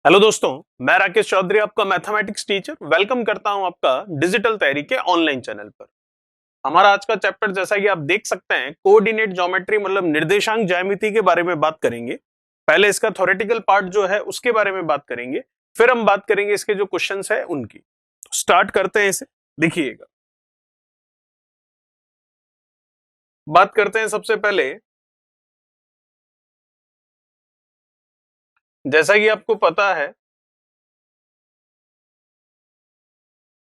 Hello दोस्तों, मैं राकेश चौधरी आपका मैथमेटिक्स टीचर वेलकम करता हूं आपका डिजिटल तैयारी के ऑनलाइन चैनल पर। हमारा आज का चैप्टर जैसा कि आप देख सकते हैं कोऑर्डिनेट ज्योमेट्री मतलब निर्देशांक ज्यामिति के बारे में बात करेंगे। पहले इसका थ्योरेटिकल पार्ट जो है उसके बारे में बात करेंगे, फिर हम बात करेंगे इसके जो क्वेश्चंस है उनकी। तो स्टार्ट करते हैं इसे, देखिएगा। बात करते हैं सबसे पहले, जैसा कि आपको पता है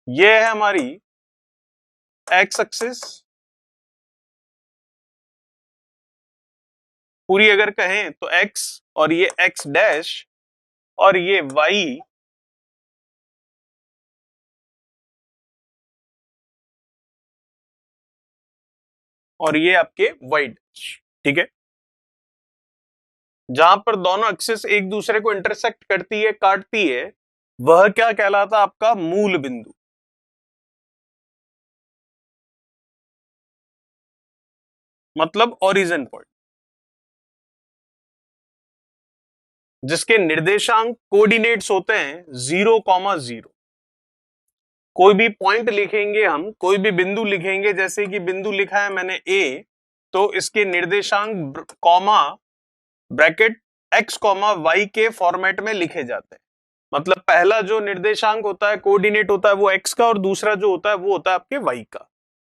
यह है हमारी एक्स एक्सिस, पूरी अगर कहें तो एक्स, और ये एक्स डैश, और ये वाई, और ये आपके वाई डैश। ठीक है, जहां पर दोनों एक्सिस एक दूसरे को इंटरसेक्ट करती है, काटती है, वह क्या कहलाता है? आपका मूल बिंदु। मतलब ओरिजिन पॉइंट, जिसके निर्देशांक कोऑर्डिनेट्स होते हैं 0,0। कोई भी पॉइंट लिखेंगे हम, कोई भी बिंदु लिखेंगे, जैसे कि बिंदु लिखा है मैंने ए, तो इसके निर्देशांक comma bracket x comma y के फॉर्मेट में लिखे जाते हैं। मतलब पहला जो निर्देशांक होता है, कोऑर्डिनेट होता है, वो एक्स का, और दूसरा जो होता है वो होता है आपके वाई का।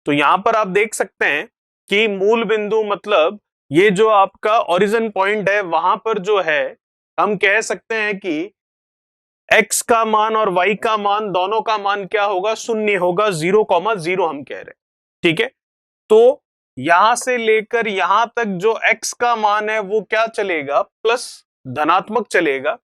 तो यहां पर आप देख सकते हैं कि मूल बिंदु मतलब ये जो आपका ओरिजिन पॉइंट है, वहां पर जो है हम कह सकते हैं कि x का मान और y का मान, दोनों का मान क्या होगा? शून्य होगा, 0,0 हम कह रहे हैं। ठीक है, तो यहां से लेकर यहां तक जो x का मान है वो क्या चलेगा? प्लस धनात्मक चलेगा।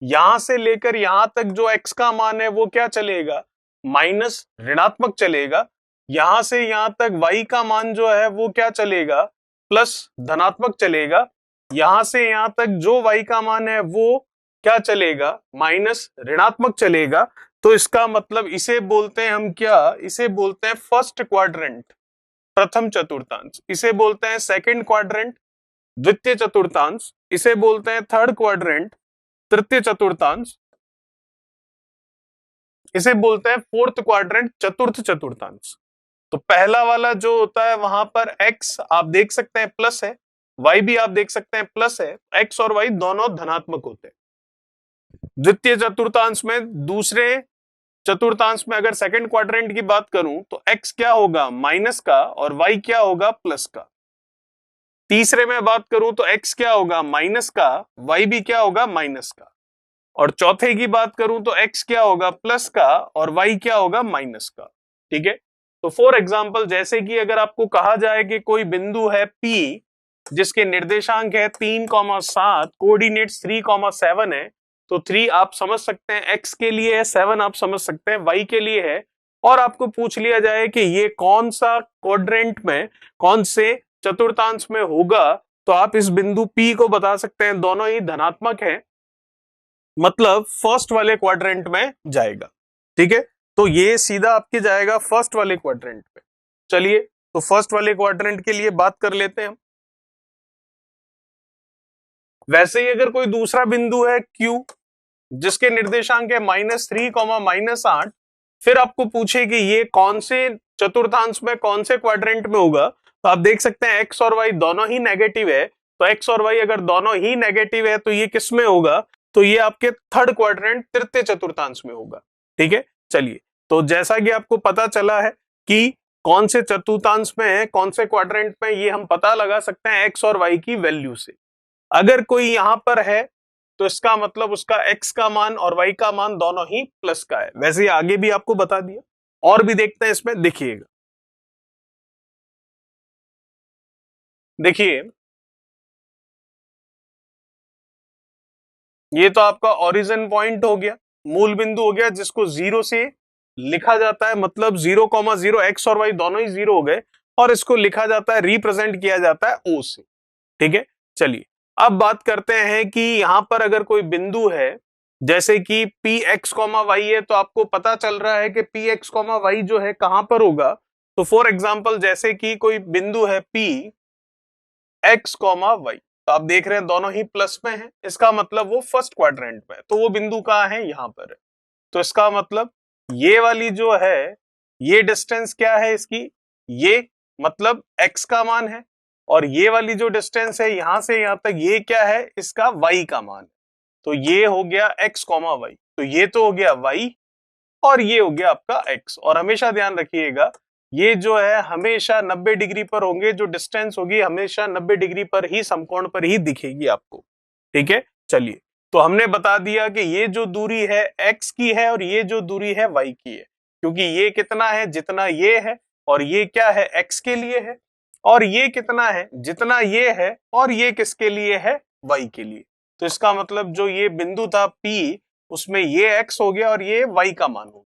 यहां से लेकर यहां तक जो x का मान है वो क्या चलेगा? माइनस ऋणात्मक चलेगा। यहां से यहां तक y का मान जो है वो क्या चलेगा? प्लस धनात्मक चलेगा। यहां से यहां तक जो y का मान है वो क्या चलेगा? माइनस ऋणात्मक चलेगा। तो इसका मतलब इसे बोलते हैं हम क्या? इसे बोलते हैं फर्स्ट क्वाड्रेंट, प्रथम चतुर्थांश। इसे बोलते हैं सेकंड क्वाड्रेंट, द्वितीय चतुर्थांश। इसे बोलते हैं थर्ड क्वाड्रेंट, तृतीय चतुर्थांश। इसे बोलते हैं फोर्थ क्वाड्रेंट, चतुर्थ चतुर्थांश। तो पहला वाला जो होता है वहां पर x आप देख सकते हैं प्लस है, y भी आप देख सकते हैं प्लस है, x और y दोनों धनात्मक होते हैं। द्वितीय चतुर्थांश में, दूसरे चतुर्थांश में अगर सेकंड क्वाड्रेंट की बात करूं तो x क्या होगा? माइनस का, और y क्या होगा? प्लस का। तीसरे में बात करूं तो x क्या होगा? माइनस का, y भी क्या होगा? माइनस का। और चौथे की बात करूं तो x क्या होगा? प्लस का, और y क्या होगा? माइनस का। ठीक है, तो फॉर एग्जाम्पल जैसे कि अगर आपको कहा जाए कि कोई बिंदु है P जिसके निर्देशांक है 3,7, कोऑर्डिनेट्स 3,7 है, तो 3 आप समझ सकते हैं x के लिए है, 7 आप समझ सकते हैं y के लिए है, और आपको पूछ लिया जाए कि ये कौन सा क्वाड्रेंट में, कौन से चतुर्थांश में होगा, तो आप इस बिंदु P को बता सकते हैं दोनों ही धनात्मक है, मतलब फर्स्ट वाले क्वाड्रेंट में जाएगा। ठीक है, तो ये सीधा आपके जाएगा फर्स्ट वाले क्वाड्रेंट पे। चलिए, तो फर्स्ट वाले क्वाड्रेंट के लिए बात कर लेते हैं हम। वैसे ही अगर कोई दूसरा बिंदु है Q जिसके निर्देशांक है -3, -8, फिर आपको पूछे कि ये कौन से चतुर्थांश में, कौन से क्वाड्रेंट में होगा, तो आप देख सकते हैं x और y दोनों ही नेगेटिव है। तो x और y अगर दोनों ही नेगेटिव है तो ये किस में होगा? तो ये आपके थर्ड क्वाड्रेंट, तृतीय चतुर्थांश में होगा। ठीक है, चलिए, तो जैसा कि आपको पता चला है कि कौन से चतुर्थांश में है, कौन से क्वाड्रेंट में, ये हम पता लगा सकते हैं x और y की वैल्यू से। अगर कोई यहां पर है तो इसका मतलब उसका x का मान और y का मान दोनों ही प्लस का है। वैसे ही आगे भी आपको बता दिया, और भी देखते हैं इसमें। देखिएगा, देखिए ये तो आपका ओरिजिन पॉइंट हो गया, मूल बिंदु हो गया, जिसको 0 से लिखा जाता है, मतलब 0,0, x और y दोनों ही 0 हो गए, और इसको लिखा जाता है, रिप्रेजेंट किया जाता है O से। ठीक है, चलिए अब बात करते हैं कि यहां पर अगर कोई बिंदु है जैसे कि px, y है, तो आपको पता चल रहा है कि px, y जो है कहां पर होगा। तो फॉर एग्जांपल जैसे कि कोई बिंदु है p x, y, तो आप देख रहे हैं दोनों ही प्लस में है, इसका मतलब वो फर्स्ट क्वाड्रेंट में है, तो वो बिंदु कहाँ है, यहाँ पर है। तो इसका मतलब ये वाली जो है ये डिस्टेंस क्या है इसकी, ये मतलब x का मान है, और ये वाली जो डिस्टेंस है यहां से यहां तक ये क्या है, इसका y का मान है। तो ये हो गया x, y, तो ये तो हो गया y और ये हो गया आपका x। और हमेशा ध्यान रखिएगा ये जो है हमेशा 90 डिग्री पर होंगे, जो डिस्टेंस होगी हमेशा 90 डिग्री पर ही, समकोण पर ही दिखेगी आपको। ठीक है, चलिए तो हमने बता दिया कि ये जो दूरी है x की है और ये जो दूरी है y की है, क्योंकि ये कितना है, जितना ये है, और ये क्या है, x के लिए है, और ये कितना है, जितना ये है, और ये किसके लिए है, y के लिए। तो इसका मतलब जो ये बिंदु था P, उसमें ये x हो गया और ये y का मान हो।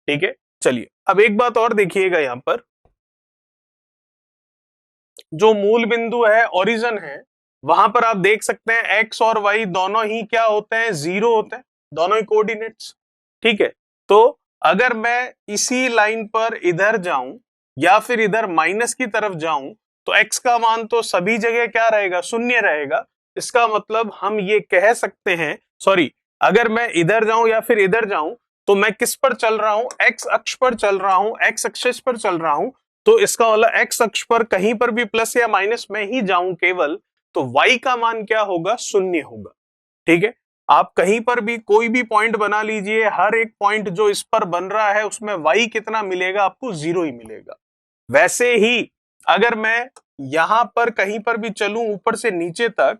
ठीक है, चलिए अब एक बात और देखिएगा, यहां पर जो मूल बिंदु है, ओरिजिन है, वहां पर आप देख सकते हैं x और y दोनों ही क्या होते हैं, जीरो होते हैं, दोनों ही कोऑर्डिनेट्स। ठीक है, तो अगर मैं इसी लाइन पर इधर जाऊं या फिर इधर माइनस की तरफ जाऊं तो x का मान तो सभी जगह क्या रहेगा, शून्य रहेगा। इसका मतलब हम ये कह सकते हैं, सॉरी, अगर मैं इधर जाऊं या फिर इधर जाऊं तो मैं किस पर चल रहा हूं, x अक्ष पर चल रहा हूं, x एक्सिस पर चल रहा हूं। तो इसका मतलब x अक्ष पर कहीं पर भी प्लस या माइनस में ही जाऊं केवल, तो y का मान क्या होगा, शून्य होगा। ठीक है, आप कहीं पर भी कोई भी पॉइंट बना लीजिए, हर एक पॉइंट जो इस पर बन रहा है उसमें y कितना मिलेगा, आपको जीरो ही मिलेगा। वैसे ही अगर मैं यहां पर कहीं पर भी चलूं ऊपर से नीचे तक,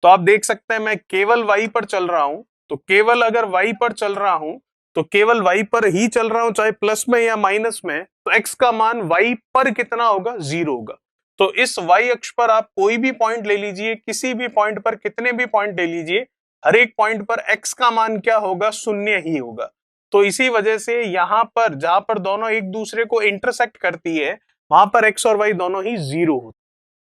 तो आप देख सकते हैं मैं केवल y पर चल रहा हूं, तो केवल अगर y पर चल रहा हूं तो केवल y पर ही चल रहा हूं, चाहे प्लस में या माइनस में, तो x का मान y पर कितना होगा, जीरो होगा। तो इस y अक्ष पर आप कोई भी पॉइंट ले लीजिए, किसी भी पॉइंट पर कितने भी पॉइंट ले लीजिए, हर एक पॉइंट पर x का मान क्या होगा, शून्य ही होगा। तो इसी वजह से यहां पर जहां पर दोनों एक दूसरे को इंटरसेक्ट करती है वहां पर x और y दोनों ही जीरो होते।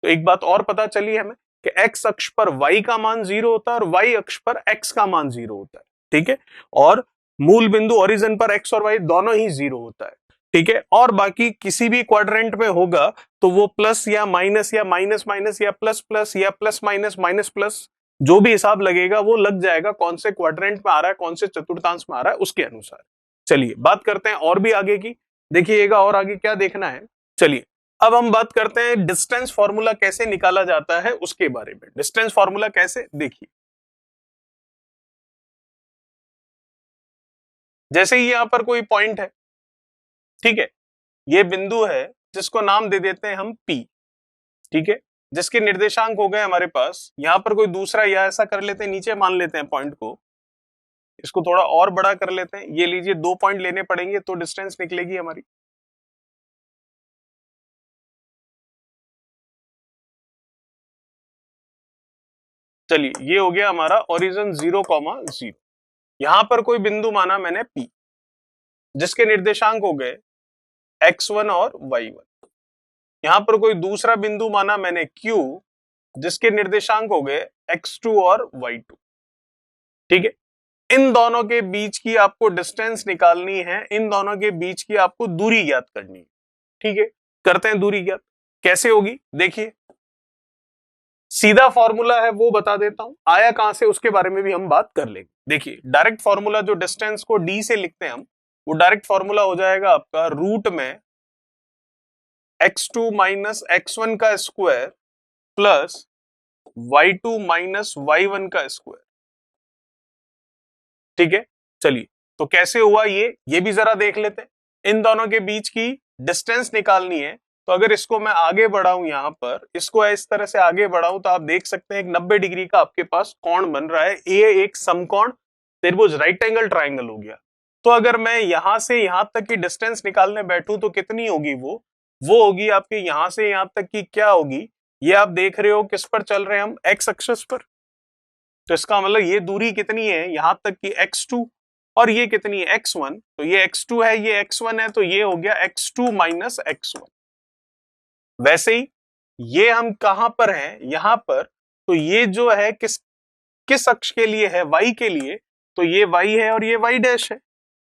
तो एक बात और पता चली हमें कि x अक्ष पर y का मान जीरो होता है और y अक्ष पर x का मान जीरो होता है। ठीक है, और मूल बिंदु ओरिजिन पर x और y दोनों ही जीरो होता है। ठीक है, और बाकी किसी भी क्वाड्रेंट में होगा तो वो प्लस या माइनस माइनस या प्लस प्लस या प्लस माइनस प्लस, जो भी हिसाब लगेगा वो लग जाएगा, कौन से क्वाड्रेंट में आ रहा है, कौन से चतुर्थांश में आ रहा है उसके अनुसार। चलिए बात करते हैं और भी आगे की, देखिएगा और आगे क्या देखना है। चलिए अब हम बात करते हैं डिस्टेंस फॉर्मूला कैसे निकाला जाता है उसके बारे में। डिस्टेंस फॉर्मूला कैसे, देखिए जैसे ही यहां पर कोई पॉइंट है, ठीक है, ये बिंदु है जिसको नाम दे देते हैं हम P। ठीक है, जिसके निर्देशांक हो गए हमारे पास, यहां पर कोई दूसरा या ऐसा कर लेते हैं, नीचे मान लेते हैं पॉइंट को, इसको थोड़ा और बड़ा कर लेते हैं, ये लीजिए 2 पॉइंट लेने पड़ेंगे तो डिस्टेंस निकलेगी हमारी। चलिए ये हो गया हमारा ओरिजिन 0,0। यहां पर कोई बिंदु माना मैंने P, जिसके निर्देशांक हो गए x1 और y1। यहां पर कोई दूसरा बिंदु माना मैंने Q, जिसके निर्देशांक हो गए x2 और y2। ठीक है, इन दोनों के बीच की आपको डिस्टेंस निकालनी है, इन दोनों के बीच की आपको दूरी ज्ञात करनी है। ठीक है, करते हैं दूरी ज्ञात, कैसे होगी देखिए, सीधा फॉर्मूला है वो बता देता हूं, आया कहां से उसके बारे में भी हम बात कर लेंगे। देखिए डायरेक्ट फॉर्मूला, जो डिस्टेंस को d से लिखते हैं हम, वो डायरेक्ट फॉर्मूला हो जाएगा आपका रूट में x2 माइनस x1 का square plus y2 minus y1 का स्क्वायर। ठीक है, चलिए तो कैसे हुआ ये भी जरा देख लेते हैं। इन दोनों के बीच की डिस्टेंस निकालनी है, तो अगर इसको मैं आगे बढ़ाऊं, यहां पर इसको इस तरह से आगे बढ़ाऊं, तो आप देख सकते हैं एक 90 डिग्री का आपके पास कोण बन रहा है, ये एक समकोण त्रिभुज राइट एंगल ट्राइंगल हो गया। तो अगर मैं यहां से यहां तक की डिस्टेंस निकालने बैठूं तो कितनी होगी, वो होगी आपके यहां से यहां तक की क्या होगी, ये आप देख रहे हो किस पर चल रहे हैं हम, एक्स एक्सिस पर। तो इसका मतलब ये दूरी कितनी है यहां तक की x2, और ये कितनी है x1, तो ये x2 है, ये x1 है, तो ये हो गया x2 माइनस x1। वैसे ही ये हम कहां पर हैं, यहां पर, तो ये जो है किस किस अक्ष के लिए है, y के लिए, तो ये y है और ये y डैश है।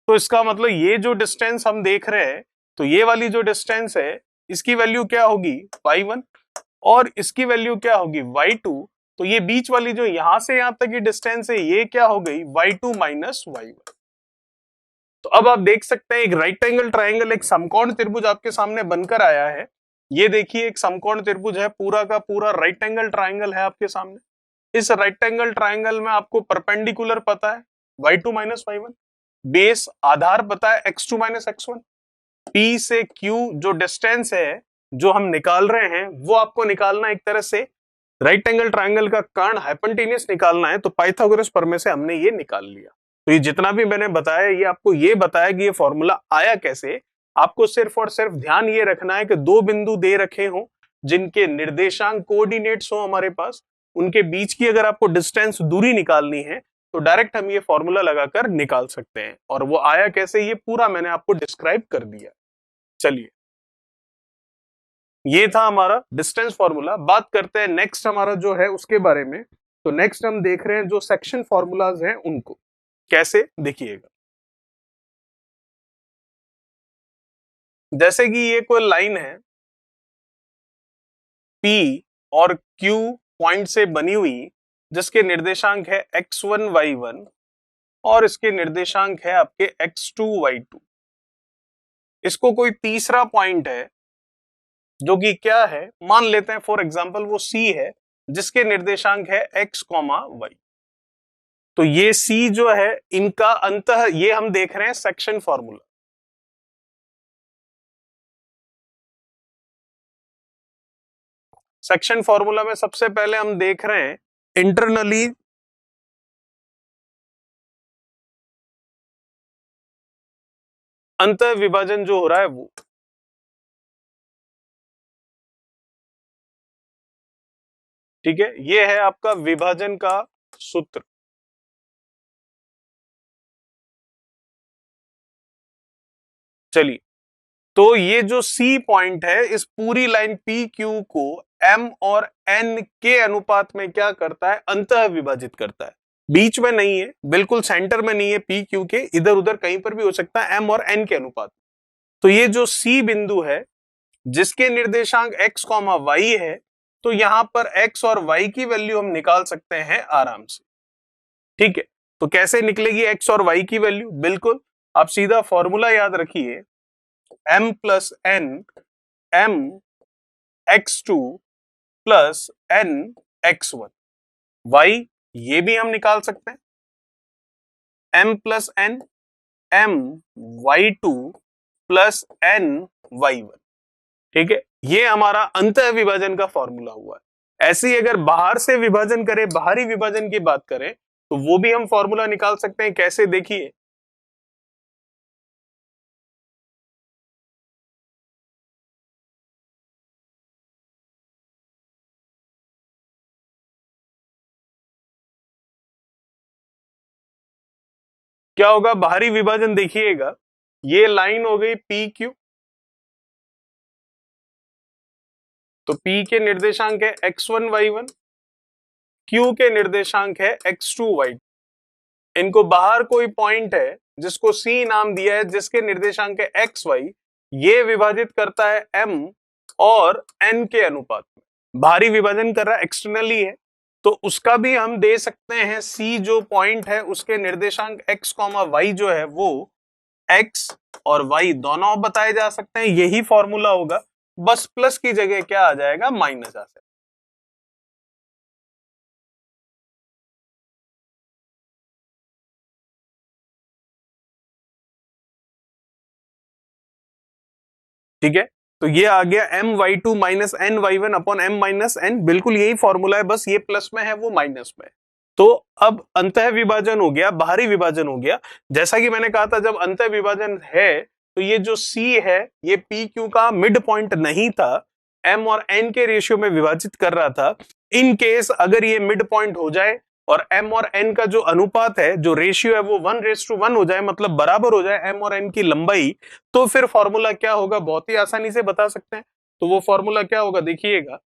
तो इसका मतलब ये जो डिस्टेंस हम देख रहे हैं, तो ये वाली जो डिस्टेंस है इसकी वैल्यू क्या होगी, y1। और इसकी वैल्यू क्या होगी y2, तो ये बीच वाली जो यहां से यहां तक की डिस्टेंस है ये क्या हो गई y2 माइनस y1। तो अब आप देख सकते हैं एक राइट एंगल ट्राइंगल, एक समकोण त्रिभुज आपके सामने बनकर आया है। ये देखिए एक समकोण त्रिभुज है, पूरा का पूरा राइट एंगल ट्राइंगल है आपके सामने। इस राइट एंगल ट्राइंगल में आपको परपेंडिकुलर पता है y2 माइनस y1, बेस आधार पता है x2 माइनस x1, P से Q जो डिस्टेंस है जो हम निकाल रहे हैं वो आपको निकालना एक तरह से राइट एंगल ट्राइंगल का कर्ण हाइपोटेन्यूस निकालना है, तो पाइथागोरस प्रमेय से हमने ये निकाल लिया। तो ये जितना भी मैंने बताया ये आपको ये बताया कि ये फॉर्मूला आया कैसे। आपको सिर्फ और सिर्फ ध्यान ये रखना है कि दो बिंदु दे रखे हों जिनके निर्देशांक कोऑर्डिनेट्स हो हमारे पास, उनके बीच की अगर आपको डिस्टेंस दूरी निकालनी है तो डायरेक्ट हम ये फॉर्मूला लगाकर निकाल सकते हैं। और वो आया कैसे ये पूरा मैंने आपको डिस्क्राइब कर दिया। चलिए ये था हमारा डिस्टेंस फॉर्मूला। बात करते हैं नेक्स्ट हमारा जो है उसके बारे में। तो नेक्स्ट हम देख रहे हैं जो सेक्शन फॉर्मूलाज हैं उनको कैसे, देखिएगा। जैसे कि ये कोई लाइन है P और Q पॉइंट से बनी हुई जिसके निर्देशांक है x1 y1 और इसके निर्देशांक है आपके x2 y2। इसको कोई तीसरा पॉइंट है जो कि क्या है, मान लेते हैं फॉर एग्जांपल वो C है जिसके निर्देशांक है x, y। तो ये C जो है इनका अंतः ये हम देख रहे हैं सेक्शन फॉर्मूला। सेक्शन फॉर्मूला में सबसे पहले हम देख रहे हैं इंटरनली अंतः विभाजन जो हो रहा है वो। ठीक है, ये है आपका विभाजन का सूत्र। चलिए, तो ये जो C पॉइंट है इस पूरी लाइन PQ को M और N के अनुपात में क्या करता है, अंतः विभाजित करता है। बीच में नहीं है, बिल्कुल सेंटर में नहीं है, PQ के इधर उधर कहीं पर भी हो सकता है, M और N के अनुपात। तो ये जो C बिंदु है जिसके निर्देशांक x, y है, तो यहां पर x और y की वैल्यू हम निकाल सकते हैं आराम से। ठीक है, तो कैसे निकलेगी x और y की वैल्यू, बिल्कुल आप सीधा फॉर्मूला याद रखिए, m plus n m x2 plus n x1। y ये भी हम निकाल सकते हैं m plus n m y2 plus n y1। ठीक है, ये हमारा अंतः विभाजन का फॉर्मूला हुआ है। ऐसे ही अगर बाहर से विभाजन करें, बाहरी विभाजन की बात करें, तो वो भी हम फॉर्मूला निकाल सकते हैं। कैसे, देखिए क्या होगा बाहरी विभाजन, देखिएगा ये लाइन हो गई पी क्यू, तो P के निर्देशांक है x1 y1, Q के निर्देशांक है x2 y2। इनको बाहर कोई पॉइंट है जिसको C नाम दिया है जिसके निर्देशांक है x y, ये विभाजित करता है M और N के अनुपात में। बाहरी विभाजन कर रहा है, एक्सटर्नली है, तो उसका भी हम दे सकते हैं। C जो पॉइंट है उसके निर्देशांक x, y जो है वो x और y दोनों बताए जा सकते हैं। यही फॉर्मूला होगा, बस प्लस की जगह क्या आ जाएगा, माइनस आ जाएगा। ठीक है, तो ये आ गया m y2 minus n y1 upon m minus n, बिल्कुल यही फॉर्मूला है, बस ये प्लस में है वो माइनस में। तो अब अंतः विभाजन हो गया, बाहरी विभाजन हो गया। जैसा कि मैंने कहा था जब अंतः विभाजन है तो ये जो C है ये PQ का मिड पॉइंट नहीं था, M और N के रेशियो में विभाजित कर रहा था। इन केस अगर ये मिड पॉइंट हो जाए और M और N का जो अनुपात है, जो रेशियो है वो 1:1 हो जाए, मतलब बराबर हो जाए M और N की लंबाई, तो फिर फॉर्मूला क्या होगा बहुत ही आसानी से बता सकते हैं। तो वो फॉर्मूला क्या होगा, देखिएगा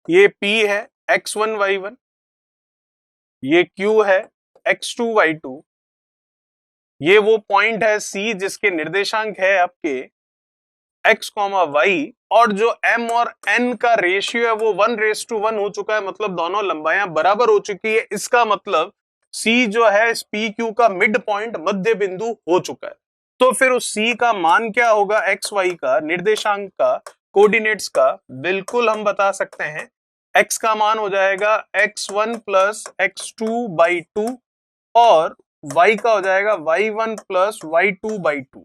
ये P है x1 y1, ये Q है x2 y2, ये वो पॉइंट है C जिसके निर्देशांक है आपके x कॉमा वाई, और जो m और n का रेशियो है वो 1:1 हो चुका है, मतलब दोनों लंबाइयां बराबर हो चुकी है। इसका मतलब c जो है इस पी क्यू का मिड पॉइंट, मध्य बिंदु हो चुका है। तो फिर उस c का मान क्या होगा, एक्स वाई का, निर्देशांक का, कोऑर्डिनेट्स का, बिल्कुल हम बता सकते हैं। x का मान हो जाएगा x1 प्लस x2/2 और y का हो जाएगा y1 प्लस y2/2।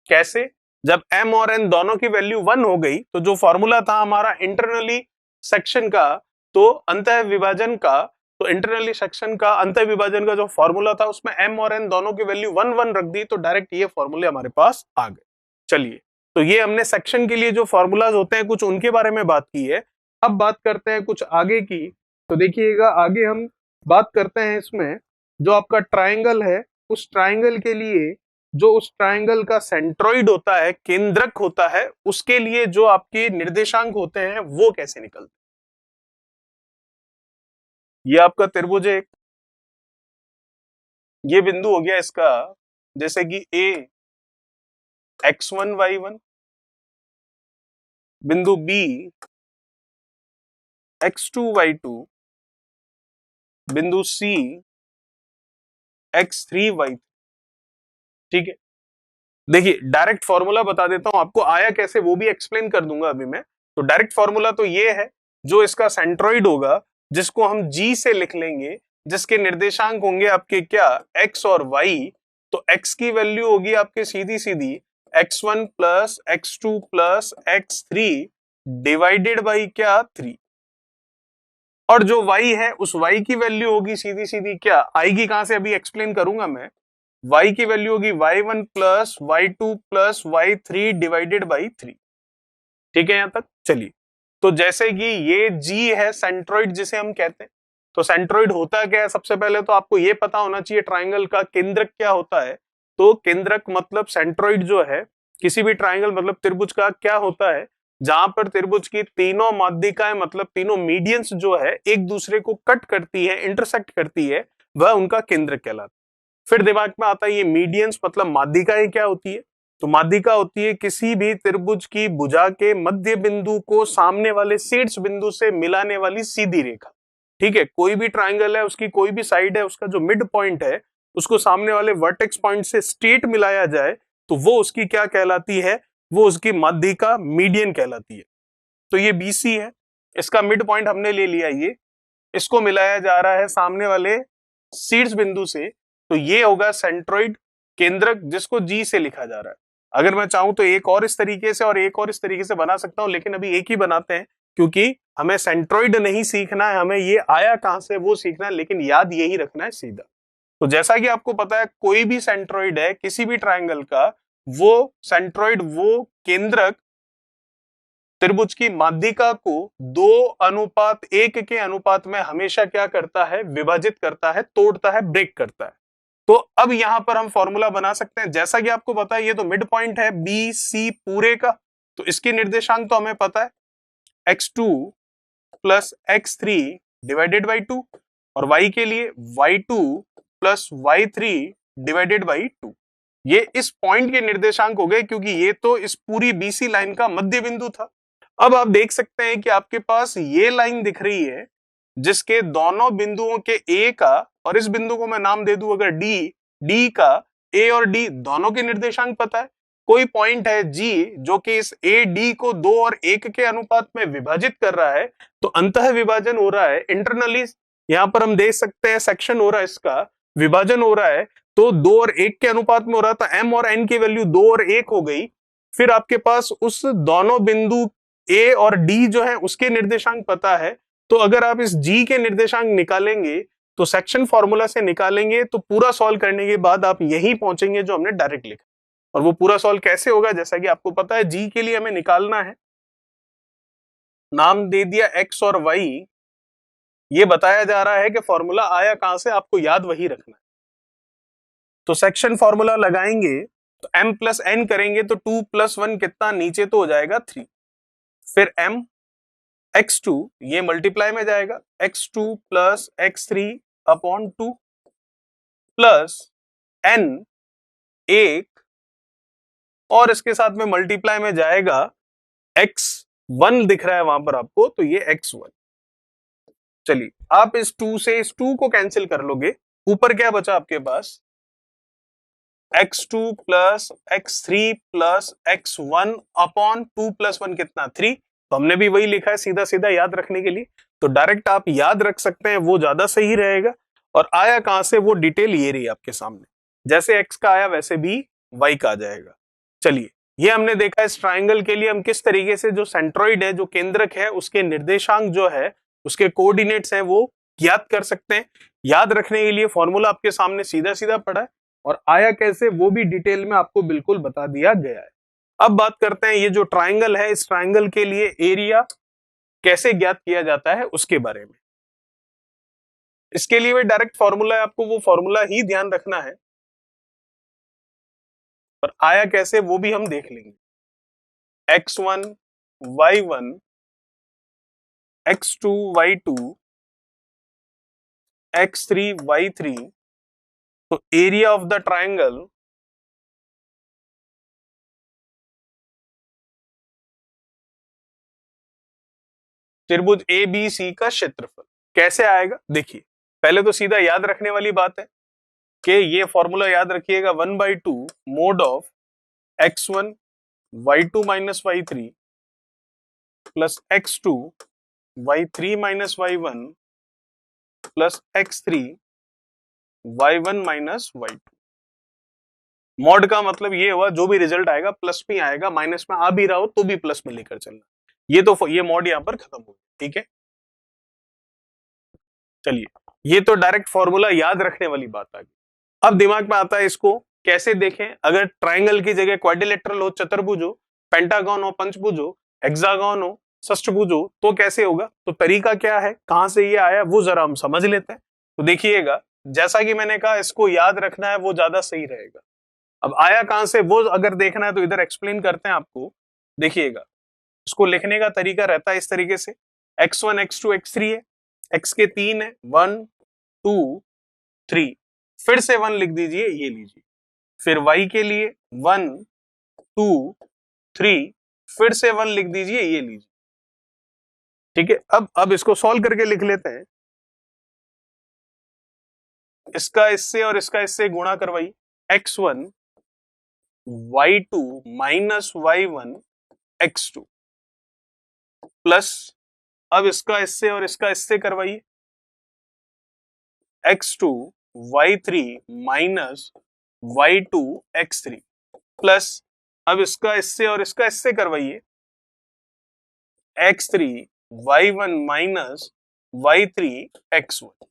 कैसे? जब m और n दोनों की वैल्यू 1 हो गई तो जो फॉर्मूला था हमारा इंटरनली सेक्शन का, तो अंतः विभाजन का, तो इंटरनली सेक्शन का अंतः विभाजन का जो फॉर्मूला था उसमें m और n दोनों की वैल्यू 1 रख दी, तो डायरेक्ट ये फॉर्मूले हमारे पास आ गए। चलिए, तो ये हमने सेक्शन के लिए जो फॉर्मूलाज होते हैं कुछ उनके बारे में बात की है। अब बात करते हैं कुछ आगे की। तो देखिएगा, आगे हम बात करते हैं इसमें जो आपका ट्राइंगल है, उस ट्राइंगल के लिए जो उस ट्राइंगल का सेंट्रोइड होता है, केंद्रक होता है, उसके लिए जो आपके निर्देशांक होते हैं वो कैसे निकलते हैं। ये आपका त्रिभुज एक, ये बिंदु हो गया इसका, जैसे कि ए x1 y1, बिंदु बी x2 y2, बिंदु सी x3 y3। ठीक है, देखिए डायरेक्ट फॉर्मूला बता देता हूं आपको, आया कैसे वो भी एक्सप्लेन कर दूंगा अभी मैं। तो डायरेक्ट फॉर्मूला तो ये है, जो इसका सेंट्रोइड होगा जिसको हम जी से लिख लेंगे, जिसके निर्देशांक होंगे आपके क्या, x और y। तो x की वैल्यू होगी आपके सीधी सीधी x1 plus x2 plus x3 divided by क्या, 3। और जो y है उस y की वैल्यू होगी सीधी सीधी क्या आएगी, कहां से अभी एक्सप्लेन करूंगा मैं। y की वैल्यू होगी y1 plus y2 plus y3 divided by 3। ठीक है यहां तक। चलिए, तो जैसे कि ये g है सेंट्रोइड जिसे हम कहते हैं, तो सेंट्रोइड होता क्या है, सबसे पहले तो आपको ये पता होना चाहिए ट्राइंगल का केंद्रक क्या होता है। तो केंद्रक मतलब सेंट्रोइड जो है किसी भी ट्राइंगल मतलब त्रिभुज का क्या होता है, जहां पर त्रिभुज की तीनों माध्यिकाएं मतलब तीनों मीडियंस जो है एक दूसरे को कट करती है, इंटरसेक्ट करती है, वह उनका केंद्रक कहलाता है। फिर दिमाग में आता है ये मीडियंस मतलब माध्यिकाएं क्या होती है। तो माध्यिका होती है किसी भी त्रिभुज की भुजा के मध्य बिंदु को सामने वाले शीर्ष बिंदु से मिलाने वाली सीधी रेखा। ठीक है, कोई भी ट्राइंगल है उसकी कोई भी साइड है, उसका जो मिड पॉइंट है उसको सामने वाले वर्टेक्स पॉइंट से स्ट्रेट मिलाया जाए तो वो उसकी क्या कहलाती है, वो उसकी माध्यिका मीडियन कहलाती है। तो ये बीसी है, इसका मिड पॉइंट हमने ले लिया, ये इसको मिलाया जा रहा है सामने वाले शीर्ष बिंदु से, तो ये होगा सेंट्रोइड केंद्रक जिसको जी से लिखा जा रहा है। अगर मैं चाहूं तो एक और इस तरीके से और एक और इस तरीके से बना सकता हूं, लेकिन अभी एक ही बनाते हैं क्योंकि हमें सेंट्रोइड नहीं सीखना है, हमें ये आया कहां से वो सीखना है, लेकिन याद यही रखना है सीधा। तो जैसा कि आपको पता है कोई भी सेंट्रोइड है किसी भी ट्राइंगल का, वो सेंट्रोइड वो केंद्रक त्रिभुज की माध्यिका को 2:1 के अनुपात में हमेशा क्या करता है, विभाजित करता है, तोड़ता है, ब्रेक करता है। तो अब यहां पर हम फॉर्मूला बना सकते हैं, जैसा कि आपको पता है ये तो मिड पॉइंट है बी सी पूरे का, तो इसके निर्देशांक तो हमें पता है x2 plus x3 divided by 2, और y के लिए y2 plus y3 divided by 2। ये इस पॉइंट के निर्देशांक हो गए क्योंकि ये तो इस पूरी बीसी लाइन का मध्य बिंदु था। अब आप देख सकते हैं कि आपके पास ये लाइन दिख रही है जिसके दोनों बिंदुओं के ए का, और इस बिंदु को मैं नाम दे दूं अगर डी, डी का ए और डी दोनों के निर्देशांक पता है। कोई पॉइंट है जी जो कि इस ए डी को 2 और 1 के अनुपात में विभाजित कर रहा है, तो अंतः विभाजन हो रहा है इंटरनली, यहां पर हम देख सकते हैं सेक्शन हो रहा है, इसका विभाजन हो रहा है, तो 2 और 1 के अनुपात में हो रहा था, एम और एन की वैल्यू 2 और 1 हो गई। फिर आपके पास उस दोनों बिंदु ए और डी जो है उसके निर्देशांक पता है, तो अगर आप इस जी के निर्देशांक निकालेंगे तो सेक्शन फॉर्मूला से निकालेंगे, तो पूरा सॉल्व करने के बाद आप यही पहुंचेंगे जो हमने डायरेक्ट लिखा। और वो पूरा सॉल्व कैसे होगा, जैसा कि आपको पता है जी के लिए हमें निकालना है, नाम दे दिया एक्स और वाई, ये बताया जा रहा है कि फॉर्मूला आया कहां से, आपको याद वही रखना है। तो सेक्शन फॉर्मूला लगाएंगे तो m प्लस एन करेंगे तो 2 + 1 कितना, नीचे तो हो जाएगा 3, फिर m x2 ये मल्टीप्लाई में जाएगा x2 plus x3 upon 2 plus n 1 और इसके साथ में मल्टीप्लाई में जाएगा x1 दिख रहा है वहां पर आपको, तो ये x1। चलिए आप इस 2 से इस 2 को कैंसिल कर लोगे, ऊपर क्या बचा आपके पास, x2 plus x3 plus x1 upon 2 plus 1 कितना 3। तो हमने भी वही लिखा है सीधा सीधा याद रखने के लिए, तो डायरेक्ट आप याद रख सकते हैं, वो ज्यादा सही रहेगा। और आया कहां से, वो डिटेल ये रही आपके सामने, जैसे x का आया वैसे भी y का आ जाएगा। चलिए ये हमने देखा इस ट्राइंगल के लिए हम किस तरीके से जो सेंट्रॉइड है, जो केंद्रक है, उसके निर्देशांक जो है, उसके कोऑर्डिनेट्स हैं, वो याद कर सकते हैं। याद रखने के लिए फॉर्मूला आपके सामने सीधा सीधा पड़ा है, और आया कैसे वो भी डिटेल में आपको बिल्कुल बता दिया गया है। अब बात करते हैं ये जो ट्राइंगल है, इस ट्राइंगल के लिए एरिया कैसे ज्ञात किया जाता है उसके बारे में। इसके लिए भी डायरेक्ट फॉर्मूला है, आपको वो फॉर्मूला ही ध्यान रखना है, और आया कैसे वो भी हम देख लेंगे। x1 y1 x2 y2 x3 y3, तो एरिया ऑफ द ट्राइंगल त्रिभुज ए बी सी का क्षेत्रफल कैसे आएगा, देखिए पहले तो सीधा याद रखने वाली बात है कि ये फॉर्मूला याद रखिएगा, 1/2 mode of x1 y2 minus y3 plus x2 y3 minus y1 plus x3 y1 minus y2। Mod का मतलब ये हुआ जो भी रिजल्ट आएगा प्लस में आएगा, माइनस में आ भी रहा हो तो भी प्लस में लेकर चलना। ये तो ये मॉड यहां पर खत्म हो गया, ठीक है। चलिए ये तो डायरेक्ट फॉर्मूला याद रखने वाली बात आ गई। अब दिमाग में आता है इसको कैसे देखें, अगर ट्राइंगल की जगह क्वाड्रिलेटरल हो, चतुर्भुज हो, पेंटागन हो, पंचभुज हो, हेक्सागन हो, षष्ठभुज हो, तो कैसे होगा, तो तरीका क्या है, कहां से ये आया वो जरा हम समझ लेते हैं। तो देखिएगा जैसा कि मैंने कहा इसको याद रखना है, वो ज्यादा सही रहेगा। अब आया कहां से वो अगर देखना है तो इधर एक्सप्लेन करते हैं आपको। देखिएगा इसको लिखने का तरीका रहता है इस तरीके से, x1 x2 x3 है, x के 3 है, 1 2 3, फिर से 1 लिख दीजिए, ये लीजिए। फिर y के लिए 1 2 3, फिर से 1 लिख दीजिए, ये लीजिए, ठीक है। अब इसको सॉल्व करके लिख लेते हैं, इसका इससे और इसका इससे गुणा करवाई, x1 y2 minus y1 x2 plus, अब इसका इससे और इसका इससे करवाइए, x2 y3 minus y2 x3 plus, अब इसका इससे और इसका इससे करवाइए, x3 y1 minus y3 x1,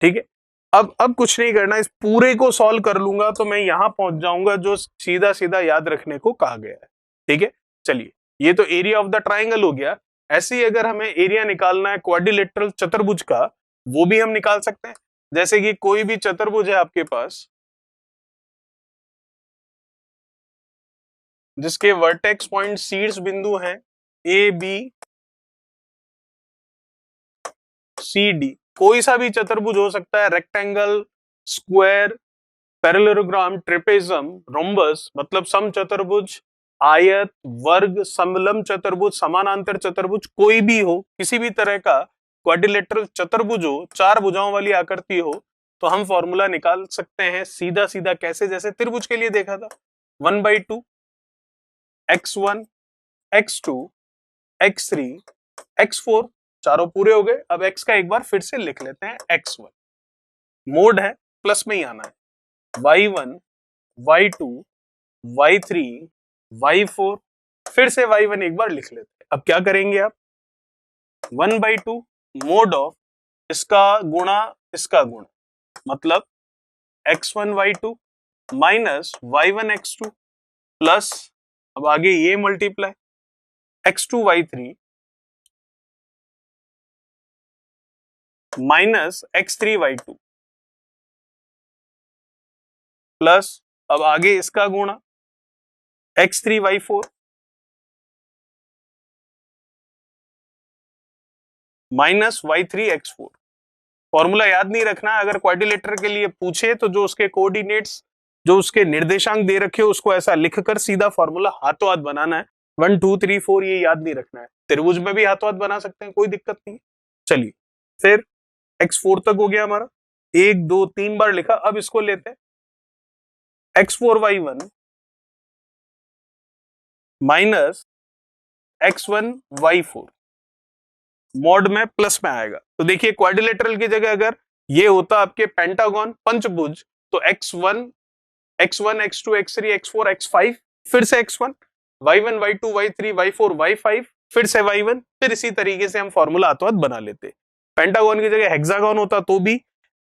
ठीक है। अब कुछ नहीं करना, इस पूरे को सॉल्व कर लूंगा तो मैं यहां पहुंच जाऊंगा जो सीधा सीधा याद रखने को कहा गया है, ठीक है। चलिए ये तो एरिया ऑफ द ट्राइंगल हो गया। ऐसे ही अगर हमें एरिया निकालना है क्वाड्रिलेटरल चतुर्भुज का, वो भी हम निकाल सकते हैं। जैसे कि कोई भी चतुर्भुज है आपके पास जिसके वर्टेक्स पॉइंट शीर्ष बिंदु हैं ए बी सी डी, कोई सा भी चतुर्भुज हो सकता है, rectangle, square, parallelogram, trapezium, rhombus, मतलब सम चतुर्भुज, आयत, वर्ग, समलंब चतुर्भुज, समानांतर चतुर्भुज, कोई भी हो, किसी भी तरह का क्वाड्रिलेटरल चतुर्भुज हो, चार भुजाओं वाली आकृति हो, तो हम फॉर्मूला निकाल सकते हैं सीधा सीधा। कैसे, जैसे त्रिभुज के लिए देखा था, 1/2 x1 x2 x3 x4, चारों पूरे हो गए। अब x का एक बार फिर से लिख लेते हैं, x1 मोड है, प्लस में ही आना है, y1 y2 y3 y4, फिर से y1 एक बार लिख लेते हैं। अब क्या करेंगे आप, 1/2 मोड ऑफ इसका गुणा इसका गुणा, मतलब x1 y2 minus y1 x2 plus, अब आगे ये multiply x2 y3 minus x3 y2 plus, अब आगे इसका गुणा x3 y4 minus y3 x4। Formula याद नहीं रखना, अगर क्वाड्रिलेटर के लिए पूछे तो जो उसके कोऑर्डिनेट्स जो उसके निर्देशांक दे रखे हो उसको ऐसा लिखकर सीधा फॉर्मूला हाथों हाथ बनाना है। 1 2 3 4 ये याद नहीं रखना है। त्रिभुज में भी हाथों हाथ बना सकते हैं, कोई दिक्कत नहीं है। चलिए फिर x4 तक हो गया हमारा, 1 2 3 बार लिखा। अब इसको लेते हैं x4 y1 minus x1 y4 mod में प्लस में आएगा। तो देखिए क्वाड्रिलेटरल की जगह अगर ये होता आपके पेंटागन पंचभुज तो x1 x2 x3 x4 x5 फिर से x1 y1 y2 y3 y4 y5 फिर से y1, फिर इसी तरीके से हम फॉर्मूला हाथों हाथ बना लेते। पेंटागन की जगह हेक्सागन होता तो भी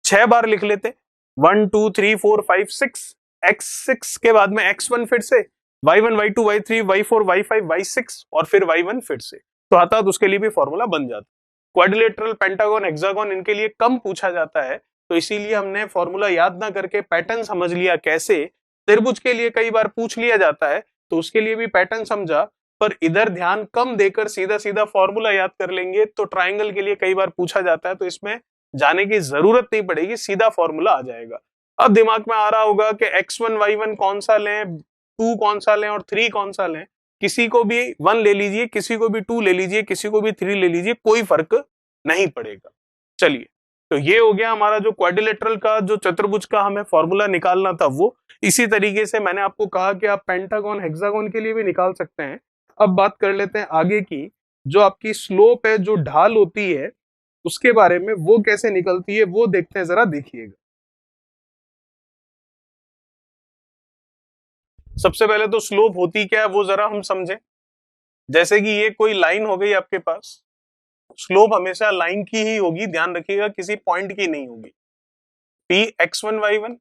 6 बार लिख लेते, 1 2 3 4 5 6 x6 के बाद में x1 फिर से y1 y2 y3 y4 y5 y6 और फिर y1 फिर से, तो आता तो उसके लिए भी फॉर्मूला बन जाता। क्वाड्रिलेटरल पेंटागन हेक्सागन इनके लिए कम पूछा जाता है, तो इसीलिए हमने फॉर्मूला याद ना करके पैटर्न समझ लिया कैसे। त्रिभुज के लिए कई बार पूछ लिया जाता है तो उसके लिए भी पैटर्न समझा, पर इधर ध्यान कम देकर सीधा सीधा फॉर्मूला याद कर लेंगे। तो ट्राइंगल के लिए कई बार पूछा जाता है तो इसमें जाने की जरूरत नहीं पड़ेगी, सीधा फॉर्मूला आ जाएगा। अब दिमाग में आ रहा होगा कि x1 y1 कौन सा लें, 2 कौन सा लें और 3 कौन सा लें। किसी को भी 1 ले लीजिए, किसी को भी 2 ले लीजिए, किसी को भी 3 ले लीजिए, कोई फर्क नहीं पड़ेगा। चलिए तो ये हो गया हमारा जो क्वाड्रिलेटरल का, जो चतुर्भुज का हमें फॉर्मूला निकालना था वो। इसी तरीके से मैंने आपको कहा कि आप पेंटागन हेक्सागन के लिए भी निकाल सकते हैं। अब बात कर लेते हैं आगे की, जो आपकी स्लोप है, जो ढाल होती है उसके बारे में, वो कैसे निकलती है वो देखते हैं, जरा देखिएगा। सबसे पहले तो स्लोप होती क्या है वो जरा हम समझें। जैसे कि ये कोई लाइन हो गई आपके पास, स्लोप हमेशा लाइन की ही होगी, ध्यान रखिएगा, किसी पॉइंट की नहीं होगी। P x1 y1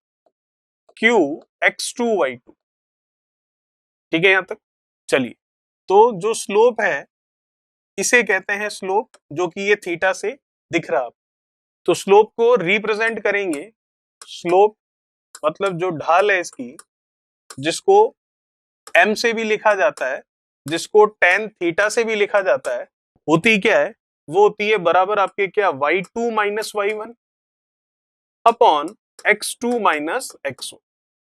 Q x2 y2, ठीक है यहां तक। चलिए तो जो स्लोप है इसे कहते हैं स्लोप, जो कि ये थीटा से दिख रहा है। तो स्लोप को रिप्रेजेंट करेंगे, स्लोप मतलब जो ढाल है इसकी, जिसको m से भी लिखा जाता है, जिसको tan थीटा से भी लिखा जाता है, होती क्या है, वो होती है बराबर आपके क्या, y2 minus y1 upon x2 minus x1,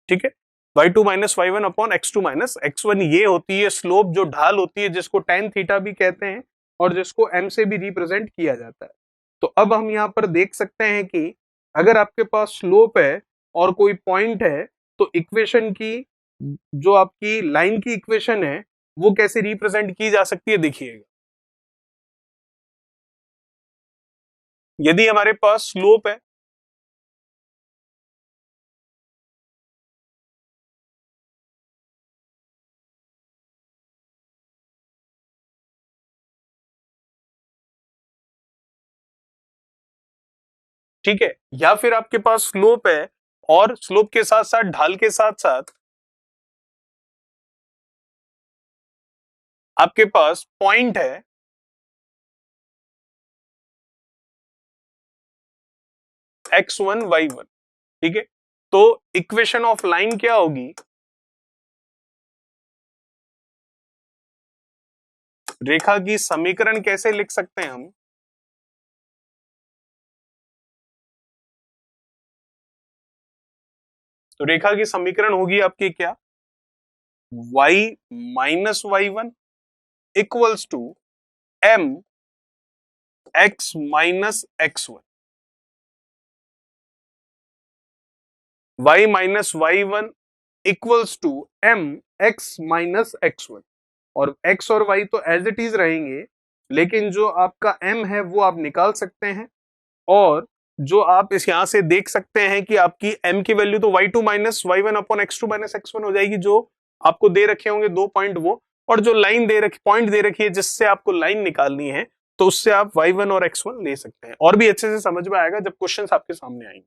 ठीक है। y2 minus y1 upon x2 minus x1, ये होती है स्लोप, जो ढाल होती है, जिसको tan थीटा भी कहते हैं और जिसको m से भी रिप्रेजेंट किया जाता है। तो अब हम यहाँ पर देख सकते हैं कि अगर आपके पास स्लोप है और कोई पॉइंट है, तो इक्वेशन की, जो आपकी लाइन की इक्वेशन है, वो कैसे रिप्रेजेंट की जा सकती है, देखिएगा। यदि हमारे पास स्लोप है, ठीक है, या फिर आपके पास स्लोप है और स्लोप के साथ साथ ढाल के साथ साथ आपके पास पॉइंट है, x1 y1, ठीक है। तो इक्वेशन ऑफ लाइन क्या होगी, रेखा की समीकरण कैसे लिख सकते हैं हम, तो रेखा की समीकरण होगी आपकी क्या, y minus y1 equals to m x minus x1, y minus y1 equals to m x minus x1, और x और y तो एज इट इज रहेंगे, लेकिन जो आपका m है वो आप निकाल सकते हैं, और जो आप इस यहां से देख सकते हैं कि आपकी m की वैल्यू तो y2 minus y1 upon x2 minus x1 हो जाएगी, जो आपको दे रखे होंगे 2 पॉइंट वो, और जो लाइन दे रखी, पॉइंट दे रखी है जिससे आपको लाइन निकालनी है, तो उससे आप y1 और x1 ले सकते हैं। और भी अच्छे से समझ में आएगा जब क्वेश्चंस आपके सामने आएंगे,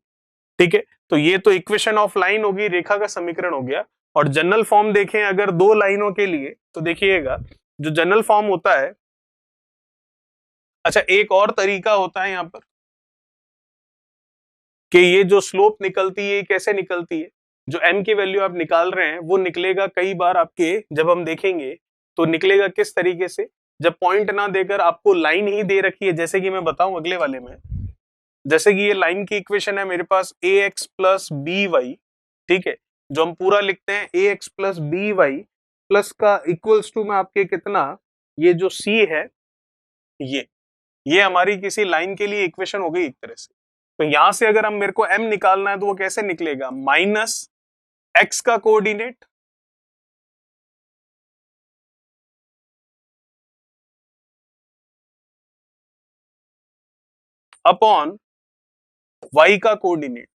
ठीक है। तो ये तो इक्वेशन ऑफ लाइन होगी, रेखा का समीकरण हो गया। और जनरल फॉर्म देखें अगर दो लाइनों के लिए, तो देखिएगा जो जनरल फॉर्म होता है, अच्छा एक और तरीका होता है यहां पर कि ये जो स्लोप निकलती है कैसे निकलती है, जो m की वैल्यू आप निकाल रहे हैं वो निकलेगा कई बार आपके, जब हम देखेंगे तो निकलेगा किस तरीके से, जब पॉइंट ना देकर आपको लाइन ही दे रखी है, जैसे कि मैं बताऊं अगले वाले में, जैसे कि ये लाइन की इक्वेशन है मेरे पास ax प्लस बी वाई, ठीक है। जो हम पूरा लिखते हैं a x plus b y plus का इक्वल्स टू में आपके कितना, ये जो सी है ये हमारी किसी लाइन के लिए इक्वेशन हो गई एक तरह से। तो यहां से अगर हम मेरे को एम निकालना है तो वो कैसे निकलेगा, माइनस एक्स का कोऑर्डिनेट अपॉन वाई का कोऑर्डिनेट।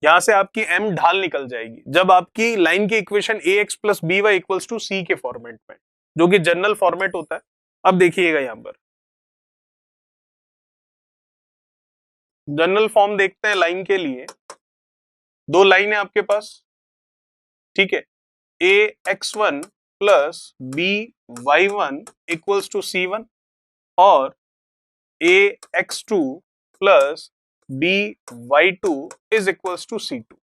यहां से आपकी एम ढाल निकल जाएगी जब आपकी लाइन की equation a x plus b y equals to c के फॉर्मेट में, जो कि जनरल फॉर्मेट होता है। अब देखिएगा यहां पर जनरल फॉर्म देखते हैं लाइन के लिए। दो लाइन है आपके पास, ठीक है, a x one plus b y one equals to c one और a x two plus b y two is equals to c two.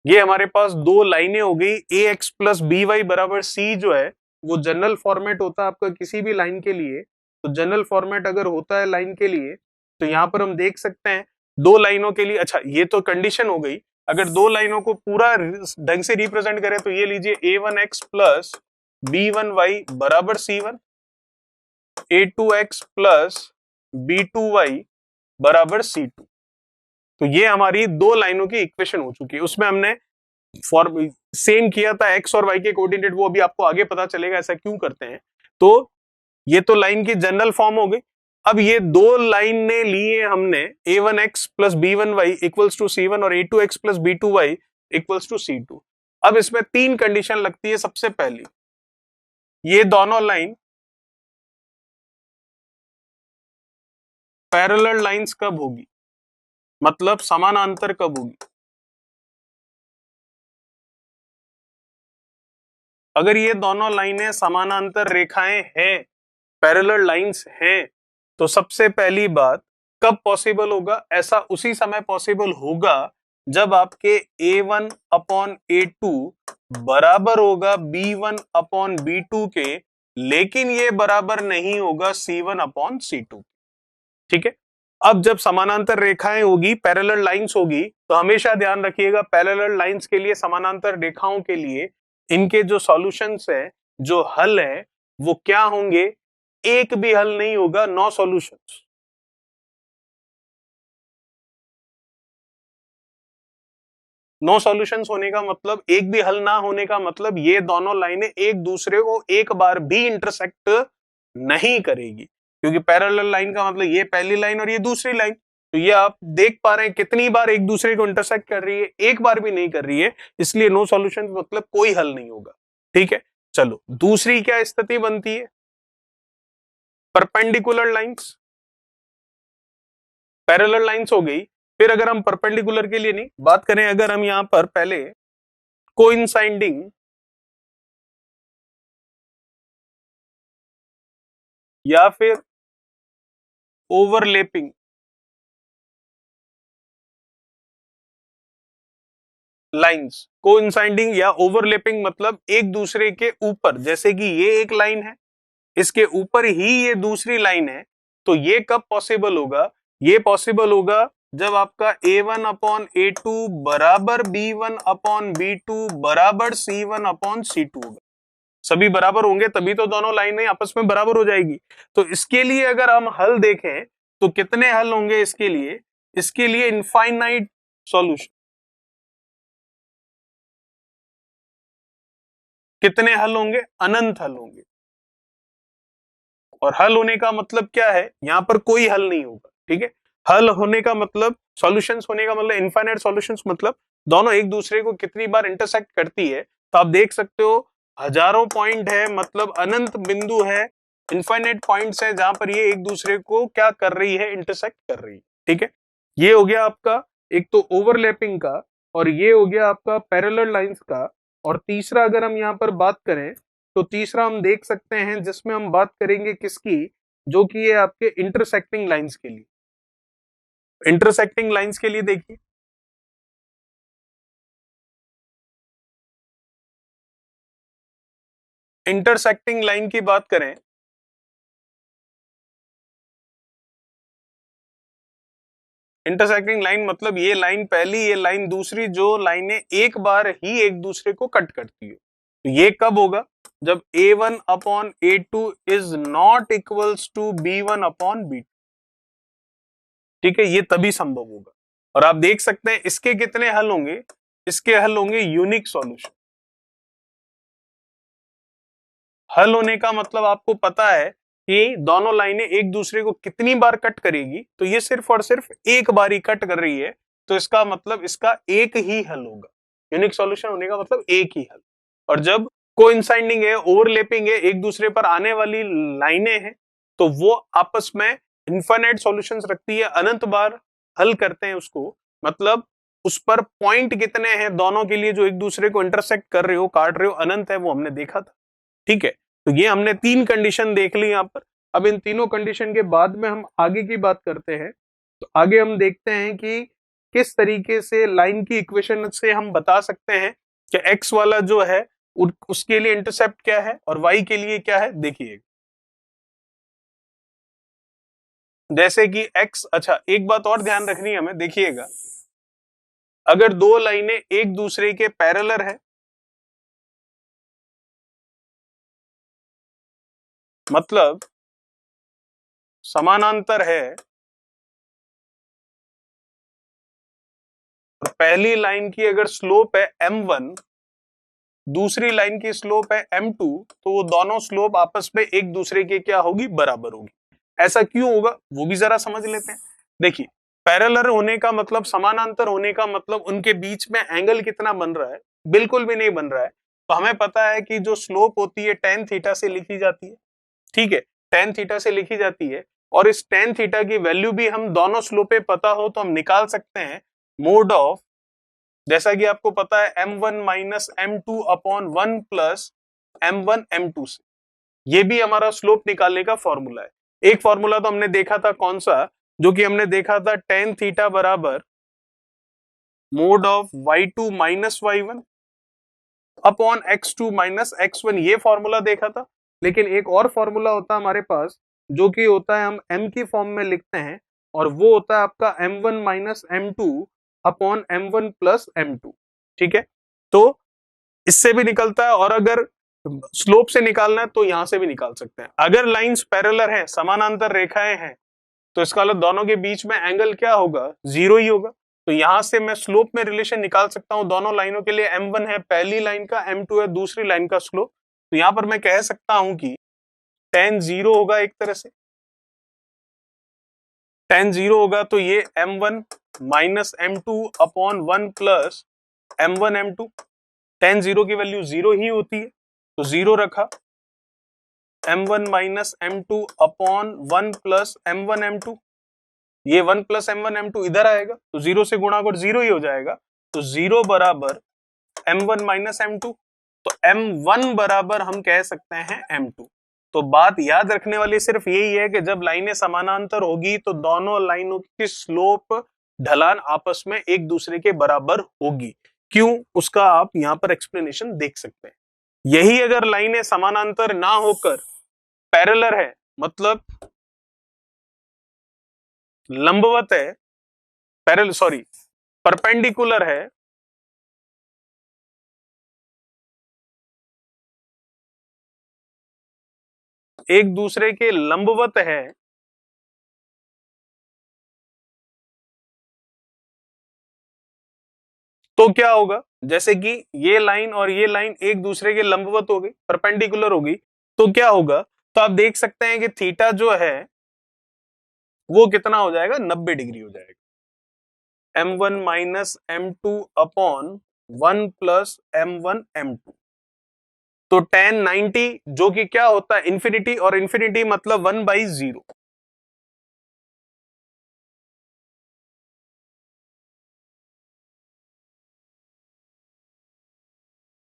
ये हमारे पास दो लाइनें हो गई। A x plus b y बराबर सी जो है वो जनरल फॉर्मेट होता है आपका किसी भी लाइन के लिए। तो जनरल फॉर्मेट अगर होता है लाइन के लिए तो यहां पर हम देख सकते हैं दो लाइनों के लिए, अच्छा ये तो कंडीशन हो गई। अगर दो लाइनों को पूरा ढंग से रिप्रेजेंट करें तो ये लीजिए a one x plus b one y बराबर c one, a two x plus b two y बराबर सी टू। तो ये हमारी दो लाइनों की इक्वेशन हो चुकी है। उसमें हमने फॉर सेम किया था एक्स और वाई के कोऑर्डिनेट, वो अभी आपको आगे पता चलेगा ऐसा क्यों करते हैं। तो ये तो लाइन की जनरल फॉर्म हो गई। अब ये दो लाइन ने लिए हमने a one x plus b one y equals to c one और a two x plus b two y equals to c two. अब इसमें तीन कंडीशन लगती है। सबसे पहली, ये दोनों लाइन पैरेलल लाइंस कब होगी, मतलब समानांतर कब होगी। अगर ये दोनों लाइनें समानांतर रेखाएं हैं, पैरेलल लाइंस हैं, तो सबसे पहली बात कब पॉसिबल होगा, ऐसा उसी समय पॉसिबल होगा जब आपके a1 अपॉन a2 बराबर होगा b1 अपॉन b2 के, लेकिन ये बराबर नहीं होगा c1 अपॉन c2। ठीक है, अब जब समानांतर रेखाएं होगी, पैरेलल लाइंस होगी, तो हमेशा ध्यान रखिएगा पैरेलल लाइंस के लिए, समानांतर रेखाओं के लिए इनके जो सॉल्यूशंस है, जो हल है, वो क्या होंगे, एक भी हल नहीं होगा, नो सॉल्यूशंस। नो सॉल्यूशंस होने का मतलब, एक भी हल ना होने का मतलब, ये दोनों लाइनें एक दूसरे को एक बार भी इंटरसेक्ट नहीं करेगी, क्योंकि पैरेलल लाइन का मतलब ये पहली लाइन और ये दूसरी लाइन। तो ये आप देख पा रहे हैं कितनी बार एक दूसरे को इंटरसेक्ट कर रही है, एक बार भी नहीं कर रही है, इसलिए नो सॉल्यूशन मतलब कोई हल नहीं होगा। ठीक है, चलो दूसरी क्या स्थिति बनती है, परपेंडिकुलर लाइंस। पैरेलल लाइंस हो गई, फिर अगर हम परपेंडिकुलर के लिए नहीं बात करें, अगर हम यहां पर पहले कोइंसाइडिंग या फिर ओवरलैपिंग लाइंस, कोइंसाइडिंग या ओवरलैपिंग मतलब एक दूसरे के ऊपर, जैसे कि ये एक लाइन है, इसके ऊपर ही ये दूसरी लाइन है, तो ये कब पॉसिबल होगा, ये पॉसिबल होगा जब आपका a1 अपॉन a2 बराबर b1 अपॉन b2 बराबर c1 अपॉन c2 होगा। सभी बराबर होंगे तभी तो दोनों लाइनें आपस में बराबर हो जाएगी। तो इसके लिए अगर हम हल देखें तो कितने हल होंगे इसके लिए, इसके लिए इनफाइनाइट सॉल्यूशन। कितने हल होंगे, अनंत हल होंगे। और हल होने का मतलब क्या है, यहां पर कोई हल नहीं होगा। ठीक है, हल होने का मतलब, सॉल्यूशंस होने का मतलब, इनफाइनाइट सॉल्यूशंस मतलब दोनों एक दूसरे को कितनी बार इंटरसेक्ट करती है। तो आप देख सकते हो हजारों पॉइंट है, मतलब अनंत बिंदु है, इनफाइनाइट पॉइंट्स है जहां पर ये एक दूसरे को क्या कर रही है, इंटरसेक्ट कर रही है। ठीक है, ये हो गया आपका एक तो ओवरलैपिंग का, और ये हो गया आपका पैरेलल लाइंस का। और तीसरा अगर हम यहाँ पर बात करें तो तीसरा हम देख सकते हैं जिसमें हम बात करेंगे किसकी, जो कि ये आपके इंटरसेक्टिंग लाइंस के लिए। इंटरसेक्टिंग लाइंस के लिए देखिए, इंटरसेक्टिंग लाइन की बात करें इंटरसेक्टिंग लाइन मतलब ये लाइन पहली, ये लाइन दूसरी, जो लाइनें एक बार ही एक दूसरे को कट करती है। तो ये कब होगा? जब A1 upon A2 is not equals to B1 upon B2। ठीक है, ये तभी संभव होगा। और आप देख सकते हैं इसके कितने हल होंगे? इसके हल होंगे यूनिक सॉल्यूशन। हल होने का मतलब आपको पता है कि दोनों लाइनें एक दूसरे को कितनी बार कट करेगी, तो ये सिर्फ और सिर्फ एक बार ही कट कर रही है, तो इसका मतलब इसका एक ही हल होगा। यूनिक सॉल्यूशन होने का मतलब एक ही हल। और जब कोइंसाइडिंग है, ओवरलैपिंग है, एक दूसरे पर आने वाली लाइनें हैं, तो वो आपस में इनफाइनाइट सॉल्यूशंस रखती है, अनंत बार हल करते हैं उसको। मतलब उस पर पॉइंट कितने हैं दोनों के लिए जो एक दूसरे को इंटरसेक्ट कर रहे हो, काट रहे हो, अनंत है, वो हमने देखा था। ठीक है, तो ये हमने तीन कंडीशन देख ली यहां पर। अब इन तीनों कंडीशन के बाद में हम आगे की बात करते हैं। तो आगे हम देखते हैं कि किस तरीके से लाइन की इक्वेशन से हम बता सकते हैं कि एक्स वाला जो है उसके लिए इंटरसेप्ट क्या है और वाई के लिए क्या है। देखिए, जैसे कि एक्स, अच्छा एक बात और ध्यान रखनी है हमें, देखिएगा अगर दो लाइनें एक दूसरे के पैरेलल है, मतलब समानांतर है, और पहली लाइन की अगर स्लोप है m1, दूसरी लाइन की स्लोप है m2, तो वो दोनों स्लोप आपस में एक दूसरे के क्या होगी? बराबर होगी। ऐसा क्यों होगा वो भी जरा समझ लेते हैं। देखिए, पैरेलल होने का मतलब, समानांतर होने का मतलब उनके बीच में एंगल कितना बन रहा है? बिल्कुल भी नहीं बन रहा है। तो हमें पता है कि जो स्लोप होती है tan थीटा से लिखी जाती है। ठीक है, tan थीटा से लिखी जाती है, और इस tan थीटा की वैल्यू भी हम दोनों स्लोप पे पता हो तो हम निकाल सकते हैं मोड ऑफ, जैसा कि आपको पता है m1 minus m2 upon 1 plus m1 m2 से। ये भी हमारा स्लोप निकालने का फॉर्मूला है। एक फॉर्मूला तो हमने देखा था, कौन सा? जो कि हमने देखा था tan थीटा बराबर mode of y2 minus y1 upon x2 minus x1, ये फॉर्मूला देखा था। लेकिन एक और फॉर्मूला होता है हमारे पास, जो कि होता है हम m की फॉर्म में लिखते हैं, और वो होता है आपका m1 minus m2 upon m1 plus m2। ठीक है, तो इससे भी निकलता है, और अगर स्लोप से निकालना है तो यहां से भी निकाल सकते हैं। अगर लाइंस पैरेलल हैं, समानांतर रेखाएं हैं, तो इसका मतलब दोनों के बीच में एंगल क्या होगा? जीरो ही होगा। तो यहां से मैं स्लोप में रिलेशन निकाल सकता हूं दोनों लाइनों के लिए। m1 है पहली लाइन का, m2 है दूसरी लाइन का स्लोप। तो यहां पर मैं कह सकता हूं कि tan जीरो होगा, एक तरह से tan जीरो होगा, तो ये m1 minus m2 upon 1 plus m1 m2। tan zero की वैल्यू जीरो ही होती है, तो जीरो रखा, m1 minus m2 upon 1 plus m1 m2। ये 1 प्लस m1 m2 इधर आएगा, तो जीरो से गुणा कर जीरो ही हो जाएगा। तो जीरो बराबर m1 माइनस m2, तो m1 बराबर हम कह सकते हैं m2। तो बात याद रखने वाली सिर्फ यही है कि जब लाइनें समानांतर होगी तो दोनों लाइनों की स्लोप, ढलान आपस में एक दूसरे के बराबर होगी। क्यों? उसका आप यहां पर एक्सप्लेनेशन देख सकते हैं। यही अगर लाइनें समानांतर ना होकर पैरेलल है, मतलब लंबवत है, पैरेलल सॉरी परपेंडिकुलर है, एक दूसरे के लंबवत है, तो क्या होगा? जैसे कि ये लाइन और ये लाइन एक दूसरे के लंबवत हो गई, परपेंडिकुलर हो गई, तो क्या होगा? तो आप देख सकते हैं कि थीटा जो है वो कितना हो जाएगा? 90 डिग्री हो जाएगा। m1 minus m2 upon 1 plus m1 m2, तो tan 90, जो कि क्या होता है? इंफिनिटी, और इंफिनिटी मतलब 1/0।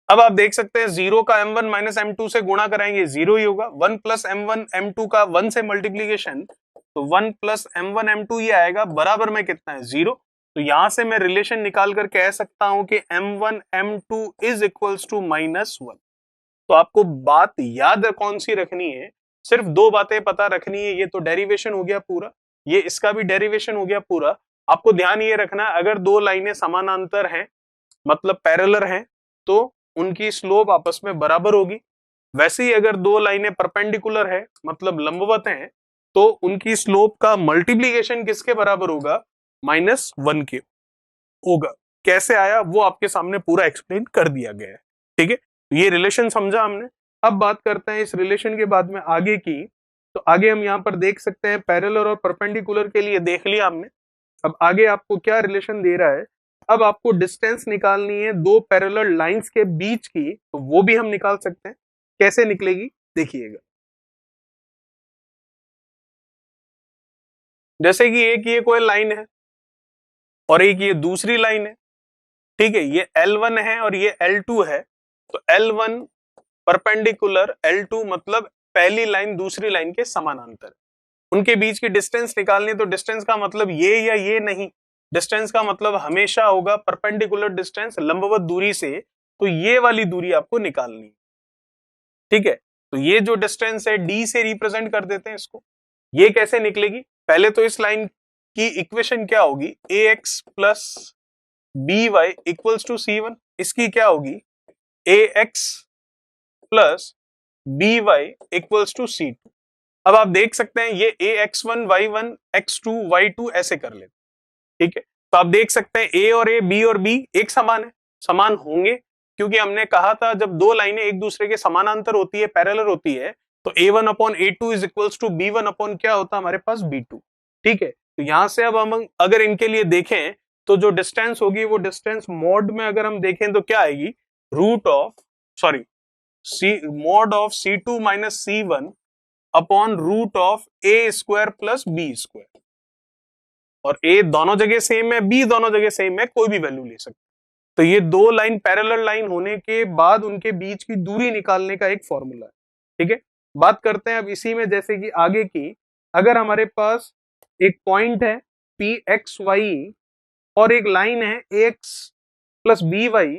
अब आप देख सकते हैं जीरो का m1 माइनस m2 से गुणा कराएंगे, जीरो ही होगा। 1 प्लस m1 m2 का 1 से मल्टीप्लीकेशन, तो 1 प्लस m1 m2 ये आएगा, बराबर में कितना है? जीरो। तो यहां से मैं रिलेशन निकाल कर कह सकता हूं कि m1 m2 is equals to -1। तो आपको बात याद कौन सी रखनी है? सिर्फ दो बातें पता रखनी है। ये तो डेरिवेशन हो गया पूरा, ये इसका भी डेरिवेशन हो गया पूरा। आपको ध्यान ये रखना, अगर दो लाइनें समानांतर हैं मतलब पैरेलल हैं तो उनकी स्लोप आपस में बराबर होगी। वैसे ही अगर दो लाइनें परपेंडिकुलर है मतलब लंबवत हैं तो उनकी स्लोप का मल्टीप्लीकेशन किसके बराबर होगा, -1 के होगा। कैसे आया वो आपके सामने पूरा एक्सप्लेन कर दिया गया है। ठीक है, ये रिलेशन समझा हमने। अब बात करते हैं इस रिलेशन के बाद में आगे की। तो आगे हम यहाँ पर देख सकते हैं पैरेलल और परपेंडिकुलर के लिए देख लिया हमने। अब आगे आपको क्या रिलेशन दे रहा है, अब आपको डिस्टेंस निकालनी है दो पैरेलल लाइंस के बीच की, तो वो भी हम निकाल सकते हैं। कैसे निकलेगी देखिएगा। जैसे कि एक ये कोई लाइन है और एक ये दूसरी लाइन है। ठीक है, ये L1 है और ये L2 है। तो L1 परपेंडिकुलर, L2 मतलब पहली लाइन दूसरी लाइन के समानांतर। उनके बीच की डिस्टेंस निकालनी है तो डिस्टेंस का मतलब ये या ये नहीं, डिस्टेंस का मतलब हमेशा होगा परपेंडिकुलर डिस्टेंस लंबवत दूरी से, तो ये वाली दूरी आपको निकालनी है। ठीक है, तो ये जो डिस्टेंस है D से रिप्रेजेंट कर देते हैं इसको। ये कैसे निकलेगी, पहले तो इस लाइन की इक्वेशन क्या होगी, ax plus by equals to C1। इसकी क्या होगी, ax plus by equals to C2। अब आप देख सकते हैं ये ax1 y1 x2 y2 ऐसे कर लेते। ठीक है, तो आप देख सकते हैं a और a, b और b एक समान है, समान होंगे क्योंकि हमने कहा था जब दो लाइनें एक दूसरे के समानांतर होती है, पैरेलल होती है, तो a1 upon a2 is equals to b1 upon क्या होता है हमारे पास b2। ठीक है, तो यहां से अब हम अगर इनके लिए देखें तो जो डिस्टेंस होगी वो डिस्टेंस मॉड में अगर हम देखें तो क्या आएगी, root of sorry C mod of c2 minus c1 upon root of a square plus b square. और a दोनों जगह सेम है, b दोनों जगह सेम है, कोई भी वैल्यू ले सकते। तो ये दो लाइन पैरेलल लाइन होने के बाद उनके बीच की दूरी निकालने का एक फॉर्मूला है। ठीक है, बात करते हैं अब इसी में जैसे कि आगे की, अगर हमारे पास एक पॉइंट है पी एक्स वाई और एक लाइन है x plus b y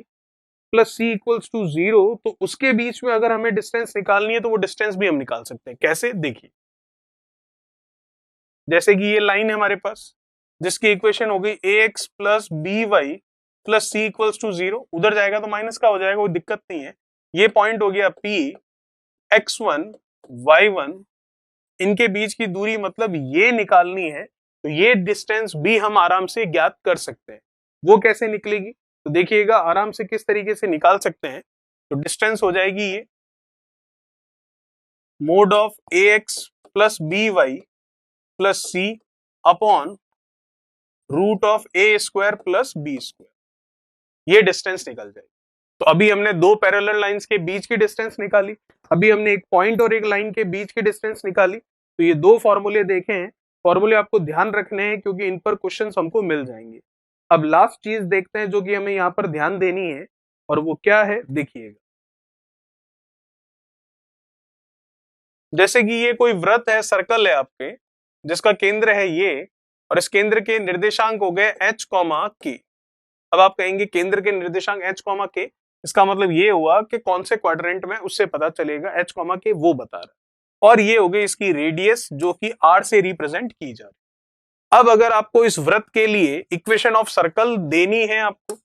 plus c equals to 0, तो उसके बीच में अगर हमें डिस्टेंस निकालनी है तो वो डिस्टेंस भी हम निकाल सकते हैं। कैसे देखिए, जैसे कि ये लाइन है हमारे पास जिसकी इक्वेशन हो गई a x plus b y plus c equals to 0, उधर जाएगा तो माइनस का हो जाएगा, कोई दिक्कत नहीं है। ये पॉइंट हो गया पी x1 y1, इनके बीच की दूरी मतलब ये निकालनी है, तो ये डिस्टेंस भी हम आराम से ज्ञात कर सकते हैं। वो कैसे निकलेगी तो देखिएगा आराम से किस तरीके से निकाल सकते हैं। तो डिस्टेंस हो जाएगी ये mod of a x plus b y plus c upon root of a square plus b square, ये डिस्टेंस निकल जाएगी। तो अभी हमने दो पैरेलल लाइंस के बीच की डिस्टेंस निकाली, अभी हमने एक पॉइंट और एक लाइन के बीच की डिस्टेंस निकाली। तो ये दो फॉर्मूले देखे हैं, फॉर्मूले आपको ध्यान रखने हैं क्योंकि इन पर क्वेश्चंस हमको मिल जाएंगे। अब लास्ट चीज देखते हैं जो कि हमें यहाँ पर ध्यान देनी है, और वो क्या है देखिएगा। जैसे कि ये कोई वृत्त है, सर्कल है आपके, जिसका केंद्र है ये, और इस केंद्र के निर्देशांक हो गए h, k। अब आप कहेंगे केंद्र के निर्देशांक h, k, इसका मतलब ये हुआ कि कौन से क्वाड्रेंट में उससे पता चलेगा h, k वो बता रहा है। और ये हो गई इसकी रेडियस जो कि r से रिप्रेजेंट की जा रही है। अब अगर आपको इस वृत्त के लिए इक्वेशन ऑफ सर्कल देनी है आपको,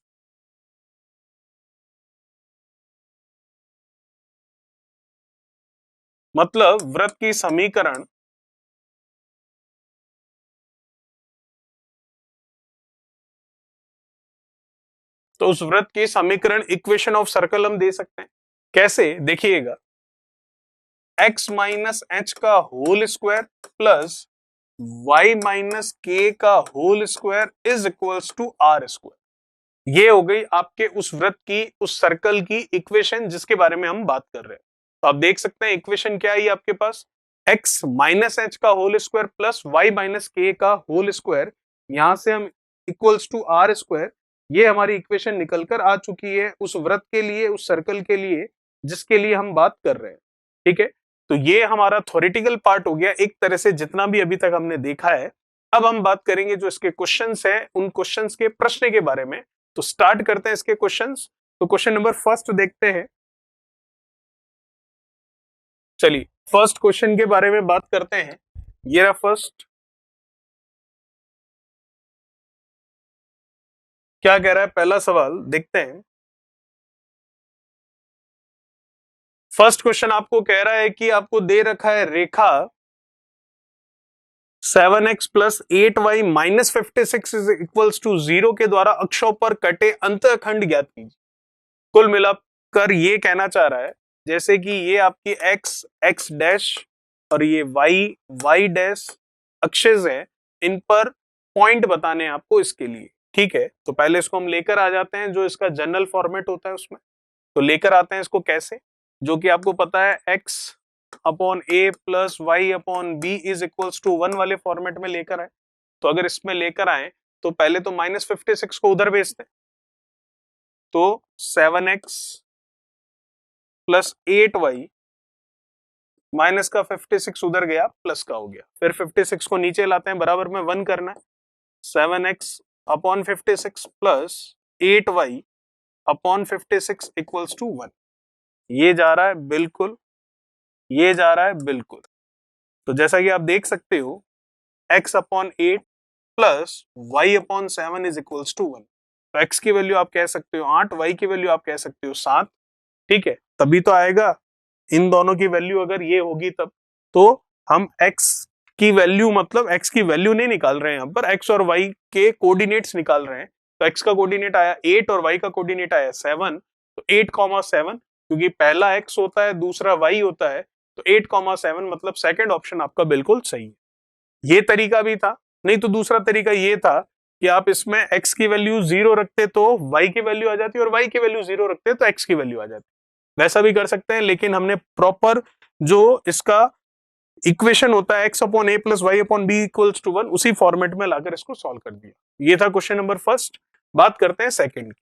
मतलब वृत्त की समीकरण, तो उस वृत्त की समीकरण इक्वेशन ऑफ सर्कल हम दे सकते हैं। कैसे देखिएगा, x माइनस एच का whole square plus y minus k का whole square is equals to r square. ये हो गई आपके उस वृत्त की, उस सर्कल की इक्वेशन जिसके बारे में हम बात कर रहे हैं। तो आप देख सकते हैं इक्वेशन क्या है आपके पास, x माइनस एच का whole square plus y minus k का होल स्क्वायर, यहां से हम इक्वल्स टू आर स्क्वायर, ये हमारी इक्वेशन निकल कर आ चुकी है उस वृत्त के लिए, उस सर्कल के लिए जिसके लिए हम बात कर रहे हैं। ठीक है, तो ये हमारा थ्योरेटिकल पार्ट हो गया एक तरह से जितना भी अभी तक हमने देखा है। अब हम बात करेंगे जो इसके क्वेश्चंस हैं, उन क्वेश्चंस के प्रश्न के बारे में। तो स्टार्ट करते हैं इसके क्वेश्चंस। तो क्वेश्चन नंबर फर्स्ट देखते हैं। चलिए फर्स्ट क्वेश्चन के बारे में बात करते हैं। ये रहा फर्स्ट क्या कह रहा है पहला सवाल, देखते हैं। फर्स्ट क्वेश्चन आपको कह रहा है कि आपको दे रखा है रेखा 7x plus 8y minus 56 is equals to 0 के द्वारा अक्षों पर कटे अंतःखंड ज्ञात कीजिए। कुल मिलाकर ये कहना चाह रहा है जैसे कि ये आपकी x डैश और ये y डैश अक्षेस है, इन पर पॉइंट बताने हैं आपको इसके लिए। ठीक है, तो पहले इसको हम लेकर आ जाते हैं जो इसका जनरल फॉर्मेट होता है उसमें। तो लेकर आते हैं इसको कैसे, जो कि आपको पता है x upon a plus y upon b is equals to 1 वाले फॉर्मेट में लेकर आए। तो अगर इसमें लेकर आए तो पहले तो -56 को उधर भेजते हैं, तो 7x प्लस 8y माइनस का 56 उधर गया, प्लस का हो गया। फिर 56 को नीचे लाते हैं, बराबर में 1 करना है। 7x upon 56 plus 8y upon 56 equals to 1। ये जा रहा है बिल्कुल, ये जा रहा है बिल्कुल। तो जैसा कि आप देख सकते हो x upon 8 plus y upon 7 is equals to 1। तो x की वैल्यू आप कह सकते हो 8, y की वैल्यू आप कह सकते हो 7। ठीक है, तभी तो आएगा। इन दोनों की वैल्यू अगर ये होगी तब तो हम x की वैल्यू, मतलब x की वैल्यू नहीं निकाल रहे हैं यहाँ पर, x और y के कोऑर्डिनेट्स निकाल रहे हैं। तो x का कोऑर्डिनेट आया 8 और y का कोऑर्डिनेट आया 7। तो 8,7, क्योंकि पहला x होता है दूसरा y होता है, तो 8,7 मतलब सेकंड ऑप्शन आपका बिल्कुल सही है। ये तरीका भी था, नहीं तो दूसरा तरीका ये था कि आप इसमें x की वैल्यू 0 रखते तो y की वैल्यू आ जाती, और y की वैल्यू 0 रखते तो x की वैल्यू आ जाती। वैसा भी कर सकते हैं, लेकिन हमने प्रॉपर जो इसका इक्वेशन होता है x upon a plus y upon b equals to 1, उसी फॉर्मेट में लाकर इसको सॉल्व कर दिया। ये था क्वेश्चन नंबर फर्स्ट। बात करते हैं सेकंड की।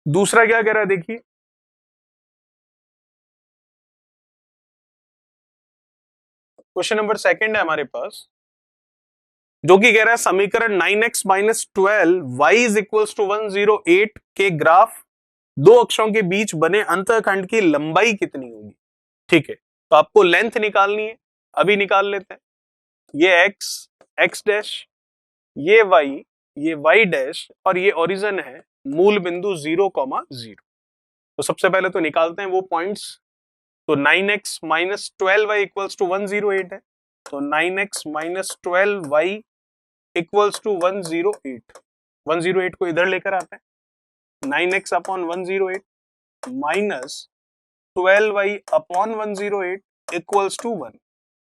दूसरा क्या कह रहा है देखिए, क्वेश्चन नंबर सेकंड है हमारे पास, जो कि कह रहा है समीकरण 9x minus 12 y is equals to 108 के ग्राफ दो अक्षों के बीच बने अंतःखंड की लंबाई कितनी होगी। ठीक है, तो आपको लेंथ निकालनी है, अभी निकाल लेते हैं। ये x डैश, ये y डैश, और ये ओरिजिन है मूल बिंदु 0,0। तो सबसे पहले तो निकालते हैं वो पॉइंट्स। तो 9x minus 12y equals to 108 है, तो 9x minus 12y equals to 108। 108 को इधर लेकर आते हैं, 9x upon 108 minus 12y upon 108 equals to 1।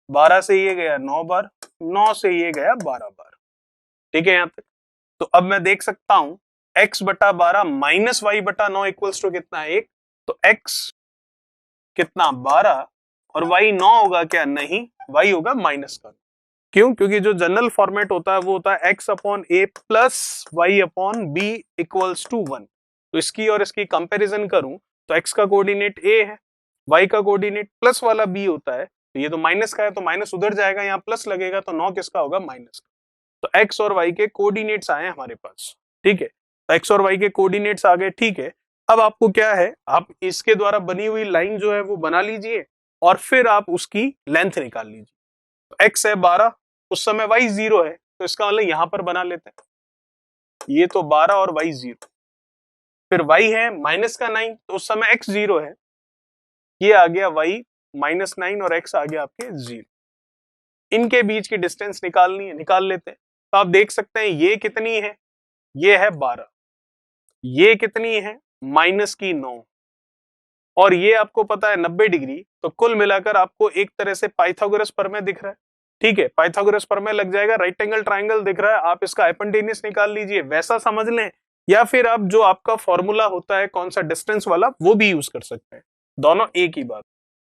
12 से ये गया 9 बार, 9 से ये गया 12 बार। ठीक है यहां तक। तो अब मैं देख सकता हूं x बटा 12 माइनस वाई बटा 9 इक्वल्स टू कितना है 1। तो x कितना 12 और y 9 होगा क्या, नहीं, y होगा माइनस का। क्यों, क्योंकि जो जनरल फॉर्मेट होता है वो होता है x upon a plus y upon b equals to 1। तो इसकी और इसकी कंपैरिजन करूं तो x का कोऑर्डिनेट a है, y का कोऑर्डिनेट प्लस वाला b होता है। तो ये तो माइनस का है, तो माइनस उधर जाएगा, यहाँ प्लस लगेगा, तो 9 किसका होगा, माइनस का। तो x और y के कोऑर्डिनेट्स आए हमारे पास। ठीक है, तो x और y के कोऑर्डिनेट्स आ गए। ठीक है, अब आपको क्या है, आप इसके द्वारा बनी हुई लाइन जो है वो बना लीजिए और फिर आप उसकी लेंथ निकाल लीजिए। तो x है 12, उस समय y 0 है, तो इसका मतलब यहां पर बना लेते हैं, ये तो 12 और y 0। फिर y है माइनस का 9, तो उस समय x 0 है, ये आ गया y माइनस 9 और x आ गया आपके 0। इनके बीच की डिस्टेंस निकालनी है, निकाल लेते हैं। तो आप देख सकते हैं ये कितनी है, ये है 12, ये कितनी है माइनस की 9, और ये आपको पता है 90 डिग्री। तो कुल मिलाकर आपको एक तरह से पाइथागोरस प्रमेय दिख रहा है। ठीक है, पाइथागोरस प्रमेय लग जाएगा, राइट एंगल ट्राइंगल दिख रहा है, आप इसका एपेंडिनियस निकाल लीजिए, वैसा समझ लें, या फिर आप जो आपका फॉर्मूला होता है कौन सा डिस्टेंस वाला वो भी यूज कर सकते हैं, दोनों एक ही बात।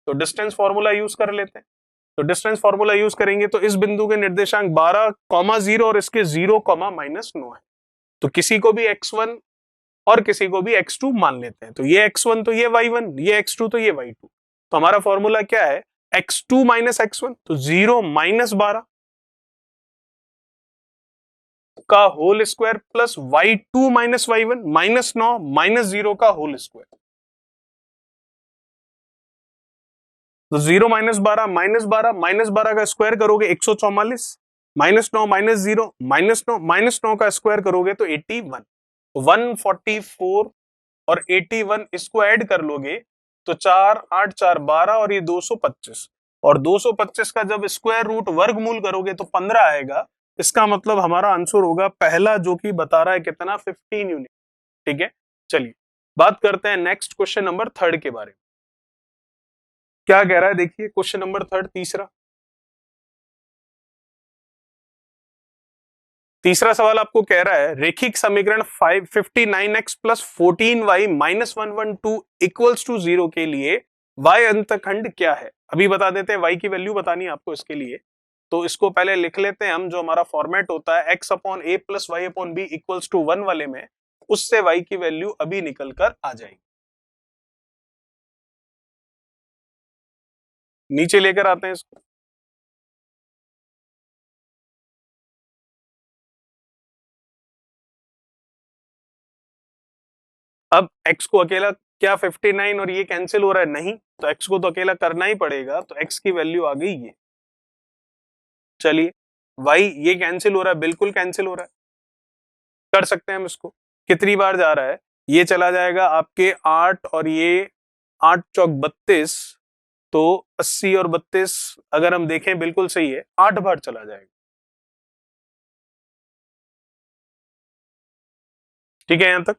तो डिस्टेंस फॉर्मूला यूज कर लेते हैं। तो डिस्टेंस फॉर्मूला यूज करेंगे तो इस बिंदु के निर्देशांक 12,0 और इसके 0,-9 है। तो किसी को भी x1 और किसी को भी x2 मान लेते हैं। तो ये x1 तो ये y1, ये x2 तो ये y2। तो हमारा फॉर्मूला क्या है, x2 माइनस x1, तो 0 माइनस 12 का whole square plus y2 minus y1 minus 9 minus 0 का होल स्क्वायर। तो 0 माइनस 12 माइनस 12 माइनस 12 का स्क्वायर करोगे 144 -9 -0 -9 -9 का स्क्वायर करोगे तो 81, 144 और 81 इसको ऐड कर लोगे तो 4 8 4 12 और ये 225, और 225 का जब स्क्वायर रूट वर्गमूल करोगे तो 15 आएगा। इसका मतलब हमारा आंसर होगा पहला, जो कि बता रहा है कितना, 15 यूनिट। ठीक है, चलिए बात करते हैं नेक्स्ट क्वेश्चन नंबर 3 के बारे में। क्या कह रहा है, देखिए क्वेश्चन नंबर 3 तीसरा सवाल आपको कह रहा है रेखिक समीकरण 59x plus 14y minus 112 equals to 0 के लिए y अंतखंड क्या है। अभी बता देते हैं, y की वैल्यू बतानी है आपको इसके लिए, तो इसको पहले लिख लेते हैं हम। जो हमारा फॉर्मेट होता है x upon a plus y upon b equals to 1 वाले में, उससे y की वैल्यू अभी निकल कर आ जाएगी। नीचे लेकर आते हैं इसको। अब x को अकेला, क्या 59 और ये कैंसिल हो रहा है, नहीं, तो x को तो अकेला करना ही पड़ेगा, तो x की वैल्यू आ गई ये। चलिए y ये कैंसिल हो रहा है, बिल्कुल कैंसिल हो रहा है, कर सकते हैं हम इसको। कितनी बार जा रहा है, ये चला जाएगा आपके 8 और ये 8 चौक 32, तो 80 और 32 अगर हम देखें बिल्कुल सही है, 8 बार चला जाएगा। ठीक है यहां तक।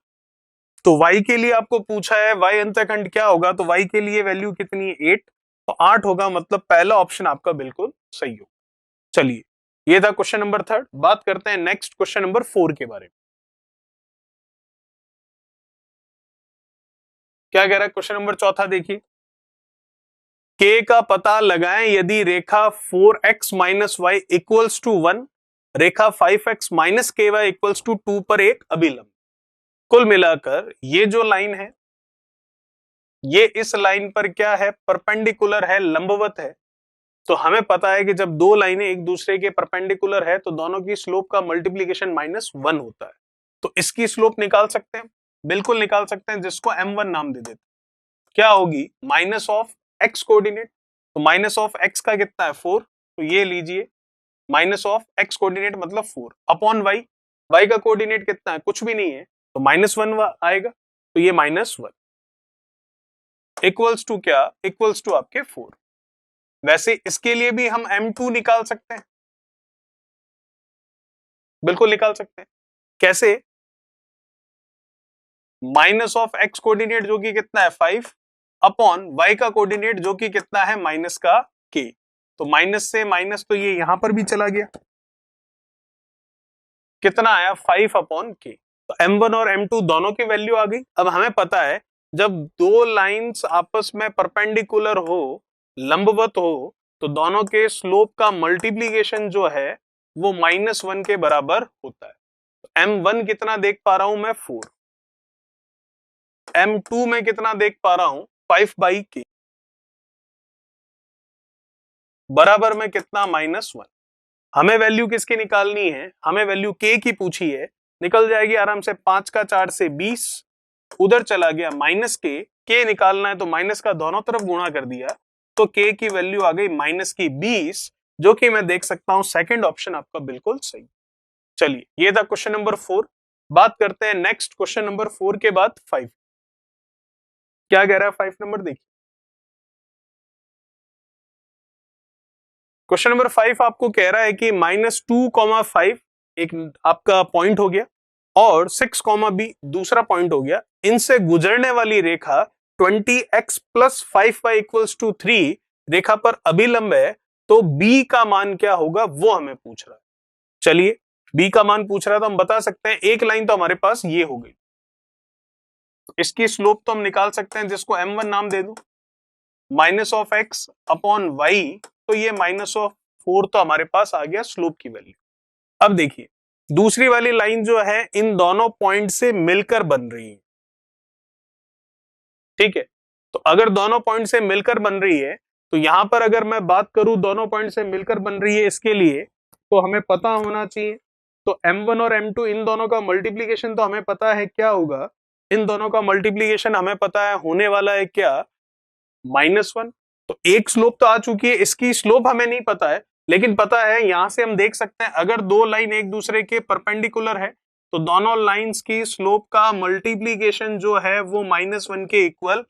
तो y के लिए आपको पूछा है y अंतःखंड क्या होगा, तो y के लिए वैल्यू कितनी है, 8, तो 8 होगा, मतलब पहला ऑप्शन आपका बिल्कुल सही हो। चलिए ये था क्वेश्चन नंबर 3। बात करते हैं नेक्स्ट क्वेश्चन नंबर 4 के बारे में। क्या कह रहा है क्वेश्चन नंबर 4, देखिए k का पता लगाएं यदि रेखा 4x minus y equals to 1, रेखा 5x minus k y equals to 2 पर एक अभिलंब। कुल मिलाकर ये जो लाइन है, ये इस लाइन पर क्या है, परपेंडिकुलर है, लंबवत है। तो हमें पता है कि जब दो लाइनें एक दूसरे के परपेंडिकुलर है तो दोनों की स्लोप का मल्टीप्लीकेशन -1 होता है। तो इसकी स्लोप निकाल सकते हैं, बिल्कुल निकाल सकते हैं, जिसको m1 नाम दे देते हैं। क्या होगी, माइनस ऑफ x कोऑर्डिनेट, तो माइनस ऑफ x का कितना है 4, तो ये लीजिए माइनस ऑफ x कोऑर्डिनेट मतलब 4 अपॉन y, y का कोऑर्डिनेट कितना है, कुछ भी नहीं है, तो -1 आएगा, तो ये -1 इक्वल्स टू क्या, इक्वल्स टू आपके 4। वैसे इसके लिए भी हम m2 निकाल सकते हैं, बिल्कुल निकाल सकते हैं। कैसे, माइनस ऑफ x कोऑर्डिनेट जो कि कितना है 5 अपॉन y का कोऑर्डिनेट जो कि कितना है माइनस का k, तो माइनस से माइनस तो ये यहां पर भी चला गया, कितना आया 5 अपॉन k, तो m1 और m2 दोनों की वैल्यू आ गई। अब हमें पता है जब दो लाइंस आपस में परपेंडिकुलर हो, लंबवत हो, तो दोनों के स्लोप का मल्टीप्लीकेशन जो है वो -1 के बराबर होता है। तो m1 कितना देख पा रहा हूं मैं 4, m2 में कितना देख पा रहा हूं 5/k, बराबर में कितना -1। हमें वैल्यू किसकी निकालनी है, हमें वैल्यू k की पूछी है, निकल जाएगी आराम से, 5 का 4 से 20, उधर चला गया -k निकालना है तो माइनस का दोनों तरफ गुणा कर दिया, तो k की वैल्यू आ गई -20, जो कि मैं देख सकता हूं सेकंड ऑप्शन आपका बिल्कुल सही। चलिए ये था क्वेश्चन नंबर 4। बात करते हैं नेक्स्ट क्वेश्चन नंबर 4 के बाद 5। क्या कह रहा है 5 नंबर, देखिए क्वेश्चन नंबर 5 आपको कह रहा है कि -2,5 एक आपका पॉइंट हो गया और 6,b दूसरा पॉइंट हो गया, इनसे गुजरने वाली रेखा 20x plus 5y equals to 3 रेखा पर अभिलंब है, तो b का मान क्या होगा वो हमें पूछ रहा है। चलिए b का मान पूछ रहा है तो हम बता सकते हैं, एक लाइन तो हमारे पास ये हो गई, इसकी स्लोप तो हम निकाल सकते हैं, जिसको m1 नाम दे दूं, minus of x upon y, तो ये -4 तो हमारे पास आ गया स्लोप की वैल्यू। अब देखिए दूसरी वाली लाइन जो है इन दोनों पॉइंट से मिलकर बन रही है, ठीक है, तो अगर दोनों पॉइंट से मिलकर बन रही है, तो यहां पर अगर मैं बात करूं दोनों पॉइंट से मिलकर बन रही है इसके लिए, तो हमें पता होना चाहिए, तो m1 और m2 इन दोनों का मल्टीप्लीकेशन तो हमें पता है क्या होगा, इन दोनों का मल्टीप्लीकेशन हमें पता है होने वाला है क्या, -1। तो एक स्लोप तो आ चुकी है, इसकी स्लोप हमें नहीं पता है, लेकिन पता है यहां से हम देख सकते हैं अगर दो लाइन एक दूसरे के परपेंडिकुलर है तो दोनों लाइंस की स्लोप का मल्टीप्लीकेशन जो है वो -1 के इक्वल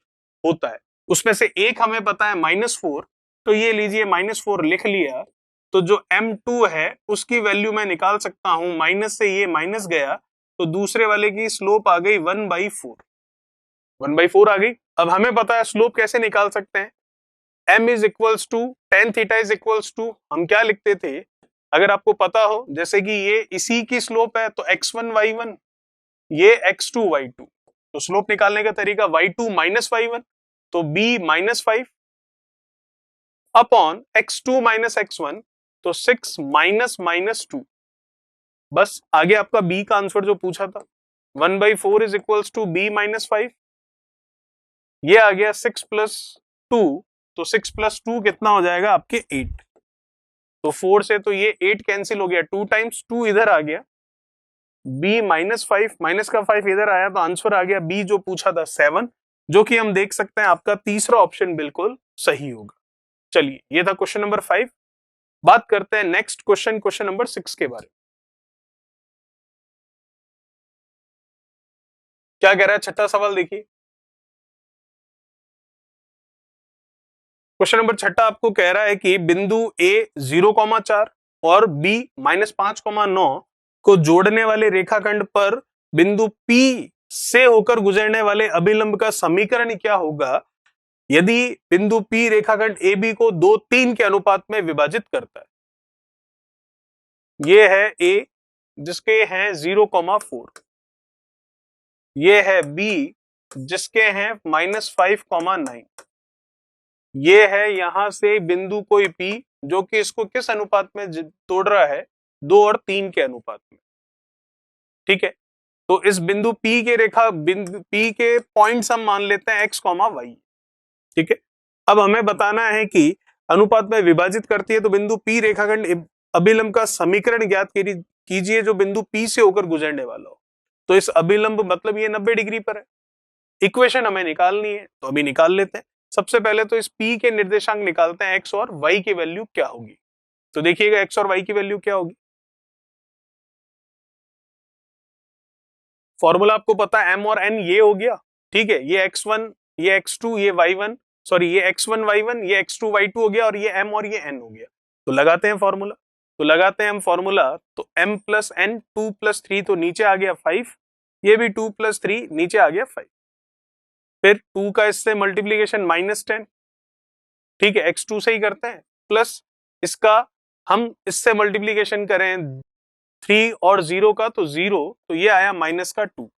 होता है। उसमें से एक हमें पता है -4, तो ये लीजिए -4 लिख लिया। तो जो m2 है उसकी वैल्यू मैं निकाल सकता हूं, माइनस से ये माइनस गया तो दूसरे वाले की स्लोप आ गई 1/4, 1/4 आ गई। अब हमें पता है स्लोप कैसे निकाल सकते हैं, m is equals to tan theta is equals to, हम क्या लिखते थे अगर आपको पता हो, जैसे कि ये इसी की स्लोप है तो x1 y1, ये x2 y2, तो स्लोप निकालने का तरीका y2 माइनस y1, तो b -5 upon x2 minus x1, तो 6 -2। बस आगे आपका b का आंसर जो पूछा था 1/4 इज इक्वल्स टू b -5, ये आ गया 6 + 2, तो 6 + 2 कितना हो जाएगा आपके 8, तो 4 से तो ये 8 कैंसिल हो गया, 2 टाइम्स 2 इधर आ गया, b -5 माइनस का 5 इधर आया तो आंसर आ गया b जो पूछा था 7, जो कि हम देख सकते हैं आपका तीसरा ऑप्शन बिल्कुल सही होगा। चलिए ये था क्वेश्चन नंबर 5। बात करते हैं नेक्स्ट क्वेश्चन, क्वेश्चन नंबर 6 के बारे में। क्या कह रहा है छठा सवाल देखिए। क्वेश्चन नंबर छठा आपको कह रहा है कि बिंदु A 0,4 और B -5,9 को जोड़ने वाले रेखाखंड पर बिंदु P से होकर गुजरने वाले अभिलंब का समीकरण क्या होगा यदि बिंदु P रेखाखंड AB को 2:3 के अनुपात में विभाजित करता है। ये है A जिसके हैं 0,4, ये है B जिसके हैं -5,9, ये है यहां से बिंदु कोई P जो कि इसको किस अनुपात में तोड़ रहा है, 2 और 3 के अनुपात में। ठीक है, तो इस बिंदु P के बिंदु P के पॉइंट्स हम मान लेते हैं x, y। ठीक है, अब हमें बताना है कि अनुपात में विभाजित करती है तो बिंदु P रेखाखंड अभिलंब का समीकरण ज्ञात कीजिए जो बिंदु P से होकर गुजरने वाला हो। तो इस अभिलंब मतलब ये 90 डिग्री पर है, इक्वेशन हमें निकालनी है तो अभी निकाल लेते हैं। सबसे पहले तो इस P के निर्देशांक निकालते हैं, x और y की वैल्यू क्या होगी। तो देखिएगा x और y की वैल्यू क्या होगी, फॉर्मूला आपको पता है m और n, ये हो गया। ठीक है, ये x1 ये x2 ये y1, सॉरी ये x1 y1 ये x2 y2 हो गया और ये m और ये n हो गया। तो लगाते हैं फॉर्मूला, तो लगाते हैं हम फॉर्मूला, तो m + n 2 + 3 तो नीचे आ गया 5, ये भी 2 + 3 नीचे आ गया 5, फिर 2 का इससे मल्टीप्लीकेशन -10, ठीक है x2 से ही करते हैं, प्लस इसका हम इससे मल्टीप्लीकेशन करें 3 और 0 का तो 0, तो ये आया -2।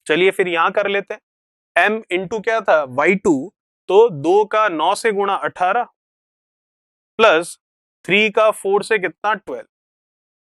चलिए फिर यहां कर लेते हैं, m इंटू क्या था y2, तो 2 का 9 से गुणा 18 प्लस 3 का 4 से कितना 12,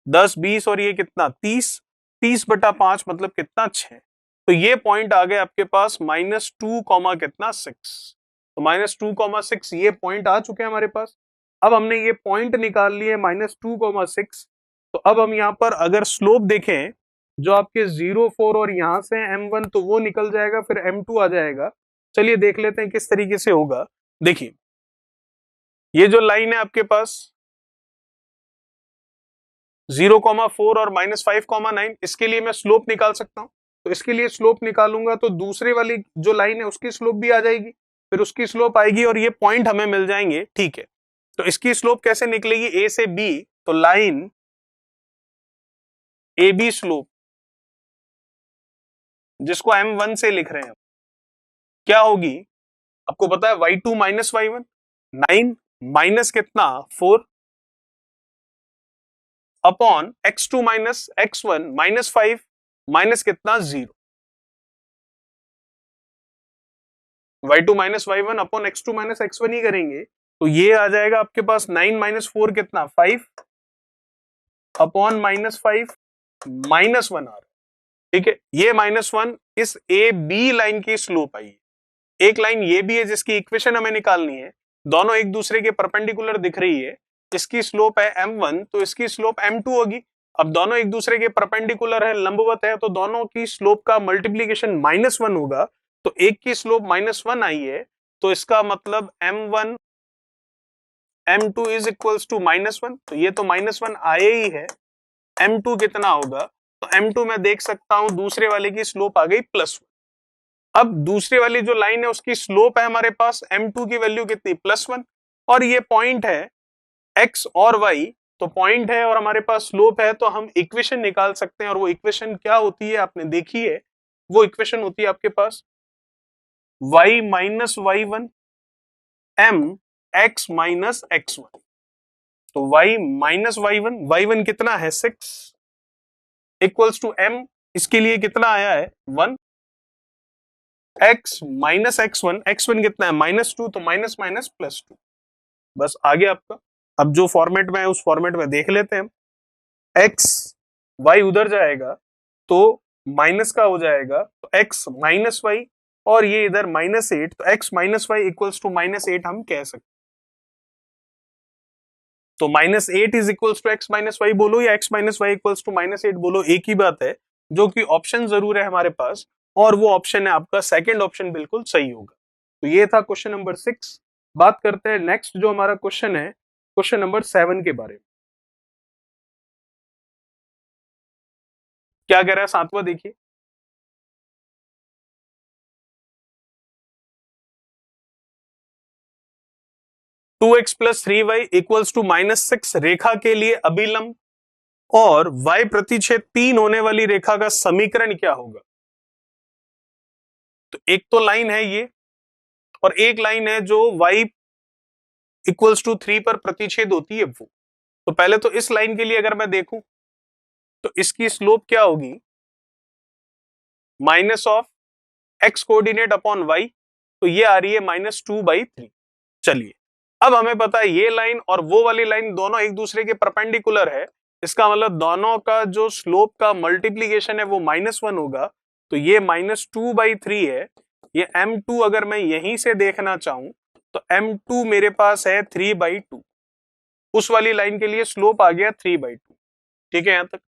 10 20 और ये कितना 30, 30/5 मतलब कितना 6, तो ये पॉइंट आ गए आपके पास -2, कितना 6, तो -2,6 ये पॉइंट आ चुके हैं हमारे पास। अब हमने ये पॉइंट निकाल लिए -2,6, तो अब हम यहाँ पर अगर स्लोप देखें जो आपके 0,4 और यहां से m1 तो वो निकल जाएगा, फिर m2 आ जाएगा। चलिए देख लेते हैं किस तरीके से होगा। देखिए ये जो लाइन है आपके पास 0,4 और -5,9, इसके लिए मैं स्लोप निकाल सकता हूं, तो इसके लिए स्लोप निकालूंगा तो दूसरे वाली जो लाइन है उसकी स्लोप भी आ जाएगी, फिर उसकी स्लोप आएगी और ये पॉइंट हमें मिल जाएंगे। ठीक है, तो इसकी स्लोप कैसे निकलेगी, ए से बी, तो लाइन ए बी स्लोप जिसको m1 से लिख रहे हैं क्या होगी, आपको पता है y2 माइनस y1, 9 माइनस कितना 4 upon x2 minus x1 -5 minus कितना 0, y2 minus y1 upon x2 minus x1 ही करेंगे तो ये आ जाएगा आपके पास 9 - 4 कितना 5 अपॉन -5 -1 आ रहा है। ठीक है, ये -1 इस ए बी लाइन की स्लोप आई, एक लाइन ये भी है जिसकी इक्वेशन हमें निकालनी है, दोनों एक दूसरे के परपेंडिकुलर दिख रही है, इसकी स्लोप है m1 तो इसकी स्लोप m2 होगी। अब दोनों एक दूसरे के परपेंडिकुलर है, लंबवत है, तो दोनों की स्लोप का मल्टीप्लीकेशन -1 होगा, तो एक की स्लोप -1 आई है तो इसका मतलब m1 m2 is equals to -1, तो ये तो -1 आए ही है। m2 कितना होगा, तो m2 मैं देख सकता हूं दूसरे वाले की स्लोप आ गई +1। अब दूसरे वाली जो लाइन है उसकी स्लोप है हमारे पास m2 की वैल्यू कितनी, +1, और ये पॉइंट है x और y, तो पॉइंट है और हमारे पास स्लोप है, तो हम इक्वेशन निकाल सकते हैं। और वो इक्वेशन क्या होती है आपने देखी है, वो इक्वेशन होती है आपके पास y minus y1 m x minus x1। तो y माइनस y1 कितना है 6 इक्वल्स टू m, इसके लिए कितना आया है 1, x माइनस x1 कितना है -2, तो माइनस माइनस +2, बस आ गया आपका। अब जो फॉर्मेट में है उस फॉर्मेट में देख लेते हैं हम, x y उधर जाएगा तो माइनस का हो जाएगा, तो x माइनस वाई, और ये इधर -8, तो x minus y equals to -8 हम कह सकते। तो -8 is equals to x minus y बोलो या x minus y equals to -8 बोलो, एक ही बात है, जो कि ऑप्शन जरूर है हमारे पास, और वो ऑप्शन है आपका सेकंड ऑप्शन, बिल्कुल सही होगा। तो ये था क्वेश्चन नंबर 6। बात करते हैं नेक्स्ट जो हमारा क्वेश्चन है, क्वेश्चन नंबर 7 के बारे में। क्या कह रहा है सातवां, देखिए 2x plus 3y equals to -6 रेखा के लिए अभिलंब और y प्रतिच्छेद 3 होने वाली रेखा का समीकरण क्या होगा। तो एक तो लाइन है ये, और एक लाइन है जो y इक्वल्स टू 3 पर प्रतिच्छेद होती है वो। तो पहले तो इस लाइन के लिए अगर मैं देखूं तो इसकी स्लोप क्या होगी, minus of x coordinate upon y, तो ये आ रही है -2/3। चलिए, अब हमें पता है ये लाइन और वो वाली लाइन दोनों एक दूसरे के परपेंडिकुलर है, इसका मतलब दोनों का जो स्लोप का मल्टीप्लीकेशन है वो -1 होगा, तो ये -2/3 है। ये m2 अगर मैं यहीं से देखना चाहूं तो m2 मेरे पास है 3/2, उस वाली लाइन के लिए स्लोप आ गया 3/2। ठीक है, यहां तक।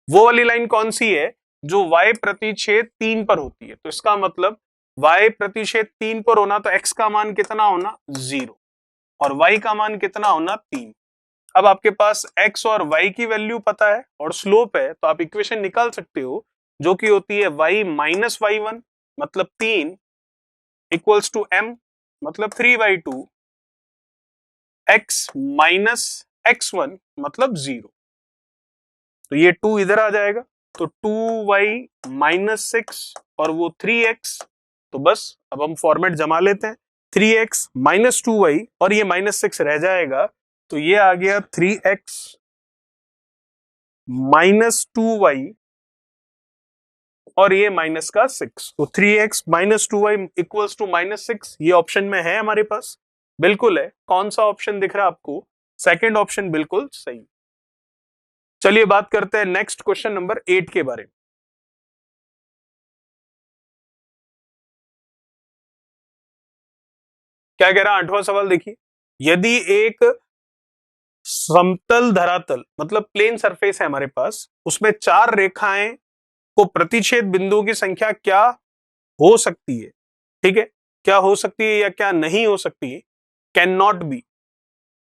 वो वाली लाइन कौन सी है, जो y प्रतिच्छेद 3 पर होती है, तो इसका मतलब y प्रतिच्छेद 3 पर होना, तो x का मान कितना होना 0, और y का मान कितना होना 3। अब आपके पास x और y की वैल्यू पता है और स्लोप है, तो आप इक्वेशन निकाल सकते हो, जो कि होती है y माइनस y1 मतलब 3 इक्वल्स टू m मतलब 3/2, x माइनस x1 मतलब 0, तो ये 2 इधर आ जाएगा, तो 2y माइनस 6 और वो 3x, तो बस अब हम फॉर्मेट जमा लेते हैं, 3x माइनस 2y और ये -6 रह जाएगा, तो ये आ गया 3x माइनस 2y और ये माइनस का 6, तो 3x minus 2y equals to -6, ये ऑप्शन में है हमारे पास, बिल्कुल है। कौन सा ऑप्शन दिख रहा है आपको, सेकंड ऑप्शन बिल्कुल सही। चलिए बात करते हैं नेक्स्ट क्वेश्चन नंबर 8 के बारे में। क्या कह रहा है आठवां सवाल, देखिए, यदि एक समतल धरातल मतलब प्लेन सरफेस है हमारे पास, उसमें 4 रेखाएं को प्रतिच्छेद बिंदुओं की संख्या क्या हो सकती है, ठीक है, क्या हो सकती है या क्या नहीं हो सकती है, can not be,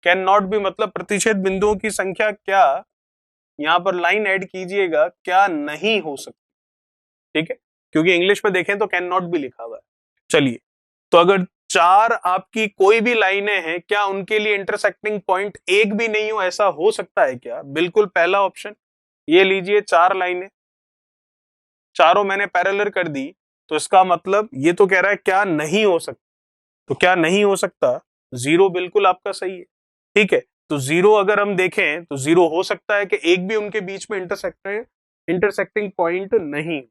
can not be मतलब प्रतिच्छेद बिंदुओं की संख्या क्या, यहां पर लाइन ऐड कीजिएगा, क्या नहीं हो सकती, ठीक है, क्योंकि इंग्लिश में देखें तो कैन नॉट बी लिखा हुआ है। चलिए, तो अगर 4 आपकी कोई भी लाइनें हैं, क्या उनके लिए इंटरसेक्टिंग पॉइंट एक भी नहीं हो, ऐसा हो सकता है क्या, बिल्कुल पहला ऑप्शन। ये लीजिए 4 लाइनें, चारों मैंने पैरेलल कर दी, तो इसका मतलब ये तो कह रहा है क्या नहीं हो सकता, तो क्या नहीं हो सकता, 0 बिल्कुल आपका सही है, ठीक है। तो 0 अगर हम देखें तो 0 हो सकता है कि एक भी उनके बीच में इंटरसेक्टिंग पॉइंट नहीं,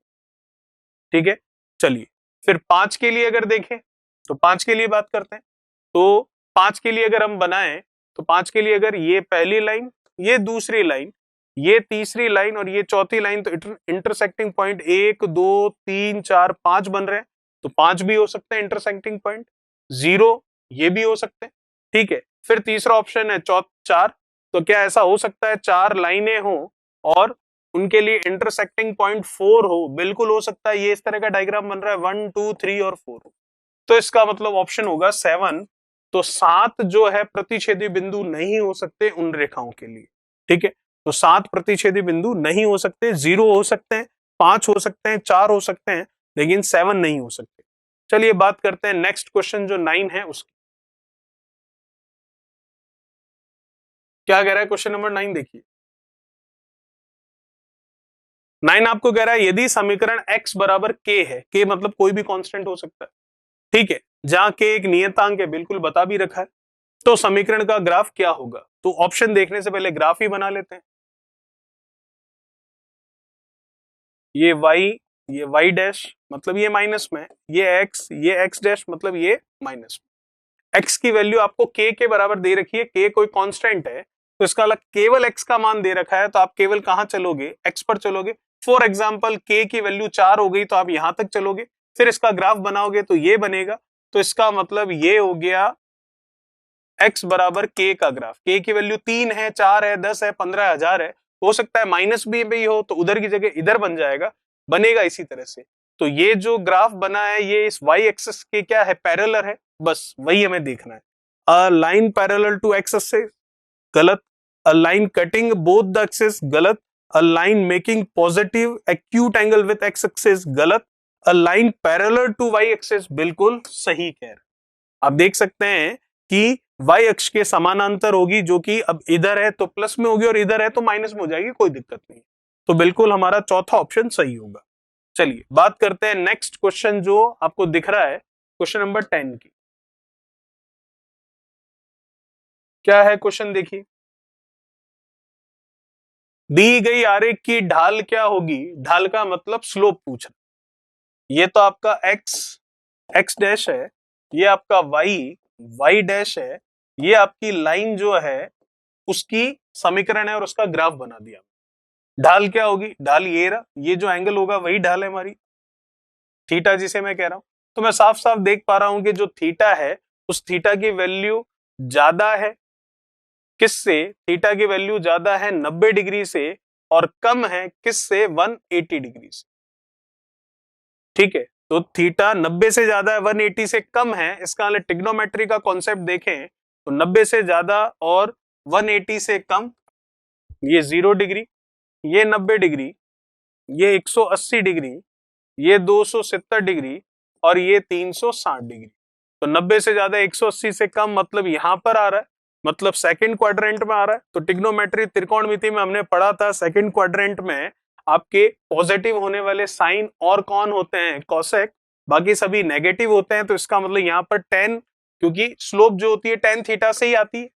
ठीक है। चलिए, फिर 5 के लिए अगर देखें तो 5 के लिए बात करते हैं, तो 5 के लिए अगर हम बनाएं, तो 5 के लिए अगर ये पहली लाइन, ये दूसरी लाइन, ये तीसरी लाइन और ये चौथी लाइन, तो इंटरसेक्टिंग पॉइंट 1 2 3 4 5 बन रहे हैं, तो 5 भी हो सकते हैं इंटरसेक्टिंग पॉइंट, 0 ये भी हो सकते हैं, ठीक है। फिर तीसरा ऑप्शन है 4, तो क्या ऐसा हो सकता है 4 लाइनें हो और उनके लिए इंटरसेक्टिंग पॉइंट 4 हो, बिल्कुल हो सकता है, ये इस तरह का डायग्राम बन रहा है 1 2 3 और 4, तो इसका मतलब ऑप्शन होगा 7 तो 7 जो है प्रतिच्छेदी बिंदु नहीं हो सकते उन रेखाओं के लिए। ठीक है, तो 7 प्रतिच्छेदी बिंदु नहीं हो सकते, 0 हो सकते हैं, 5 हो सकते हैं, 4 हो सकते हैं, लेकिन 7 नहीं हो सकते। चलिए बात करते हैं नेक्स्ट क्वेश्चन जो 9 है उसकी। क्या कह रहा है क्वेश्चन नंबर 9? देखिए 9 आपको कह रहा है यदि समीकरण x बराबर k है, k मतलब कोई भी कांस्टेंट हो सकता है, ठीक है, जहां k एक नियतांक है, बिल्कुल बता भी रखा है, तो समीकरण का ग्राफ क्या होगा? तो ऑप्शन देखने से पहले ग्राफ ही बना लेते हैं। ये y डैश मतलब ये माइनस में, ये x डैश मतलब ये माइनस में। x की वैल्यू आपको k के बराबर दे रखी है, k कोई कांस्टेंट है, तो इसका अलग केवल x का मान दे रखा है, तो आप केवल कहां चलोगे? x पर चलोगे। फॉर एग्जाम्पल k की वैल्यू 4 हो गई तो आप यहां तक चलोगे, फिर इसका ग्राफ बनाओगे तो ये बनेगा। तो इसका मतलब ये हो गया x बराबर k का ग्राफ। k की वैल्यू 3 है, 4 है, 10 है, 15,000 है, हो सकता है माइनस भी हो तो उधर की जगह इधर बन जाएगा, बनेगा इसी तरह से। तो ये जो ग्राफ बना है ये इस y एक्सिस के क्या है? पैरेलल है, बस वही हमें देखना है। A line parallel to x axis गलत, a line cutting both the axis गलत, a line making positive acute angle with x axis गलत, a line parallel to y axis बिल्कुल सही कह रहे। आप देख सकते हैं कि y अक्ष के समानांतर होगी, जो कि अब इधर है तो प्लस में होगी और इधर है तो माइनस में हो जाएगी, कोई दिक्कत नहीं। तो बिल्कुल हमारा चौथा ऑप्शन सही होगा। चलिए बात करते हैं नेक्स्ट क्वेश्चन जो आपको दिख रहा है, क्वेश्चन नंबर 10 की। क्या है क्वेश्चन? देखिए दी गई आरेख की ढाल क्या होगी? ढाल का मतलब स्लोप पूछ रहा। ये तो आपका एक्स डैश है, ये आपका वाई डैश है, ये आपकी लाइन जो है उसकी समीकरण है और उसका ग्राफ बना दिया। ढाल क्या होगी? ढाल ये रहा, ये जो एंगल होगा वही ढाल है हमारी, थीटा जिसे मैं कह रहा हूं। तो मैं साफ साफ देख पा रहा हूं कि जो थीटा है उस थीटा की वैल्यू ज्यादा है किससे? थीटा की वैल्यू ज्यादा है 90 डिग्री से और कम है किससे? 180 डिग्री से। ठीक है, तो थीटा 90 से ज्यादा है, 180 से कम है, इसका मतलब ट्रिग्नोमेट्री का कॉन्सेप्ट देखें तो 90 से ज्यादा और 180 से कम, ये 0 डिग्री, ये 90 डिग्री, ये 180 डिग्री, ये 270 डिग्री और ये 360 डिग्री। तो 90 से ज्यादा 180 से कम मतलब यहां पर आ रहा है, मतलब सेकंड क्वाड्रेंट में आ रहा है। तो ट्रिग्नोमेट्री त्रिकोणमिति में हमने पढ़ा था सेकंड क्वाड्रेंट में आपके पॉजिटिव होने वाले साइन और कौन होते हैं? कोसेक, बाकी सभी नेगेटिव होते हैं। तो इसका मतलब यहाँ पर टेन, क्योंकि स्लोप जो होती है टेन थीटा से ही आती है,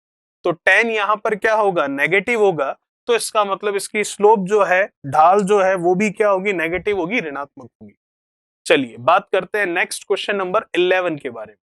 तो टेन यहाँ पर क्या होगा? नेगेटिव होगा। तो इसका मतलब इसकी स्लोप जो है, ढाल जो है वो भी क्या होगी? नेगेटिव होगी, ऋणात्मक होगी। चलिए बात करते हैं नेक्स्ट क्वेश्चन नंबर 11 के बारे में।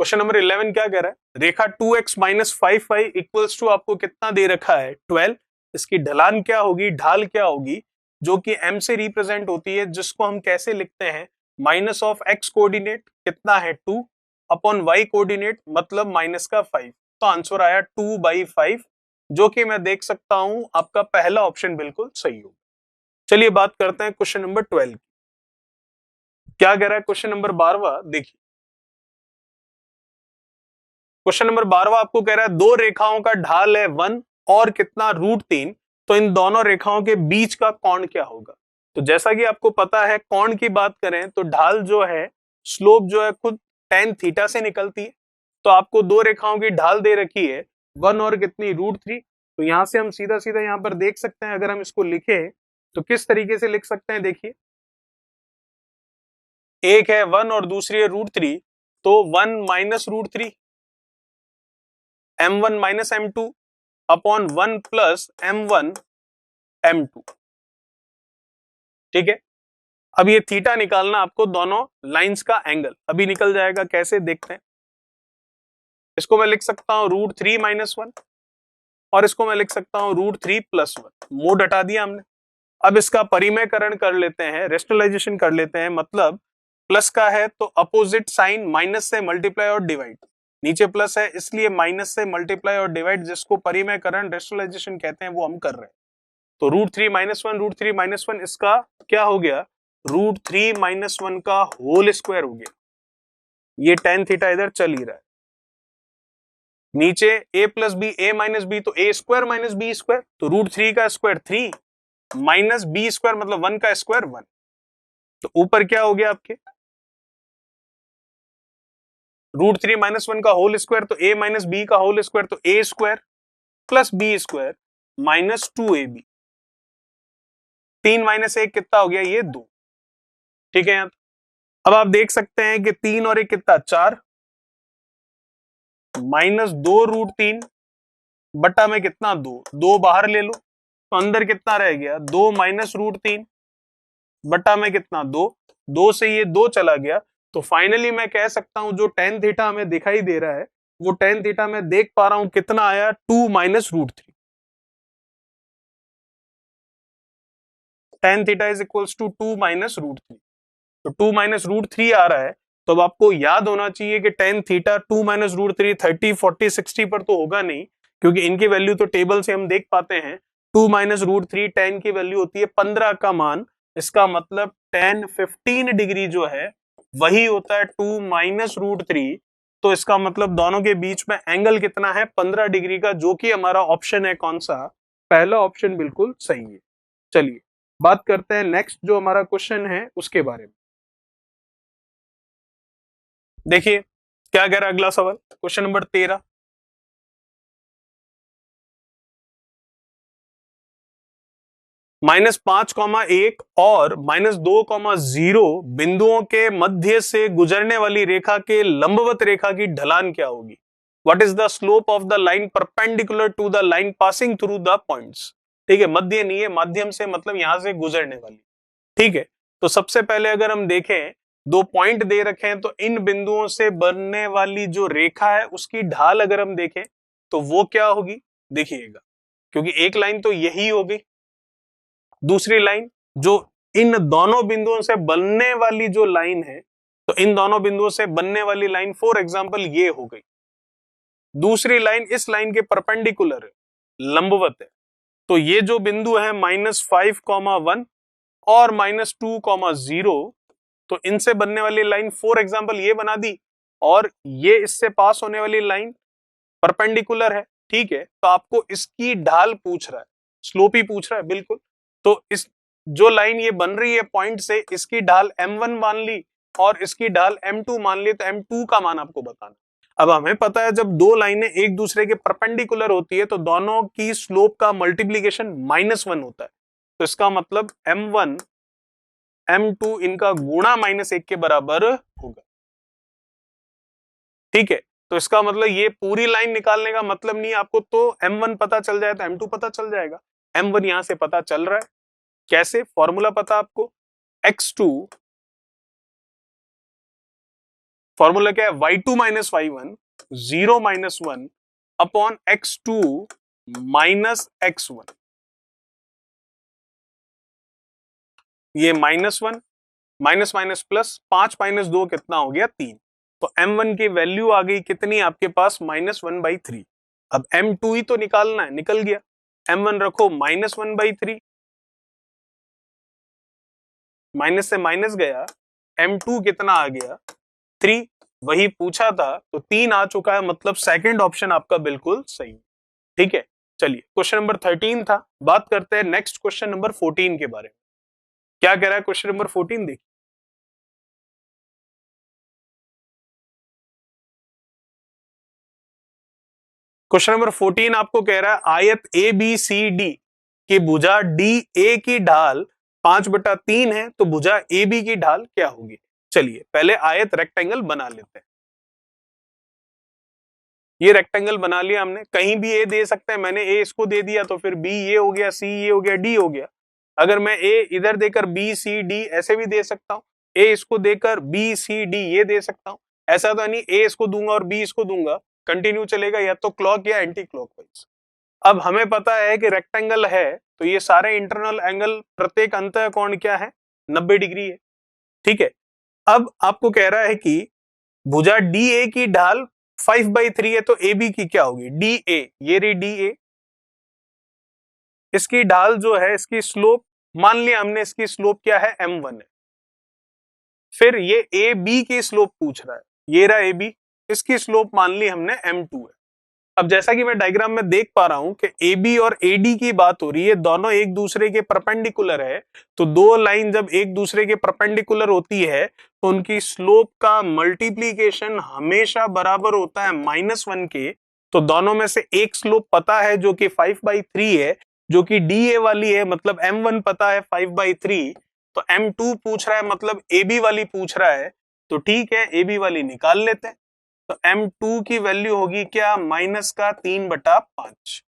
क्वेश्चन नंबर 11 क्या कह रहा है? रेखा 2x minus 5y equals to आपको कितना दे रखा है? 12। इसकी ढलान क्या होगी? ढाल क्या होगी? जो कि m से रिप्रेजेंट होती है, जिसको हम कैसे लिखते हैं? माइनस ऑफ x कोऑर्डिनेट कितना है? 2 अपॉन y कोऑर्डिनेट मतलब माइनस का 5। तो आंसर आया 2/5, जो कि मैं देख सकता हूं आपका पहला ऑप्शन बिल्कुल सही होगा। चलिए बात करते हैं क्वेश्चन नंबर 12। क्या कह रहा है क्वेश्चन नंबर 12? देखिए क्वेश्चन नंबर 12 आपको कह रहा है दो रेखाओं का ढाल है 1 और कितना? √3। तो इन दोनों रेखाओं के बीच का कोण क्या होगा? तो जैसा कि आपको पता है, कोण की बात करें तो ढाल जो है, स्लोप जो है खुद tan थीटा से निकलती है। तो आपको दो रेखाओं की ढाल दे रखी है 1 और कितनी? √3। तो यहां से हम सीधा सीधा यहां पर देख सकते हैं, अगर हम इसको लिखें तो किस तरीके से लिख सकते हैं? देखिए एक है 1 और दूसरी है √3, तो 1 minus √3 m1 minus m2 upon 1 plus m1 m2। ठीक है, अब ये थीटा निकालना आपको, दोनों लाइंस का एंगल अभी निकल जाएगा। कैसे देखते हैं? इसको मैं लिख सकता हूं √3 माइनस 1 और इसको मैं लिख सकता हूं √3 प्लस 1। मोड हटा दिया हमने। अब इसका परिमेयकरण कर लेते हैं, रेशनलाइजेशन कर लेते हैं। मतलब प्लस का है तो अपोजिट साइन माइनस से मल्टीप्लाई और डिवाइड, नीचे प्लस है इसलिए माइनस से मल्टीप्लाई और डिवाइड, जिसको परिमेयकरण रेशनलाइजेशन कहते हैं, वो हम कर रहे हैं। तो √3 माइनस 1 √3 माइनस 1 इसका क्या हो गया? √3 माइनस 1 का होल स्क्वायर हो गया। ये tan थीटा इधर चल ही रहा है। नीचे a plus b, a minus b, तो a square minus b square, तो √3 का स्क्वायर 3 माइनस बी स्क्वायर मतलब 1 का स्क्वायर 1। तो ऊपर क्या हो गया आपके √3 माइनस 1 का होल स्क्वायर, तो a माइनस बी का होल स्क्वायर, तो a square plus b square minus 2ab। 3 minus 1 कितना हो गया, ये 2। ठीक है। अब आप देख सकते हैं कि 3 और 1 कितना 4, माइनस 2 √3 बट्टा में कितना 2, 2 बाहर ले लो तो अंदर कितना रह गया 2 माइनस √3 बट्टा में कितना 2, 2 से ये 2 चला गया। तो फाइनली मैं कह सकता हूं जो tan थीटा हमें दिखाई दे रहा है वो tan थीटा मैं देख पा रहा हूं कितना आया 2 minus √3। tan theta is equals to 2 minus √3। तो 2 माइनस √3 आ रहा है। तो अब आपको याद होना चाहिए कि tan थीटा 2 माइनस √3 30 40 60 पर तो होगा नहीं, क्योंकि इनकी वैल्यू तो टेबल से हम देख पाते हैं। 2 माइनस √3 tan की वैल्यू होती है 15 का मान। इसका मतलब tan 15 डिग्री जो है वही होता है 2 माइनस √3। तो इसका मतलब दोनों के बीच में एंगल कितना है 15 डिग्री का, जो कि हमारा ऑप्शन है कौन सा, पहला ऑप्शन बिल्कुल सही है। चलिए बात करते हैं नेक्स्ट जो हमारा क्वेश्चन है उसके बारे में। देखिए क्या कह रहा है अगला सवाल, क्वेश्चन नंबर 13। -5,1 और -2,0 बिंदुओं के मध्य से गुजरने वाली रेखा के लंबवत रेखा की ढलान क्या होगी? What is the slope of the line perpendicular to the line passing through the points. ठीक है, मध्य नहीं है, माध्यम से मतलब यहां से गुजरने वाली। ठीक है, तो सबसे पहले अगर हम देखें दो पॉइंट दे रखे हैं तो इन बिंदुओं से बनने वाली जो रेखा है उसकी ढाल अगर हम देखें तो वो क्या होगी, देखिएगा, क्योंकि एक लाइन तो यही होगी, दूसरी लाइन जो इन दोनों बिंदुओं से बनने वाली जो लाइन है, तो इन दोनों बिंदुओं से बनने वाली लाइन फॉर एग्जांपल ये हो गई, दूसरी लाइन इस लाइन के परपेंडिकुलर है, लंबवत है। तो ये जो बिंदु है -5,1 और -2,0, तो इनसे बनने वाली लाइन फॉर एग्जांपल ये बना दी, और ये इससे पास होने वाली लाइन परपेंडिकुलर है। ठीक है, तो आपको इसकी ढाल पूछ रहा है, स्लोप ही पूछ रहा है बिल्कुल। तो इस जो लाइन ये बन रही है पॉइंट से, इसकी ढाल m1 मान ली और इसकी ढाल m2 मान ली, तो m2 का मान आपको बताना। अब हमें पता है जब दो लाइनें एक दूसरे के परपेंडिकुलर होती है तो दोनों की स्लोप का मल्टीप्लीकेशन -1 होता है। तो इसका मतलब m1 m2 इनका गुणा -1 के बराबर होगा। ठीक है, तो इसका मतलब ये पूरी लाइन निकालने का मतलब नहीं आपको, तो m1 पता चल जाए तो m2 पता चल जाएगा। m1 यहां से पता चल रहा है, कैसे, फॉर्मूला पता आपको, x2, फॉर्मूला क्या है, y2 minus y1 0 minus 1 upon x2 minus x1। ये -1 माइनस माइनस प्लस 5 माइनस 2 कितना हो गया 3। तो m1 की वैल्यू आ गई कितनी आपके पास -1/3। अब m2 ही तो निकालना है, निकल गया, m1 रखो -1/3, माइनस से माइनस गया, m2 कितना आ गया 3, वही पूछा था, तो 3 आ चुका है, मतलब सेकंड ऑप्शन आपका बिल्कुल सही। ठीक है, चलिए क्वेश्चन नंबर 13 था, बात करते हैं नेक्स्ट क्वेश्चन नंबर 14 के बारे में। क्या कह रहा है क्वेश्चन नंबर 14, देखिए। क्वेश्चन नंबर 14 आपको कह रहा है आयत ए बी सी डी की भुजा डी ए की ढाल 5/3 है, तो भुजा ए बी की ढाल क्या होगी। चलिए पहले आयत रेक्टेंगल बना लेते हैं। ये रेक्टेंगल बना लिया हमने, कहीं भी ए दे सकते हैं, मैंने ए इसको दे दिया तो फिर बी ये हो गया, सी ये हो गया, डी हो गया। अगर मैं ए इधर देकर बी सी डी ऐसे भी दे सकता हूं, ए इसको देकर बी सी डी ये दे सकता हूं। ऐसा तो नहीं ए इसको दूंगा और बी इसको दूंगा, कंटिन्यू चलेगा, या तो क्लॉक या एंटी क्लॉकवाइज। अब हमें पता है कि रेक्टेंगल है तो ये सारे इंटरनल एंगल प्रत्येक अंतः कोण क्या है 90 डिग्री है। ठीक है, अब आपको कह रहा है कि भुजा डी ए की ढाल 5/3 है, तो ए बी की क्या होगी डी ए, ये रही डी ए, इसकी ढाल जो है, इसकी स्लोप मान लिया हमने, इसकी स्लोप क्या है m1 है। फिर ये ए बी की स्लोप पूछ रहा है, ये रहा ए बी, इसकी स्लोप मान ली हमने m2 है। अब जैसा कि मैं डायग्राम में देख पा रहा हूं कि ए बी और ए डी की बात हो रही है, दोनों एक दूसरे के परपेंडिकुलर है, तो दो लाइन जब एक दूसरे के परपेंडिकुलर होती है तो उनकी स्लोप का मल्टीप्लीकेशन हमेशा बराबर होता है -1 के। तो दोनों में से एक स्लोप पता है जो कि 5/3 है, जो कि डी ए वाली है, मतलब m1 पता है 5/3, तो m2 पूछ रहा है मतलब ए बी वाली पूछ रहा है, तो ठीक है ए बी वाली निकाल लेते हैं। तो m2 की वैल्यू होगी क्या, -3/5,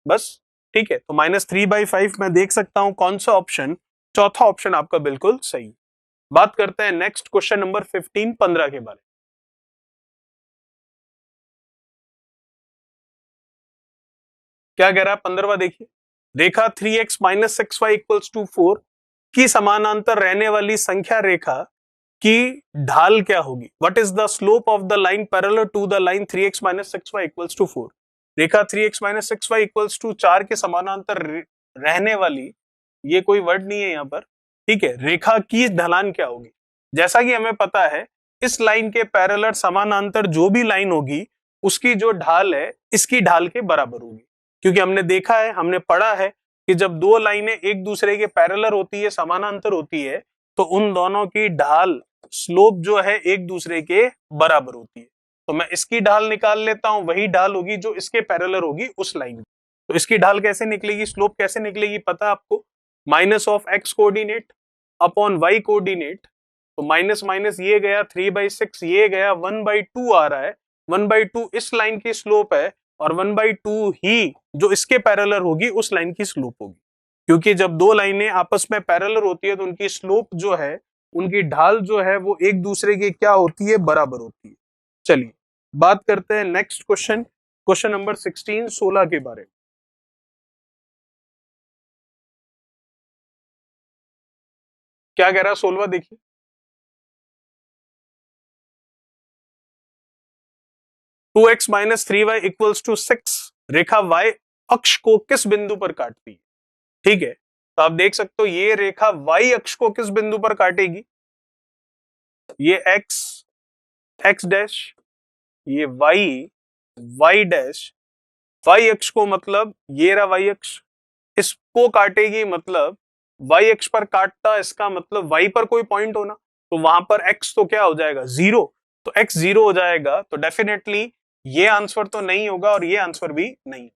बस। ठीक है, तो -3/5 मैं देख सकता हूं कौन सा ऑप्शन, चौथा ऑप्शन आपका बिल्कुल सही। बात करते हैं नेक्स्ट क्वेश्चन नंबर 15 के बारे में। क्या कह रहा है 15वां, देखिए, रेखा 3x - 6y = 4 की समानांतर रहने वाली संख्या रेखा की ढाल क्या होगी? What is the slope of the line parallel to the line 3x - 6y = 4? रेखा 3x - 6y = 4 के समानांतर रहने वाली, ये कोई वर्ड नहीं है यहां पर, ठीक है, रेखा की ढलान क्या होगी? जैसा कि हमें पता है इस लाइन के पैरेलल समानांतर जो भी लाइन होगी उसकी जो ढाल है इसकी ढाल के बराबर होगी, क्योंकि हमने देखा है, हमने पढ़ा है कि जब दो लाइनें एक दूसरे के पैरेलल होती है, समानांतर होती है, तो उन दोनों की ढाल, स्लोप जो है एक दूसरे के बराबर होती है। तो मैं इसकी ढाल निकाल लेता हूं, वही ढाल होगी जो इसके पैरेलल होगी उस लाइन की। तो इसकी ढाल कैसे निकलेगी, स्लोप कैसे निकलेगी, पता है आपको, -(x) coordinate upon y coordinate. तो माइनस माइनस ये गया 3/6, ये गया 1/2 आ रहा है, 1/2 इस लाइन की स्लोप है और 1/2 ही जो इसके पैरेलल होगी उस लाइन की स्लोप होगी, क्योंकि जब दो लाइनें आपस में पैरेलल होती है तो उनकी स्लोप जो है, उनकी ढाल जो है वो एक दूसरे के क्या होती है, बराबर होती है। चलिए बात करते हैं नेक्स्ट क्वेश्चन, क्वेश्चन नंबर 16 के बारे में। क्या कह रहा है 16वां, देखिए, 2x - 3y = 6 रेखा y अक्ष को किस बिंदु पर काटती है? ठीक है, तो आप देख सकते हो ये रेखा y अक्ष को किस बिंदु पर काटेगी, ये x, x डैश, ये y, y डैश, y अक्ष को मतलब ये रहा y अक्ष, इसको काटेगी, मतलब y अक्ष पर काटता, इसका मतलब y पर कोई पॉइंट होना, तो वहां पर x तो क्या हो जाएगा, 0, तो x 0 हो जाएगा, तो डेफिनेटली ये आंसर तो नहीं होगा और ये आंसर भी नहीं।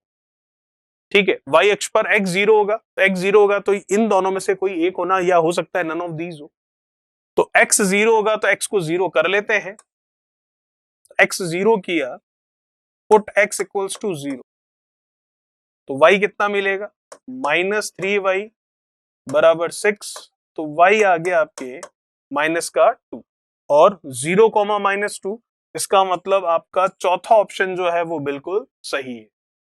ठीक है, y अक्ष पर x 0 होगा, तो x 0 होगा तो इन दोनों में से कोई एक होना, या हो सकता है नन ऑफ दीज हो, तो x 0 होगा तो x को 0 कर लेते हैं, x 0 किया, पुट x = 0, तो y कितना मिलेगा, -3y = 6, तो y आ गया आपके -2 और 0, -2, इसका मतलब आपका चौथा ऑप्शन जो है वो बिल्कुल सही है।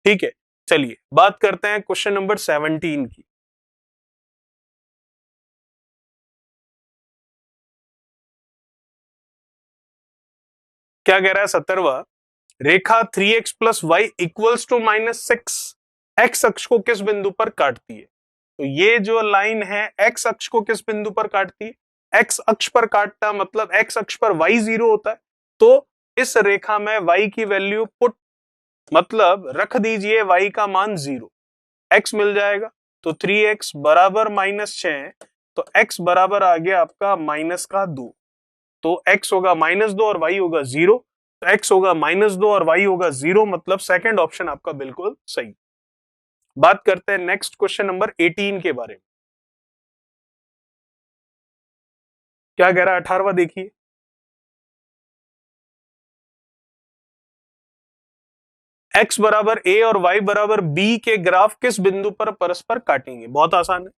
ठीक है, चलिए बात करते हैं क्वेश्चन नंबर 17 की। क्या कह रहा है 17वां, रेखा 3x + y = -6 x अक्ष को किस बिंदु पर काटती है? तो ये जो लाइन है x अक्ष को किस बिंदु पर काटती है, x अक्ष पर काटता, मतलब x अक्ष पर y 0 होता है, तो इस रेखा में y की वैल्यू पुट, मतलब रख दीजिए y का मान 0, x मिल जाएगा, तो 3x बराबर -6, तो x बराबर आ गया आपका -2, तो x होगा -2 और y होगा 0, तो x होगा -2 और y होगा 0, मतलब सेकंड ऑप्शन आपका बिल्कुल सही। बात करते हैं नेक्स्ट क्वेश्चन नंबर 18 के बारे में। क्या कह रहा है 18वां, देखिए, x बराबर a और y बराबर b के ग्राफ किस बिंदु पर परस्पर काटेंगे? बहुत आसान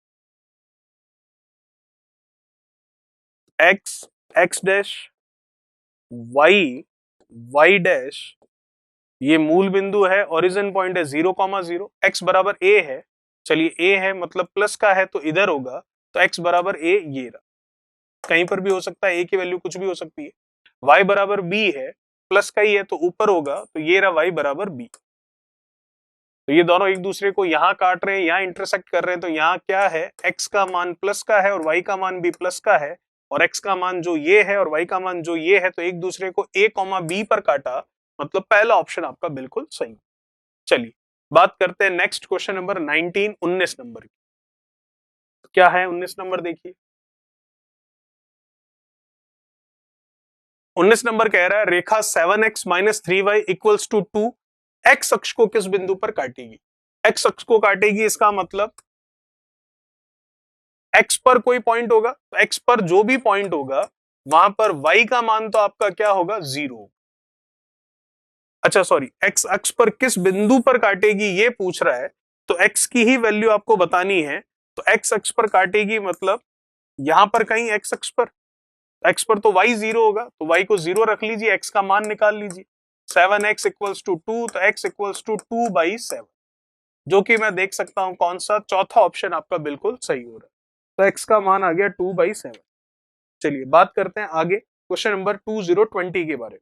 है, x x dash, y y dash, ये मूल बिंदु है, ओरिजिन पॉइंट है 0,0, x बराबर a है, चलिए a है मतलब प्लस का है तो इधर होगा, तो x बराबर a ये रहा, कहीं पर भी हो सकता है, a की वैल्यू कुछ भी हो सकती है, y बराबर b है, प्लस का ही है तो ऊपर होगा, तो ये रहा y बराबर b। तो ये दोनों एक दूसरे को यहां काट रहे हैं, यहां इंटरसेक्ट कर रहे हैं, तो यहाँ क्या है, x का मान प्लस का है और y का मान भी प्लस का है, और x का मान जो ये है और y का मान जो ये है, तो एक दूसरे को a, b पर काटा, मतलब पहला ऑप्शन आपका बिल्कुल सही। चलिए बात करते हैं नेक्स्ट क्वेश्चन नंबर 19, 19 नंबर की। क्या है 19 नंबर, देखिए 19 नंबर कह रहा है रेखा 7x minus 3y equals to 2 x अक्ष को किस बिंदु पर काटेगी। x अक्ष को काटेगी, इसका मतलब x पर कोई पॉइंट होगा, तो x पर जो भी पॉइंट होगा वहां पर y का मान तो आपका क्या होगा, 0। अच्छा सॉरी, x अक्ष पर किस बिंदु पर काटेगी ये पूछ रहा है, तो x की ही वैल्यू आपको बतानी है। तो x अक्ष पर काटेगी मतलब यहां पर कहीं x अक्ष पर, x पर तो y 0 होगा, तो y को 0 रख लीजिए, x का मान निकाल लीजिए। 7x इक्वल्स टू 2, तो x इक्वल्स टू 2/7, जो कि मैं देख सकता हूं कौन सा, चौथा ऑप्शन आपका बिल्कुल सही हो रहा है। तो x का मान आ गया 2/7। चलिए बात करते हैं आगे क्वेश्चन नंबर 2020 के बारे में।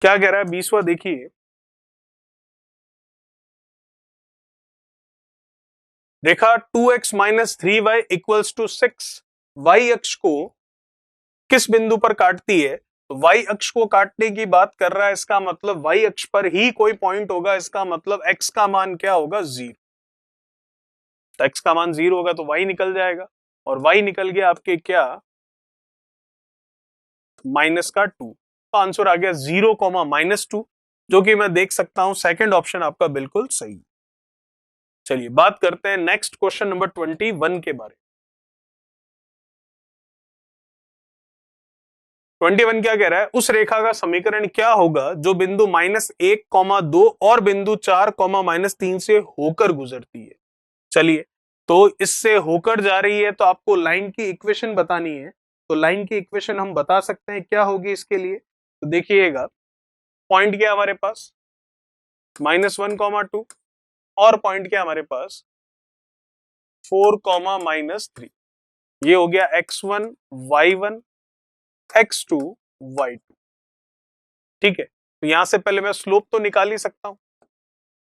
क्या कह रहा है 20वां, देखिए रेखा 2x minus 3y equals to 6 y अक्ष को किस बिंदु पर काटती है। तो y अक्ष को काटने की बात कर रहा है, इसका मतलब y अक्ष पर ही कोई पॉइंट होगा, इसका मतलब x का मान क्या होगा, 0। तो x का मान 0 होगा तो y निकल जाएगा, और y निकल गया आपके क्या, माइनस का 2। तो आंसर आ गया 0, -2, जो कि मैं देख सकता हूं सेकंड ऑप्शन आपका बिल्कुल सही। चलिए बात करते हैं नेक्स्ट क्वेश्चन नंबर 21 के बारे में। 21 क्या कह रहा है, उस रेखा का समीकरण क्या होगा जो बिंदु -1, 2 और बिंदु 4, -3 से होकर गुजरती है। चलिए, तो इससे होकर जा रही है तो आपको लाइन की इक्वेशन बतानी है। तो लाइन की इक्वेशन हम बता सकते हैं क्या होगी इसके लिए। तो देखिएगा, पॉइंट क्या हमारे पास -1, 2, और पॉइंट क्या हमारे पास 4, -3। ये हो गया x1, y1, x2, y2। ठीक है, तो यहां से पहले मैं स्लोप तो निकाल ही सकता हूं।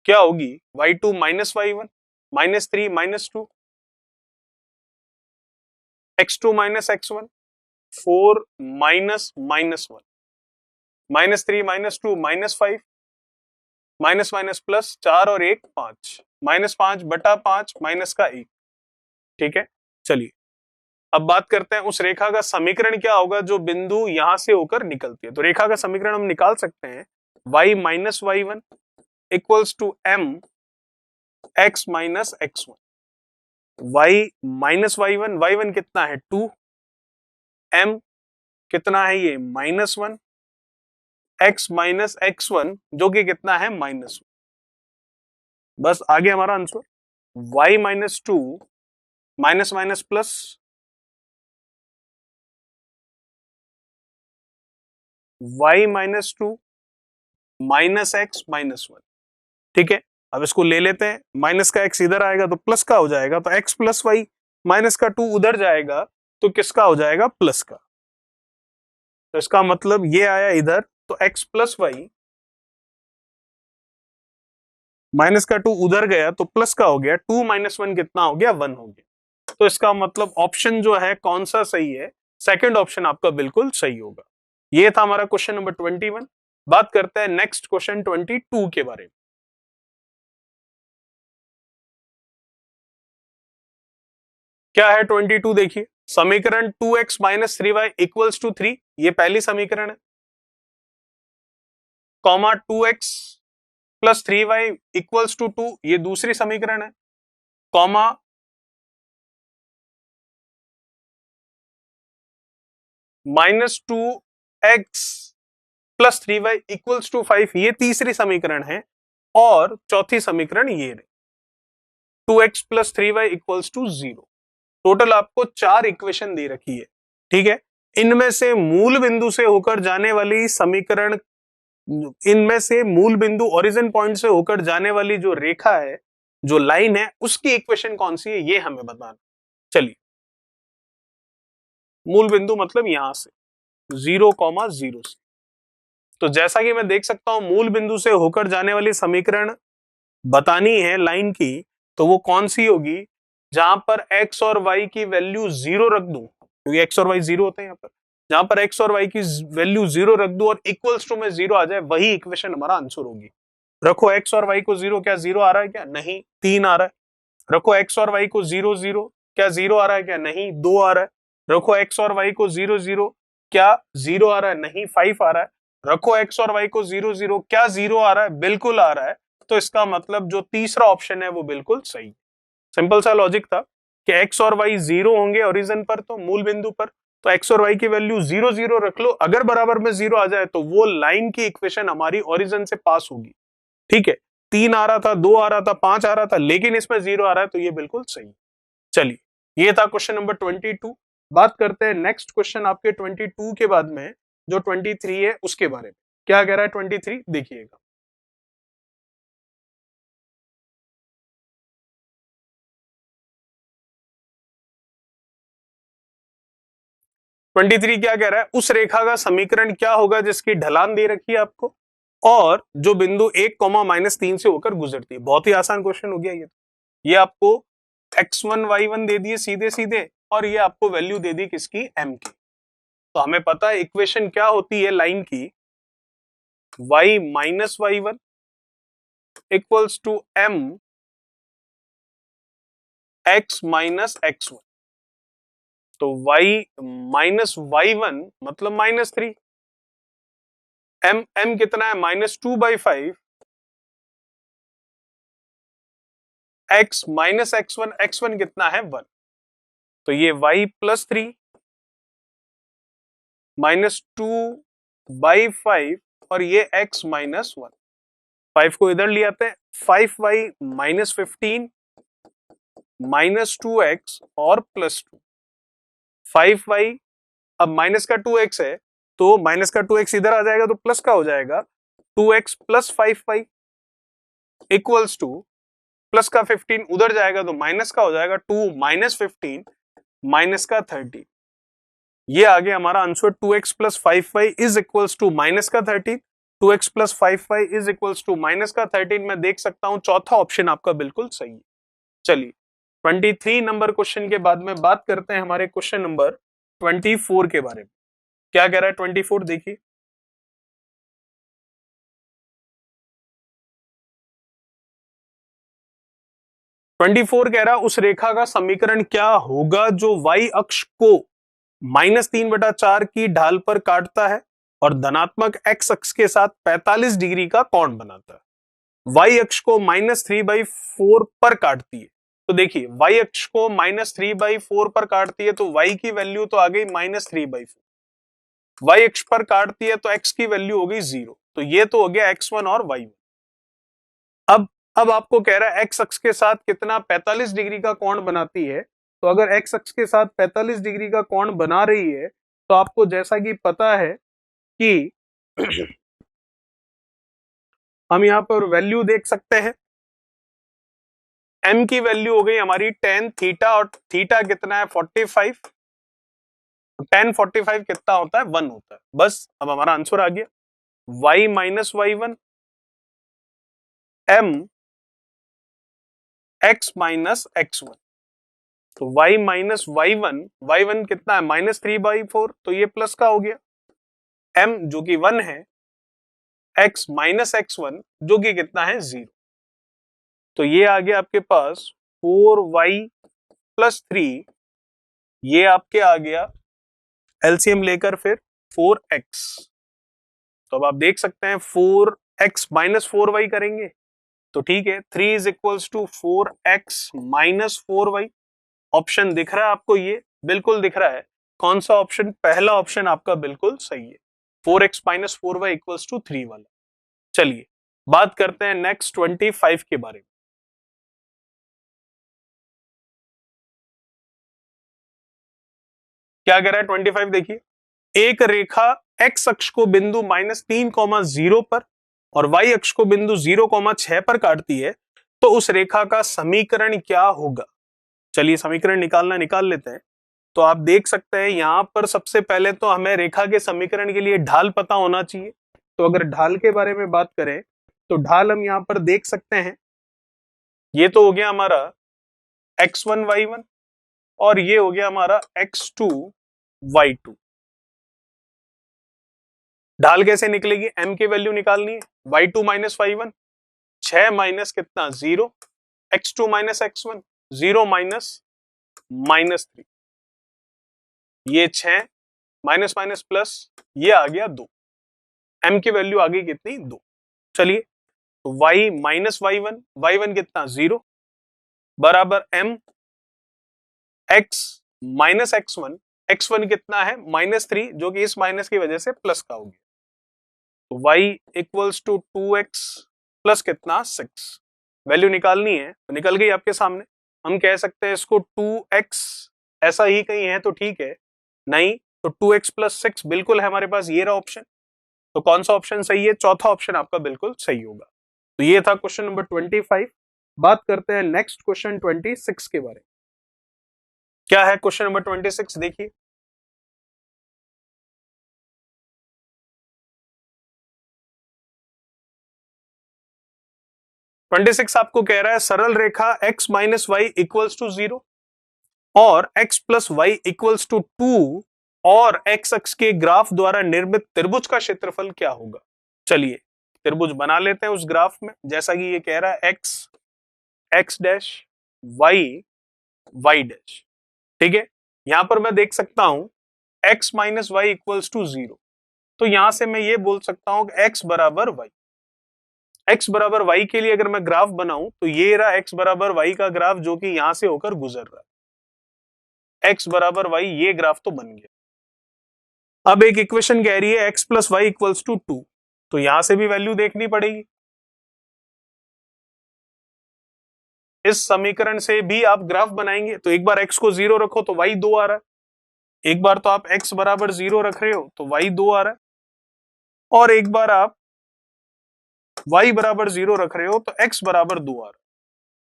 क्या होगी, y2 -y1, -3 -2, x2 -x1, 4 -1, -3 -2 -5, minus minus plus 4 और 1 5, -5/5 माइनस का 1। ठीक है, चलिए अब बात करते हैं उस रेखा का समीकरण क्या होगा जो बिंदु यहां से होकर निकलती है। तो रेखा का समीकरण हम निकाल सकते हैं, y -y1 equals to m x -x1। y -y1, y1 कितना है 2, m कितना है ये -1, x -x1 जो कि कितना है -1। बस आगे हमारा answer y -2 minus minus plus y -2 -x -1। ठीक है, अब इसको ले लेते हैं, माइनस का x इधर आएगा तो प्लस का हो जाएगा, तो x प्लस y, माइनस का 2 उधर जाएगा तो किसका हो जाएगा, प्लस का। तो इसका मतलब ये आया इधर, तो x प्लस वाई, माइनस का 2 उधर गया तो प्लस का हो गया, 2 -1 कितना हो गया, 1 हो गया। तो इसका मतलब ऑप्शन जो है कौन सा सही है, सेकंड ऑप्शन आपका बिल्कुल सही होगा। ये था हमारा क्वेश्चन नंबर 21। बात करते हैं नेक्स्ट क्वेश्चन 22 के बारे में। क्या है 22, देखिए समीकरण 2x minus 3y equals to 3, ये पहली समीकरण है, comma 2x plus 3y equals to 2, ये दूसरी समीकरण है, comma -2x plus 3y equals to 5, ये तीसरी समीकरण है, और चौथी समीकरण ये रही 2x plus 3y equals to 0। Total आपको 4 इक्वेशन दे रखी है। ठीक है, इनमें से मूल बिंदु से होकर जाने वाली समीकरण, इनमें से मूल बिंदु ओरिजिन पॉइंट से होकर जाने वाली जो रेखा है, जो लाइन है, उसकी इक्वेशन कौन सी है ये हमें बताना। चलिए, मूल बिंदु मतलब यहां से 0,0 से, तो जैसा कि मैं देख सकता हूं मूल बिंदु से होकर जाने वाली समीकरण बतानी है लाइन की, तो वो कौन सी होगी, जहां पर x और y की वैल्यू 0 रख दूं, क्योंकि x और y 0 होते हैं यहाँ पर, जहां पर x और y की वैल्यू 0 रख दूं और इक्वल्स टू में 0 आ जाए, वही इक्वेशन हमारा आंसर होगी। रखो x और y को 0, क्या 0 आ रहा है क्या? नहीं, 3 आ रहा है। रखो x और y को 0 0, क्या 0 आ रहा है क्या? नहीं, 2 आ रहा है। रखो x और y को 0 0, क्या 0 आ रहा है? नहीं, 5 आ रहा है। रखो x और y को 0 0, क्या 0 आ रहा है? बिल्कुल आ रहा है। तो इसका मतलब जो तीसरा ऑप्शन है वो बिल्कुल सही। सिंपल सा लॉजिक था कि x और y 0 होंगे ओरिजिन पर, तो मूल बिंदु पर, तो x और y की वैल्यू 0 0 रख लो, अगर बराबर में 0 आ जाए तो वो लाइन की इक्वेशन हमारी ओरिजिन से पास होगी। ठीक है, 3 आ रहा था, 2 आ रहा था, 5 आ रहा था, लेकिन इसमें 0 आ रहा है, तो ये बिल्कुल सही। चलिए, ये था क्वेश्चन नंबर 22। बात करते हैं नेक्स्ट क्वेश्चन आपके 22 के बाद में, जो 23 है उसके बारे में। क्या कह रहा है 23, देखिएगा। 23 क्या कह रहा है? उस रेखा का समीकरण क्या होगा जिसकी ढलान दे रखी है आपको और जो बिंदु 1, -3 से होकर गुजरती है। बहुत ही आसान क्वेश्चन हो गया ये आपको x1 y1 दे दिए सीधे सीधे, और ये आपको वैल्यू दे दी किसकी? m की। तो हमें पता है इक्वेशन क्या होती है लाइन की, y minus y1 equals to m x minus x1। तो y माइनस y1 मतलब -3, m कितना है? -2/5, x माइनस x1 कितना है? 1। तो ये y प्लस 3 -2/5 और ये x माइनस 1। 5 को इधर ले आते हैं, 5y -15 -2x और +2। 5y, अब माइनस का 2x है तो माइनस का 2x इधर आ जाएगा तो प्लस का हो जाएगा, 2x plus 5y equals to, plus का 15 उधर जाएगा तो माइनस का हो जाएगा, 2 माइनस 15 माइनस का 30। ये आ गया हमारा answer, 2x plus 5y is equals to minus का 13। 2x plus 5y is equals to minus का 13। मैं देख सकता हूं चौथा ऑप्शन आपका बिल्कुल सही है। चलिए, 23 नंबर क्वेश्चन के बाद में बात करते हैं हमारे क्वेश्चन नंबर 24 के बारे में। क्या कह रहा है 24, देखिए। 24 कह रहा है उस रेखा का समीकरण क्या होगा जो y अक्ष को -3/4 की ढाल पर काटता है और धनात्मक x अक्ष के साथ 45 डिग्री का कोण बनाता है। y अक्ष को -3/4 पर काटती है। तो देखिए, y अक्ष को -3/4 पर काटती है तो y की वैल्यू तो आ गई -3/4। y अक्ष पर काटती है तो x की वैल्यू हो गई 0। तो ये तो हो गया x1 और y1। अब आपको कह रहा है x अक्ष के साथ कितना? 45 डिग्री का कोण बनाती है। तो अगर x अक्ष के साथ 45 डिग्री का कोण बना रही है तो आपको जैसा कि पता है कि हम यहां पर वैल्यू देख सकते हैं, m की वैल्यू हो गई हमारी tan थीटा, और थीटा कितना है? 45। tan 45 कितना होता है? 1 होता है। बस अब हमारा आंसर आ गया, y minus y1 m x minus x1। तो y माइनस y1 कितना है? -3/4, तो ये प्लस का हो गया। m जो कि 1 है, x माइनस x1 जो कि कितना है? 0। तो ये आ गया आपके पास 4y प्लस 3, ये आपके आ गया एलसीएम लेकर फिर 4x। तो अब आप देख सकते हैं 4x माइनस 4y करेंगे तो ठीक है, 3 is equals to 4x minus 4y। Option दिख रहा है आपको? ये बिल्कुल दिख रहा है। कौन सा ऑप्शन? पहला ऑप्शन आपका बिल्कुल सही है, 4x minus 4y equals to 3 वाला। चलिए, बात करते हैं नेक्स्ट 25 के बारे में। क्या कह रहा है 25, देखिए। एक रेखा x अक्ष को बिंदु -3,0 पर और y अक्ष को बिंदु 0,6 पर काटती है, तो उस रेखा का समीकरण क्या होगा? चलिए, समीकरण निकाल लेते हैं। तो आप देख सकते हैं यहां पर सबसे पहले तो हमें रेखा के समीकरण के लिए ढाल पता होना चाहिए। तो अगर ढाल के बारे में बात करें तो ढाल हम यहां पर देख सकते हैं, ये तो हो गया हमारा x1 y1 और ये हो गया हमारा x2 y2। ढाल कैसे निकलेगी, m की वैल्यू निकालनी है, y2 माइनस y1, 6 माइनस कितना 0, x2 माइनस x1, 0 माइनस -3, ये 6 माइनस माइनस प्लस, ये आ गया 2, m की वैल्यू आ गई कितनी 2। चलिए तो y माइनस y1, y1 कितना 0 बराबर m x minus x1, x1 कितना है -3 जो कि इस माइनस की वजह से प्लस का हो गया, तो y equals to 2x plus कितना 6, वैल्यू निकालनी है तो निकल गई आपके सामने। हम कह सकते हैं इसको 2x ऐसा ही कहीं है तो ठीक है, नहीं तो 2x प्लस 6 बिल्कुल है हमारे पास, ये रहा ऑप्शन। तो कौन सा ऑप्शन सही है, चौथा ऑप्शन आपका बिल्कुल सही होगा। तो ये था क्वेश्चन नंबर 25। बात करते हैं नेक्स्ट क्वेश्चन 26 के बारे में। क्या है क्वेश्चन नंबर 26, देखिए। ट्वेंटी सिक्स आपको कह रहा है सरल रेखा x minus y equals to 0 और x plus y equals to 2 और x अक्ष के ग्राफ द्वारा निर्मित त्रिभुज का क्षेत्रफल क्या होगा। चलिए त्रिभुज बना लेते हैं उस ग्राफ में, जैसा कि ये कह रहा है x डैश y डैश, ठीक है। यहां पर मैं देख सकता हूं x minus y equals to 0, तो यहां से मैं ये बोल सकता हूं कि x बराबर y, x बराबर y के लिए अगर मैं ग्राफ बनाऊं तो ये रहा x बराबर y का ग्राफ जो कि यहां से होकर गुजर रहा है, x बराबर y, ये ग्राफ तो बन गया। अब एक इक्वेशन कह रही है x plus y equals to 2, तो यहां से भी वैल्यू देखनी पड़ेगी। इस समीकरण से भी आप ग्राफ बनाएंगे तो एक बार x को 0 रखो तो y 2 आ रहा है, एक बार तो आप x बराबर 0 रख रहे हो तो y 2 आ रहा है, और एक बार आप y बराबर 0 रख रहे हो तो x बराबर 2 आ रहा है,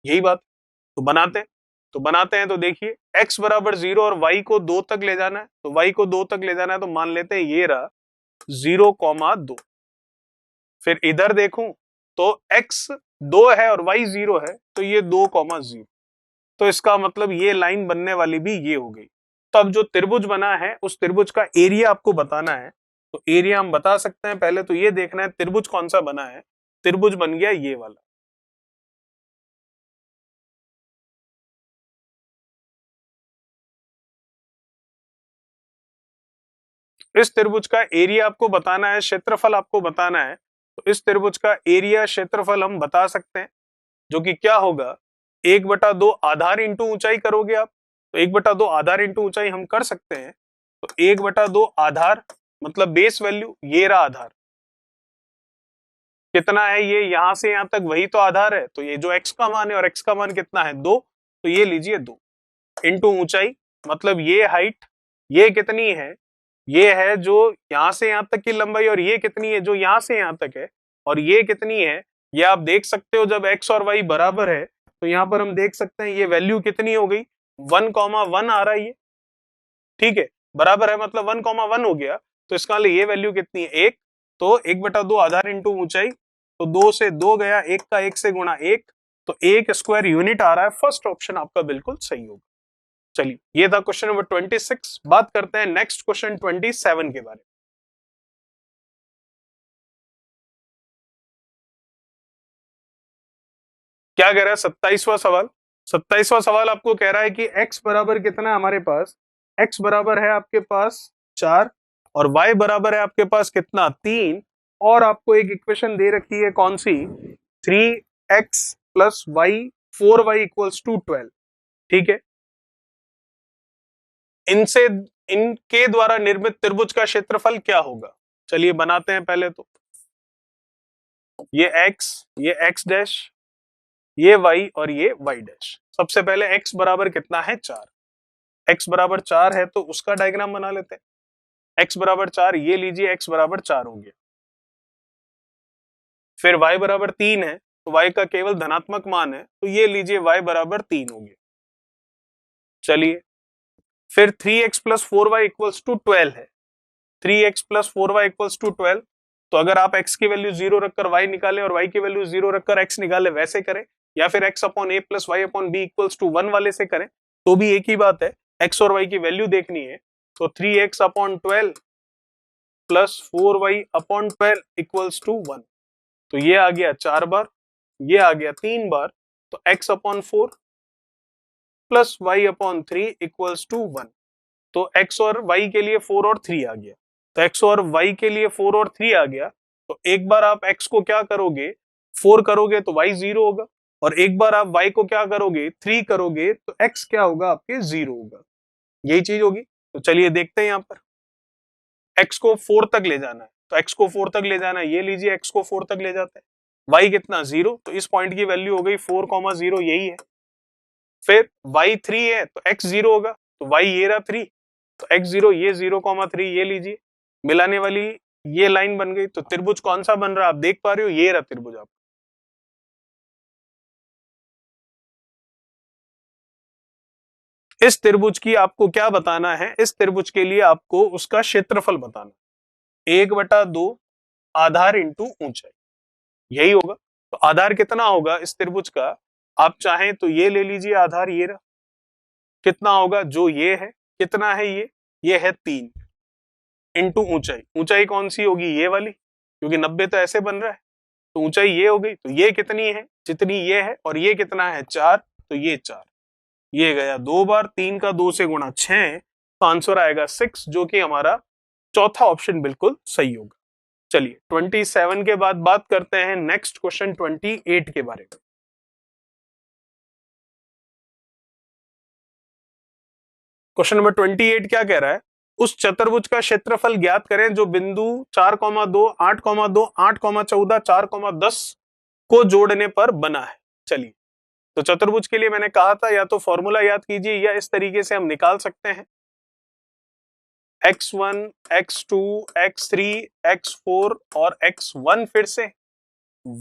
यही बात। तो बनाते हैं तो देखिए x बराबर 0 और y को 2 तक ले जाना है, तो y को 2 तक ले जाना है तो मान लेते हैं ये रहा 0,2। फिर इधर देखूं तो x 2 है और y 0 है, तो ये 2,0, तो इसका मतलब ये लाइन बनने वाली भी ये हो गई। तो अब जो त्रिभुज बना है उस त्रिभुज का एरिया आपको बताना है, तो एरिया हम बता सकते हैं। पहले तो ये देखना है त्रिभुज कौन सा बना है, त्रिभुज बन गया ये वाला। इस त्रिभुज का एरिया आपको बताना है, क्षेत्रफल आपको बताना है, तो इस त्रिभुज का एरिया क्षेत्रफल हम बता सकते हैं, जो कि क्या होगा 1/2 आधार इंटू ऊंचाई करोगे आप, तो 1/2 आधार इंटू ऊंचाई हम कर सकते हैं, तो 1/2 आधार मतलब बेस वैल्यू, ये रहा आधार कितना है, ये यहां से यहां तक वही तो आधार है, तो ये जो x का मान है और x का मान कितना है 2, तो ये लीजिए 2 इंटू ऊंचाई मतलब ये हाइट, ये कितनी है, ये है जो यहां से यहां तक की लंबाई, और ये कितनी है जो यहां से यहां तक है, और ये कितनी है ये आप देख सकते हो। जब x और y बराबर है तो यहां पर हम देख सकते हैं ये वैल्यू कितनी हो गई 1,1 आ रहा है ये, ठीक है, बराबर है मतलब 1,1 हो गया, तो इसका लिए ये वैल्यू कितनी है 1, तो 1/2 आधार इंटू ऊंचाई, तो 2 से 2 गया, 1 का 1 से गुणा 1, तो 1 स्क्वायर यूनिट आ रहा है। फर्स्ट ऑप्शन आपका बिल्कुल सही होगा। चलिए ये था क्वेश्चन नंबर 26। बात करते हैं नेक्स्ट क्वेश्चन 27 के बारे में। क्या कह रहा है 27वां सवाल। 27वां सवाल आपको कह रहा है कि x बराबर कितना है हमारे पास, x बराबर है आपके पास 4 और y बराबर है आपके पास कितना 3, और आपको एक इक्वेशन दे रखी है कौन सी 3x plus y 4y equals to 12, ठीक है। इनसे इनके द्वारा निर्मित त्रिभुज का क्षेत्रफल क्या होगा। चलिए बनाते हैं पहले तो, ये x डैश, ये y और ये y डैश। सबसे पहले x बराबर कितना है 4, x बराबर 4 है तो उसका डायग्राम बना लेते हैं। x बराबर 4, ये लीजिए x बराबर 4 हो गया। फिर y बराबर 3 है तो y का केवल धनात्मक मान है, तो ये लीजिए y बराबर 3 हो गया। चलिए फिर 3x plus 4y equals to 12 है, 3x plus 4y equals to 12, तो अगर आप x की वैल्यू 0 रखकर y निकाले और y की वैल्यू 0 रखकर x निकाले वैसे करें, या फिर x upon a plus y upon b equals to 1 वाले से करें तो भी एक ही बात है, x और y की वैल्यू देखनी है। तो 3x upon 12 plus 4y upon 12 equals to 1। तो ये आ गया 4 बार, ये आ गया 3 बार, तो x upon 4 plus y upon 3 equals to 1। तो x और y के लिए 4 और 3 आ गया, तो x और y के लिए 4 और 3 आ गया। तो एक बार आप x को क्या करोगे, 4 करोगे तो y 0 होगा, और एक बार आप y को क्या करोगे, 3 करोगे तो x क्या होगा, आपके 0 होगा। यही चीज होगी। तो चलिए देखते हैं, यहां पर x को 4 तक ले जाना है, तो x को 4 तक ले जाना है, ये लीजिए x को 4 तक ले जाते हैं। y कितना 0, तो इस पॉइंट की वैल्यू हो गई 4,0, यही है। फिर y 3 है तो x 0 होगा, तो y ये रहा 3, तो x 0 ये 0,3, ये लीजिए मिलाने वाली ये लाइन बन गई। तो त्रिभुज कौन सा बन रहा है, आप देख पा रहे हो, ये रहा त्रिभुज। आप इस त्रिभुज की आपको क्या बताना है, इस त्रिभुज के लिए आपको उसका क्षेत्रफल बताना, 1/2 आधार इंटू ऊंचाई, यही होगा। तो आधार कितना होगा इस त्रिभुज का, आप चाहें तो ये ले लीजिए आधार, ये रहा, कितना होगा, जो ये है, कितना है ये है 3 इंटू ऊंचाई, ऊंचाई कौन सी होगी, ये वाली, क्योंकि 90 तो ऐसे बन रहा है, तो ऊंचाई ये हो गई। तो ये कितनी है, जितनी ये है, और ये कितना है 4, तो ये 4, ये गया 2 बार, 3 का 2 से गुणा 6, तो आंसर आएगा 6, जो कि हमारा चौथा ऑप्शन बिल्कुल सही होगा। चलिए 27 के बाद बात करते हैं नेक्स्ट क्वेश्चन 28 के बारे में। क्वेश्चन नंबर 28 क्या कह रहा है, उस चतुर्भुज का क्षेत्रफल ज्ञात करें जो बिंदु 4,2, 8,2, 8,14, 4,10 को जोड़ने पर बना है। चलिए, तो चतुर्भुज के लिए मैंने कहा था या तो फॉर्मूला याद कीजिए, या इस तरीके से हम निकाल सकते हैं, x1, x2, x3, x4 और x1, फिर से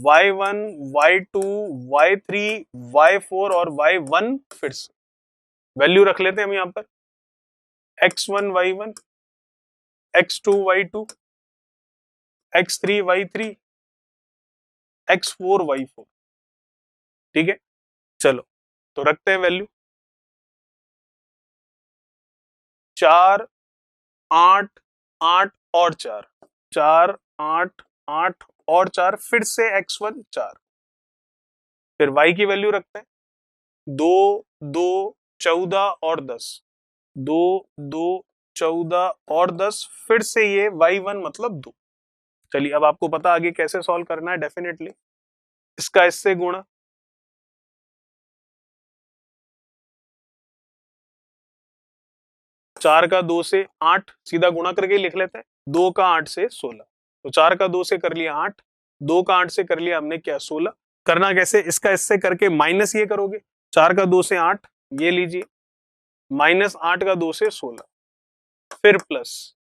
y1, y2, y3, y4 और y1, फिर से वैल्यू रख लेते हैं हम यहां पर, x1 y1, x2 y2, x3 y3, x4 y4। ठीक है, चलो तो रखते हैं वैल्यू, 4, 8, 8 और 4, 4, 8, 8 और 4, फिर से x1 4, फिर y की वैल्यू रखते हैं, 2, 2, 14 और 10, 2, 2, 14 और 10, फिर से ये y1 मतलब 2। चलिए अब आपको पता आगे कैसे सॉल्व करना है, डेफिनेटली इसका इससे गुणा, 4 का 2 से 8 सीधा गुणा करके लिख लेते हैं, 2 का 8 से 16, तो 4 का 2 से कर लिया 8, 2 का 8 से कर लिया हमने क्या 16। करना कैसे, इसका इससे करके माइनस ये करोगे, 4 का 2 से 8, ये लीजिए, माइनस 8 का 2 से 16, फिर प्लस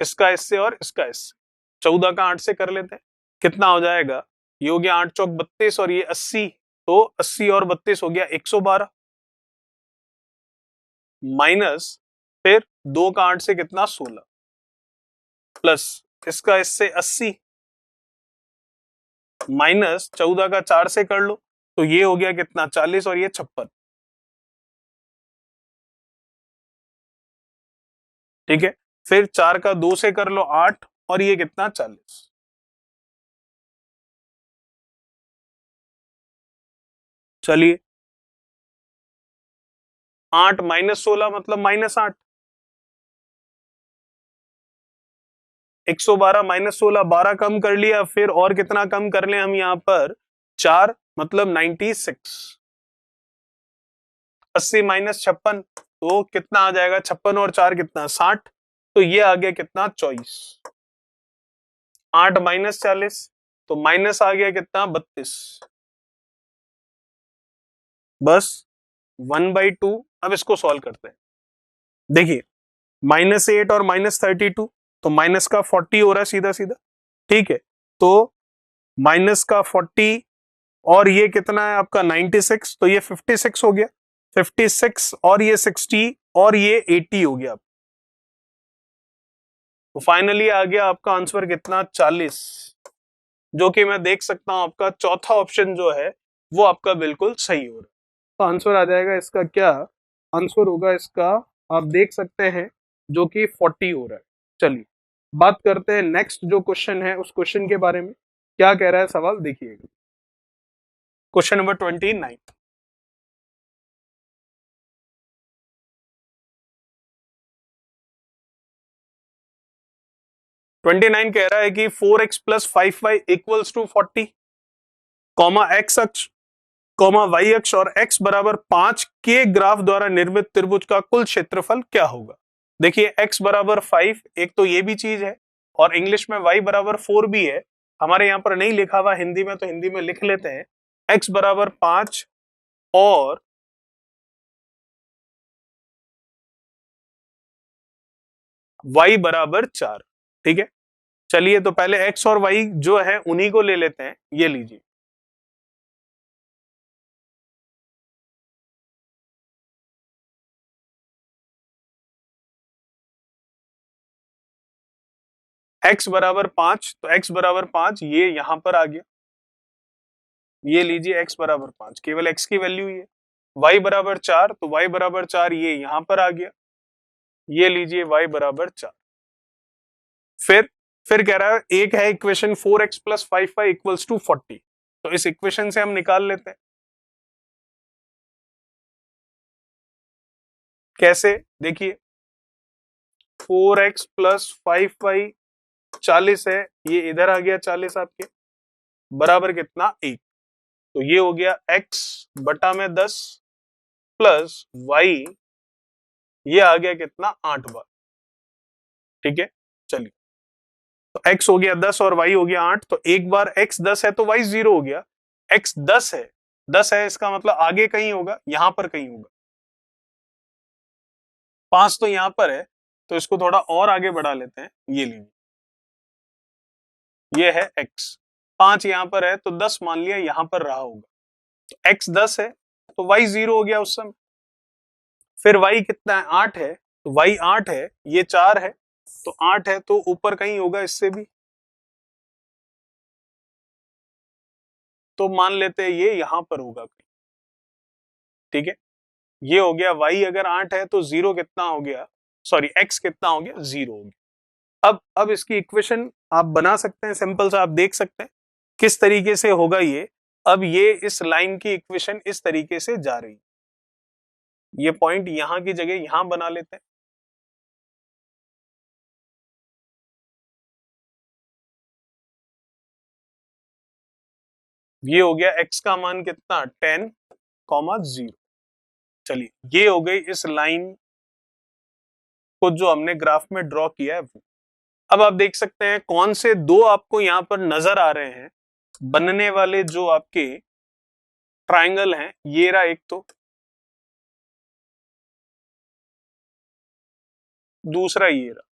इसका इससे और इसका इससे, 14 का 8 से कर लेते हैं, कितना हो जाएगा, ये हो गया 8 चौक 32 और ये 80, तो 80 और 32 हो गया 112, माइनस फिर 2 का 8 से कितना 16, प्लस इसका इससे 80, माइनस 14 का 4 से कर लो, तो ये हो गया कितना 40 और ये 56। ठीक है, फिर 4 का 2 से कर लो 8 और ये कितना 40। चलिए 8 माइनस 16 मतलब -8, 112 माइनस 16, 12 कम कर लिया, फिर और कितना कम कर ले हम यहाँ पर 4 मतलब 96, 80 माइनस 56, तो कितना आ जाएगा, 56 और 4 कितना 60, तो ये आ गया कितना 24, 8 माइनस 40, तो माइनस आ गया कितना 32, बस 1/2। अब इसको सॉल्व करते हैं, देखिए -8 और -32, तो माइनस का 40 हो रहा है सीधा सीधा। ठीक है, तो माइनस का 40 और ये कितना है आपका 96, तो ये 56 हो गया, 56 और ये 60 और ये 80 हो गया। तो फाइनली आ गया आपका आंसर कितना 40, जो कि मैं देख सकता हूं आपका चौथा ऑप्शन जो है वो आपका बिल्कुल सही हो रहा है। तो आंसर आ जाएगा इसका क्या, आंसर होगा इसका, आप देख सकते हैं, जो कि 40 हो रहा है। चलिए बात करते हैं नेक्स्ट जो क्वेश्चन है उस क्वेश्चन के बारे में। क्या कह रहा है सवाल देखिएगा, क्वेश्चन नंबर 29। 29 कह रहा है कि 4x plus 5y equals to 40, comma x अक्ष, कॉमा वाई अक्ष और x बराबर 5 के ग्राफ द्वारा निर्मित त्रिभुज का कुल क्षेत्रफल क्या होगा। देखिए x बराबर 5, एक तो ये भी चीज है, और इंग्लिश में y बराबर 4 भी है। हमारे यहाँ पर नहीं लिखा हुआ हिंदी में, तो हिंदी में लिख लेते हैं। x बराबर 5 और y बराबर 4। ठीक है, चलिए तो पहले x और y जो है उन्हीं को ले लेते हैं। ये लीजिए, x बराबर 5, तो x बराबर 5 ये यहां पर आ गया। ये लीजिए x बराबर 5, केवल x की वैल्यू ही है। y बराबर 4, तो y बराबर 4 ये यहां पर आ गया। ये लीजिए y बराबर 4। फिर कह रहा है एक है equation 4x plus 5y equals to 40, तो इस इक्वेशन से हम निकाल लेते हैं। कैसे, देखिए 4x प्लस 5y 40 है, ये इधर आ गया 40 आपके, बराबर कितना 1, तो ये हो गया x बटा में 10 प्लस y, ये आ गया कितना 8 बार। ठीक है, चलिए तो x हो गया 10 और y हो गया 8, तो एक बार x 10 है तो y 0 हो गया। x 10 है, 10 है इसका मतलब आगे कहीं होगा, यहां पर कहीं होगा। 5 तो यहां पर है, तो इसको थोड़ा और आगे बढ़ा लेते हैं। ये लीजिए, ये है x, 5 यहां पर है तो 10 मान लिया यहां पर रहा होगा, तो x 10 है तो y 0 हो गया उस समय। फिर y कितना है, 8 है, तो y 8 है, ये 4 है, तो 8 है तो ऊपर कहीं होगा इससे भी, तो मान लेते हैं ये यहां पर होगा। ठीक है, ये हो गया y अगर 8 है तो 0 कितना हो गया, सॉरी x कितना हो गया, 0 हो गया। अब इसकी इक्वेशन आप बना सकते हैं, सिंपल सा आप देख सकते हैं किस तरीके से होगा ये। अब ये इस लाइन की इक्वेशन इस तरीके से जा रही है, ये पॉइंट यहां की जगह यहां बना लेते हैं। ये हो गया x का मान कितना 10, 0। चलिए ये हो गई इस लाइन को जो हमने ग्राफ में ड्रॉ किया है वो। अब आप देख सकते हैं कौन से दो आपको यहां पर नजर आ रहे हैं बनने वाले जो आपके ट्रायंगल हैं। ये रहा एक, तो दूसरा ये रहा।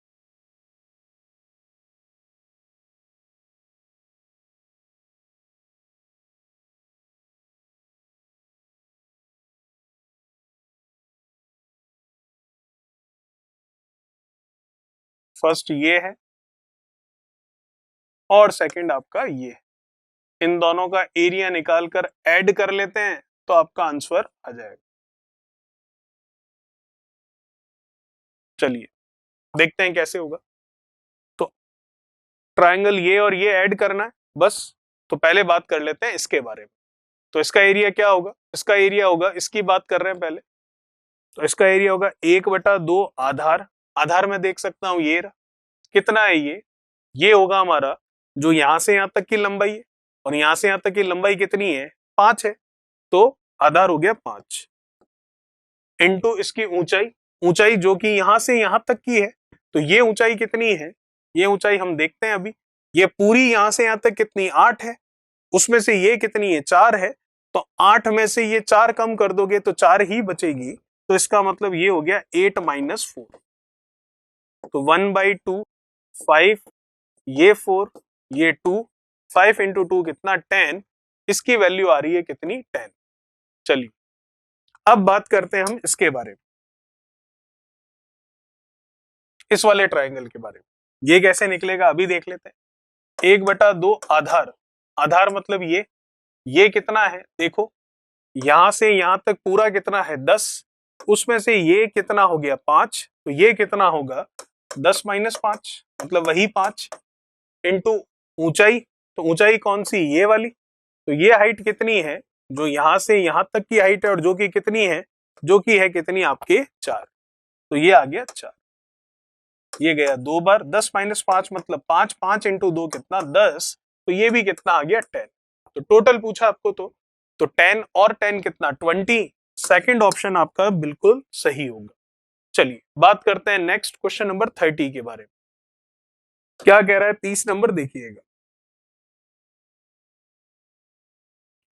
फर्स्ट ये है और सेकंड आपका ये है। इन दोनों का एरिया निकाल कर ऐड कर लेते हैं तो आपका आंसर आ जाएगा। चलिए देखते हैं कैसे होगा। तो ट्रायंगल ये और ये ऐड करना है बस, तो पहले बात कर लेते हैं इसके बारे में। तो इसका एरिया क्या होगा, इसका एरिया होगा, इसकी बात कर रहे हैं पहले, तो इसका एरिया होगा 1/2 आधार। आधार में देख सकता हूं ये रहा। कितना है ये होगा हमारा जो यहां से यहां तक की लंबाई है, और यहां से यहां तक की लंबाई कितनी है 5 है, तो आधार हो गया 5 इनटू इसकी ऊंचाई। ऊंचाई जो कि यहां से यहां तक की है, तो ये ऊंचाई कितनी है, ये ऊंचाई हम देखते हैं अभी। ये पूरी यहां से यहां तक कितनी 8 है, उसमें से ये कितनी है 4 है, तो 8 में से ये 4 कम कर दोगे तो 4 ही बचेगी, तो इसका मतलब ये हो गया 8 - 4, तो 1/2 5, ये 4, ये 2, 5 × 2 कितना 10, इसकी वैल्यू आ रही है कितनी 10। चलिए अब बात करते हैं हम इसके बारे में, इस वाले ट्रायंगल के बारे में। ये कैसे निकलेगा अभी देख लेते हैं। 1/2 आधार, आधार मतलब ये, ये कितना है देखो, यहां से यहां तक पूरा कितना है 10, उसमें से ये कितना हो गया 5, तो ये कितना होगा 10 माइनस 5, मतलब वही 5 इंटू ऊंचाई, तो ऊंचाई कौन सी, ये वाली, तो ये हाइट कितनी है, जो यहां से यहां तक की हाइट है, और जो कि कितनी है, जो कि है कितनी आपके 4, तो ये आ गया 4, ये गया 2 बार, 10 माइनस 5 मतलब 5, 5 इंटू 2 कितना 10, तो ये भी कितना आ गया 10, तो टोटल पूछा आपको तो 10 और 10 कितना 20, सेकंड ऑप्शन आपका बिल्कुल सही होगा। चलिए बात करते हैं नेक्स्ट क्वेश्चन नंबर 30 के बारे में, क्या कह रहा है 30 नंबर देखिएगा।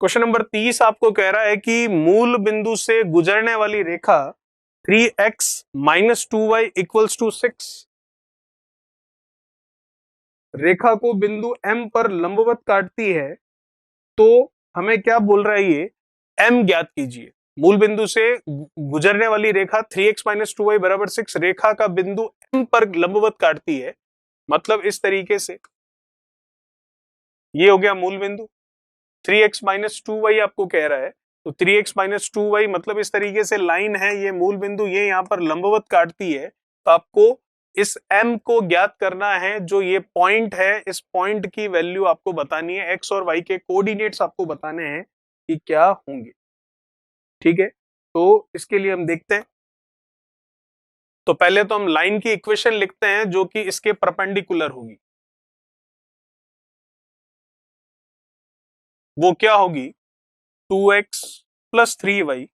क्वेश्चन नंबर 30 आपको कह रहा है कि मूल बिंदु से गुजरने वाली रेखा 3x minus 2y equals to 6, रेखा को बिंदु M पर लंबवत काटती है, तो हमें क्या बोल रहा है ये, M ज्ञात कीजिए। मूल बिंदु से गुजरने वाली रेखा 3x माइनस 2y बराबर 6 रेखा का बिंदु M पर लंबवत काटती है, मतलब इस तरीके से, ये हो गया मूल बिंदु, 3x माइनस 2y आपको कह रहा है, तो 3x माइनस 2y मतलब इस तरीके से लाइन है, ये मूल बिंदु, ये यहां पर लंबवत काटती है, तो आपको इस m को ज्ञात करना है, जो ये पॉइंट है, इस पॉइंट की वैल्यू आपको बतानी है, x और y के कोऑर्डिनेट्स आपको बताने हैं कि क्या होंगे। ठीक है, तो इसके लिए हम देखते हैं, तो पहले तो हम लाइन की इक्वेशन लिखते हैं जो कि इसके परपेंडिकुलर होगी, वो क्या होगी 2x plus 3y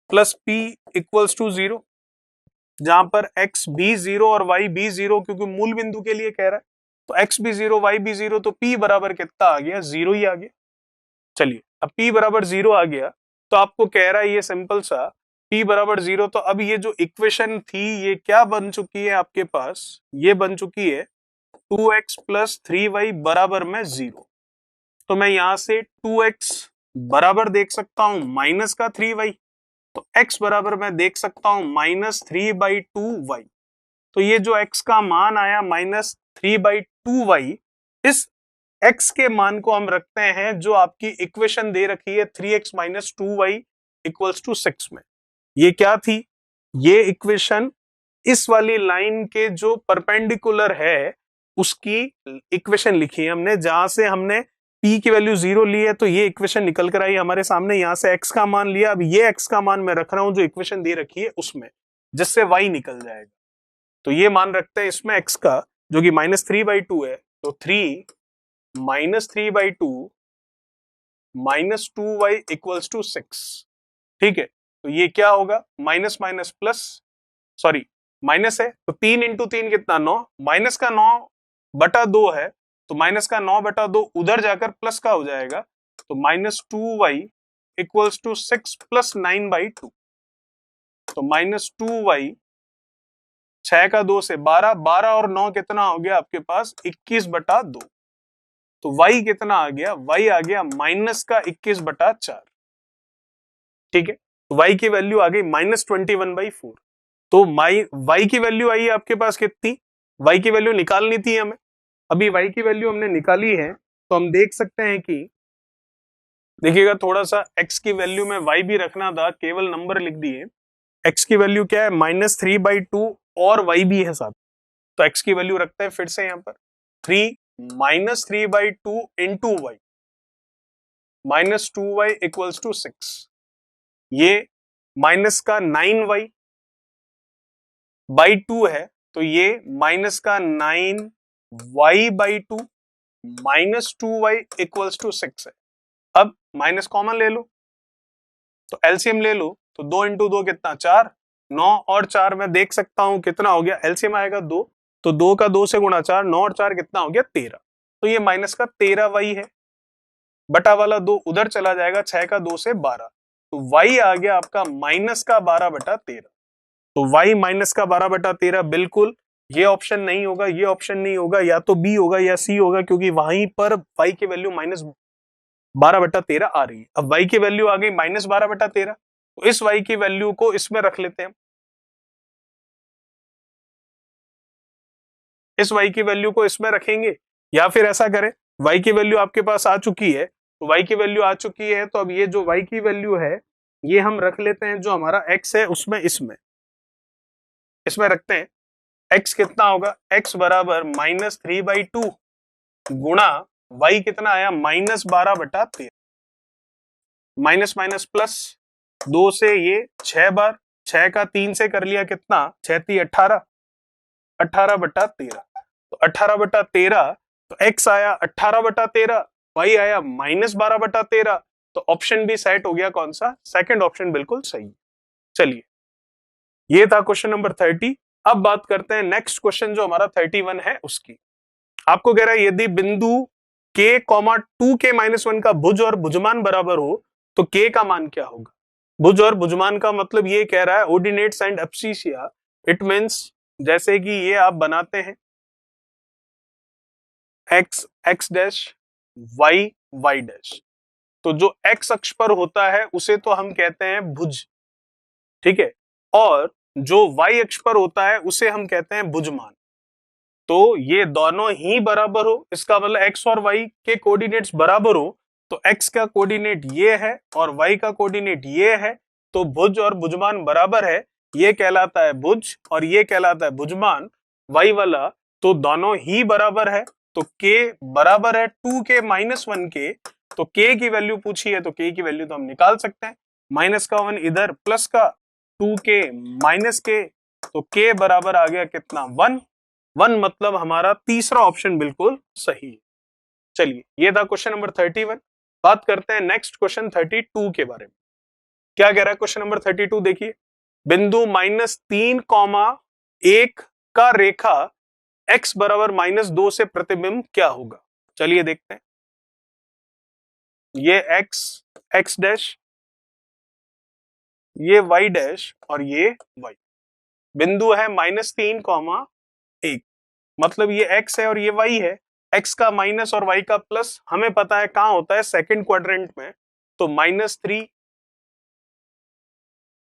plus p equals to 0, जहां पर x भी 0 और y भी 0, क्योंकि मूल बिंदु के लिए कह रहा है, तो x भी 0 y भी 0, तो p बराबर कितना आ गया 0 ही आ गया। चलिए अब p बराबर 0 आ गया, तो आपको कह रहा है ये सिंपल सा p बराबर 0, तो अब ये जो इक्वेशन थी ये क्या बन चुकी है आपके पास, ये बन चुकी है 2x प्लस 3y बराबर में 0, तो मैं यहां से 2x बराबर देख सकता हूं माइनस का 3y, तो x बराबर मैं देख सकता हूं -3/2y, तो ये जो x का मान आया -3/2y, इस x के मान को हम रखते हैं जो आपकी इक्वेशन दे रखी है 3x minus 2y equals to 6 में। ये क्या थी, ये इक्वेशन इस वाली लाइन के जो परपेंडिकुलर है उसकी इक्वेशन लिखी है हमने, जहां से हमने p की वैल्यू 0 ली है, तो ये इक्वेशन निकल कर आई हमारे सामने, यहां से x का मान लिया, अब ये x का मान मैं रख रहा हूं जो इक्वेशन दे रखी है उसमें, जिससे y निकल जाएगा, तो ये मान रखते हैं इसमें x का, जो कि -3/2 है, तो 3 -3/2 -2y इक्वल्स टू 6। ठीक है, तो ये क्या होगा, minus minus plus, sorry minus है, तो 3 इंटू 3 कितना 9, माइनस का 9/2 है, तो माइनस का 9/2 उधर जाकर प्लस का हो जाएगा, तो -2y इक्वल्स टू 6 प्लस 9/2, तो -2y, 6 का 2 से 12, 12 और 9 कितना हो गया आपके पास 21/2, तो y कितना आ गया, y आ गया माइनस का 21/4। ठीक है, तो y की वैल्यू आ गई -21/4, तो y की वैल्यू आई आपके पास कितनी, y की वैल्यू निकालनी थी हमें, अभी y की वैल्यू हमने निकाली है, तो हम देख सकते हैं कि देखिएगा थोड़ा सा x की वैल्यू में y भी रखना था, केवल नंबर लिख दिए, x की वैल्यू क्या है -3/2 और y भी है साथ, तो x की वैल्यू रखते हैं फिर से यहाँ पर 3 -3/2 into Y -2y equals to 6, ये माइनस का 9y/2 है, तो ये माइनस का 9y/2 -2y इक्वल्स टू 6 है। अब माइनस कॉमन ले लो, तो एलसीएम ले लो, तो 2 इंटू 2 कितना 4, 9 और 4 मैं देख सकता हूं कितना हो गया, एलसीएम आएगा 2, तो 2 का 2 से गुणा 4, 9 और 4 कितना हो गया 13, तो ये माइनस का 13y है, बटा वाला 2 उधर चला जाएगा, 6 का 2 से 12, तो y आ गया आपका माइनस का 12/13, तो y माइनस का 12/13 बिल्कुल ये ऑप्शन नहीं होगा, ये ऑप्शन नहीं होगा, या तो बी होगा या सी होगा, क्योंकि वहीं पर y की वैल्यू -12/13 आ रही है। अब y की वैल्यू आ गई -12/13, तो इस y की वैल्यू को इसमें रख लेते हैं, इस y की वैल्यू को इसमें रखेंगे, या फिर ऐसा करें y की वैल्यू आपके पास आ चुकी है, तो y की वैल्यू आ चुकी है। तो अब ये जो y की वैल्यू है ये हम रख लेते हैं, जो हमारा x है उसमें इसमें रखते हैं। x कितना होगा, x बराबर -3/2 गुणा y कितना आया -12/13, माइनस माइनस प्लस, 2 से ये 6 बार, 6 का 3 से कर लिया कितना, 6 × 18, 18/13, तो 18/13, तो x आया 18/13, y आया -12/13, तो ऑप्शन भी सेट हो गया, कौन सा, सेकंड ऑप्शन बिल्कुल सही। चलिए ये था क्वेश्चन नंबर 30। अब बात करते हैं नेक्स्ट क्वेश्चन जो हमारा 31 है उसकी। आपको कह रहा है यदि बिंदु k, 2k-1 का भुज और भुजमान बराबर हो तो k का मान क्या होगा। भुज और भुजमान का मतलब ये कह रहा है ऑर्डिनेट्स एंड एब्सिसिया। इट मींस जैसे कि ये आप बनाते हैं x x dash y y dash, तो जो x अक्ष पर होता है उसे तो हम कहते हैं भुज, ठीक है, और जो y अक्ष पर होता है उसे हम कहते हैं भुजमान। तो ये दोनों ही बराबर हो, इसका मतलब x और y के कोऑर्डिनेट्स बराबर हो, तो x का कोऑर्डिनेट ये है और y का कोऑर्डिनेट ये है, तो भुज और भुजमान बराबर है, ये कहलाता है भुज और ये कहलाता है भुजमान, y वाला, तो दोनों ही बराबर है। तो k बराबर है 2k-1 के, तो k की वैल्यू पूछी है तो k की वैल्यू तो हम निकाल सकते हैं, माइनस का 1 इधर, प्लस का 2k माइनस k, तो k बराबर आ गया कितना, 1 मतलब हमारा तीसरा ऑप्शन बिल्कुल सही है। चलिए ये था क्वेश्चन नंबर 31। बात करते हैं नेक्स्ट क्वेश्चन 32 के बारे में। क्या कह रहा है क्वेश्चन नंबर 32, देखिए बिंदु -3, 1 का रेखा x बराबर -2 से प्रतिबिंब क्या होगा। चलिए देखते हैं, ये x डैश, ये y डैश और ये y, बिंदु है -3, 1, मतलब ये x है और ये y है, x का माइनस और y का प्लस हमें पता है कहां होता है, सेकंड क्वाड्रेंट में, तो -3,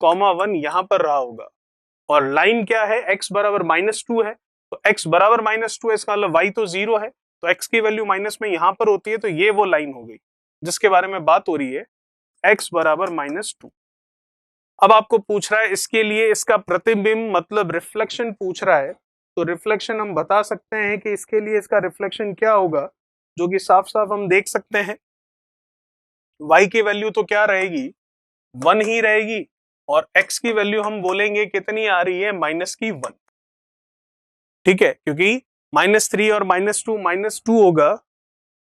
1 यहां पर रहा होगा, और लाइन क्या है, x बराबर -2 है, तो x बराबर -2 है, इसका मतलब y तो 0 है, तो x की वैल्यू माइनस में यहां पर होती है, तो ये वो लाइन हो गई जिसके बारे में बात हो रही है, x बराबर -2। अब आपको पूछ रहा है इसके लिए इसका प्रतिबिंब मतलब रिफ्लेक्शन पूछ रहा है, तो रिफ्लेक्शन हम बता सकते हैं कि इसके लिए इसका रिफ्लेक्शन क्या होगा, जो कि साफ साफ हम देख सकते हैं, y की वैल्यू तो क्या रहेगी, 1 ही रहेगी, और x की वैल्यू हम बोलेंगे कितनी आ रही है, -1, ठीक है, क्योंकि -3 और -2 होगा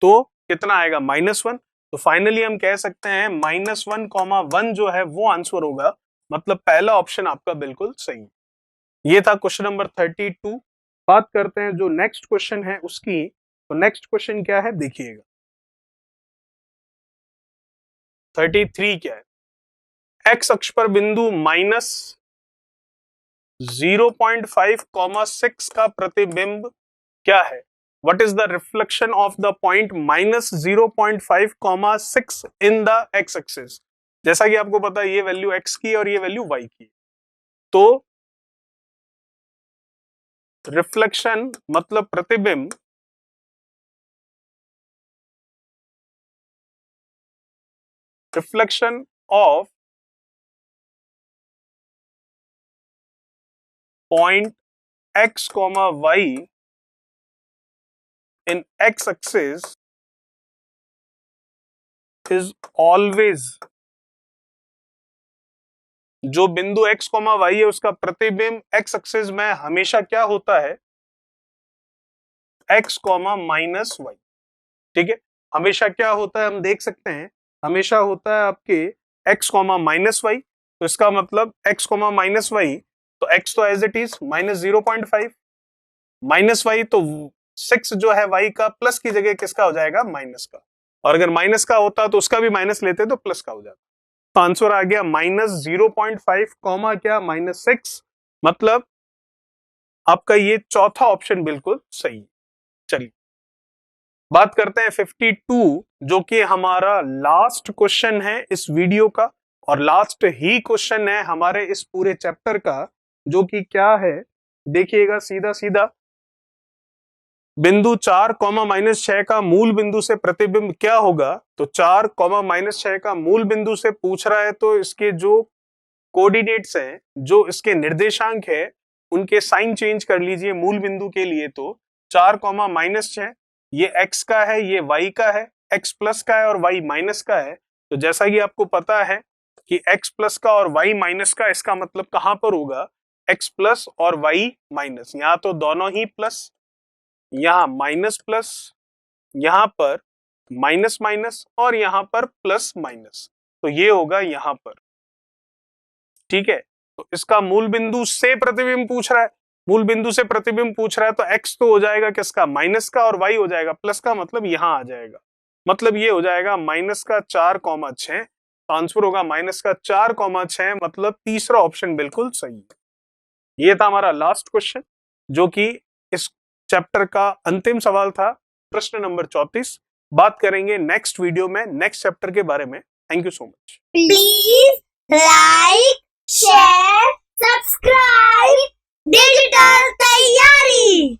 तो कितना आएगा, -1, तो फाइनली हम कह सकते हैं -1, 1 जो है वो आंसर होगा, मतलब पहला ऑप्शन आपका बिल्कुल सही। ये था क्वेश्चन नंबर 32। बात करते हैं जो नेक्स्ट क्वेश्चन है उसकी, तो नेक्स्ट क्वेश्चन क्या है देखिएगा, 33 क्या है, एक्स अक्ष पर बिंदु -0.5, 6 का प्रतिबिंब क्या है, what is the reflection of the point -0.5, 6 in the x axis. जैसा कि आपको पता है ये वैल्यू x की और ये वैल्यू y की, तो रिफ्लेक्शन मतलब प्रतिबिंब, reflection of point x, y in x axis is always, जो बिंदु x, y है उसका प्रतिबिंब x एक्सिस में हमेशा क्या होता है, x, -y, ठीक है, हमेशा क्या होता है हम देख सकते हैं, हमेशा होता है आपके x, -y, तो इसका मतलब x, -y, तो x तो एज इट इज -0.5, -y तो 6 जो है y का प्लस की जगह किसका हो जाएगा, माइनस का, और अगर माइनस का होता तो उसका भी माइनस लेते तो प्लस का हो जाता, तो आंसर आ गया -0.5, क्या -6, मतलब आपका ये चौथा ऑप्शन बिल्कुल सही। चलिए बात करते हैं 52, जो कि हमारा लास्ट क्वेश्चन है इस वीडियो का, और लास्ट ही क्वेश्चन है हमारे इस पूरे चैप्टर का, जो कि क्या है देखिएगा, सीधा सीधा बिंदु 4 कॉमा -6 का मूल बिंदु से प्रतिबिंब क्या होगा? तो 4 कॉमा -6 का मूल बिंदु से पूछ रहा है, तो इसके जो कोऑर्डिनेट्स हैं, जो इसके निर्देशांक है, उनके साइन चेंज कर लीजिए मूल बिंदु के लिए। तो 4 कॉमा -6 ये x का है, ये y का है, x प्लस का है और y माइनस का है। तो जैसा कि आपको पता है कि x प्लस का और y माइनस का, इसका मतलब कहां पर होगा? x प्लस और y माइनस। यहां तो दोनों ही प्लस, यहां माइनस प्लस, यहां पर माइनस माइनस और यहां पर प्लस माइनस। तो ये होगा यहां पर, ठीक है। तो इसका मूल बिंदु से प्रतिबिंब पूछ रहा है, मूल बिंदु से प्रतिबिंब पूछ रहा है, तो x तो हो जाएगा किसका? माइनस का, और y हो जाएगा प्लस का, मतलब यहां आ जाएगा। मतलब ये हो जाएगा -4,6। आंसर होगा -4,6, मतलब तीसरा ऑप्शन बिल्कुल सही है। ये था हमारा लास्ट क्वेश्चन, जो कि इस चैप्टर का अंतिम सवाल था, प्रश्न नंबर 34। बात करेंगे नेक्स्ट वीडियो में नेक्स्ट चैप्टर के बारे में। Thank you so much. Please like, share, subscribe digital तैयारी।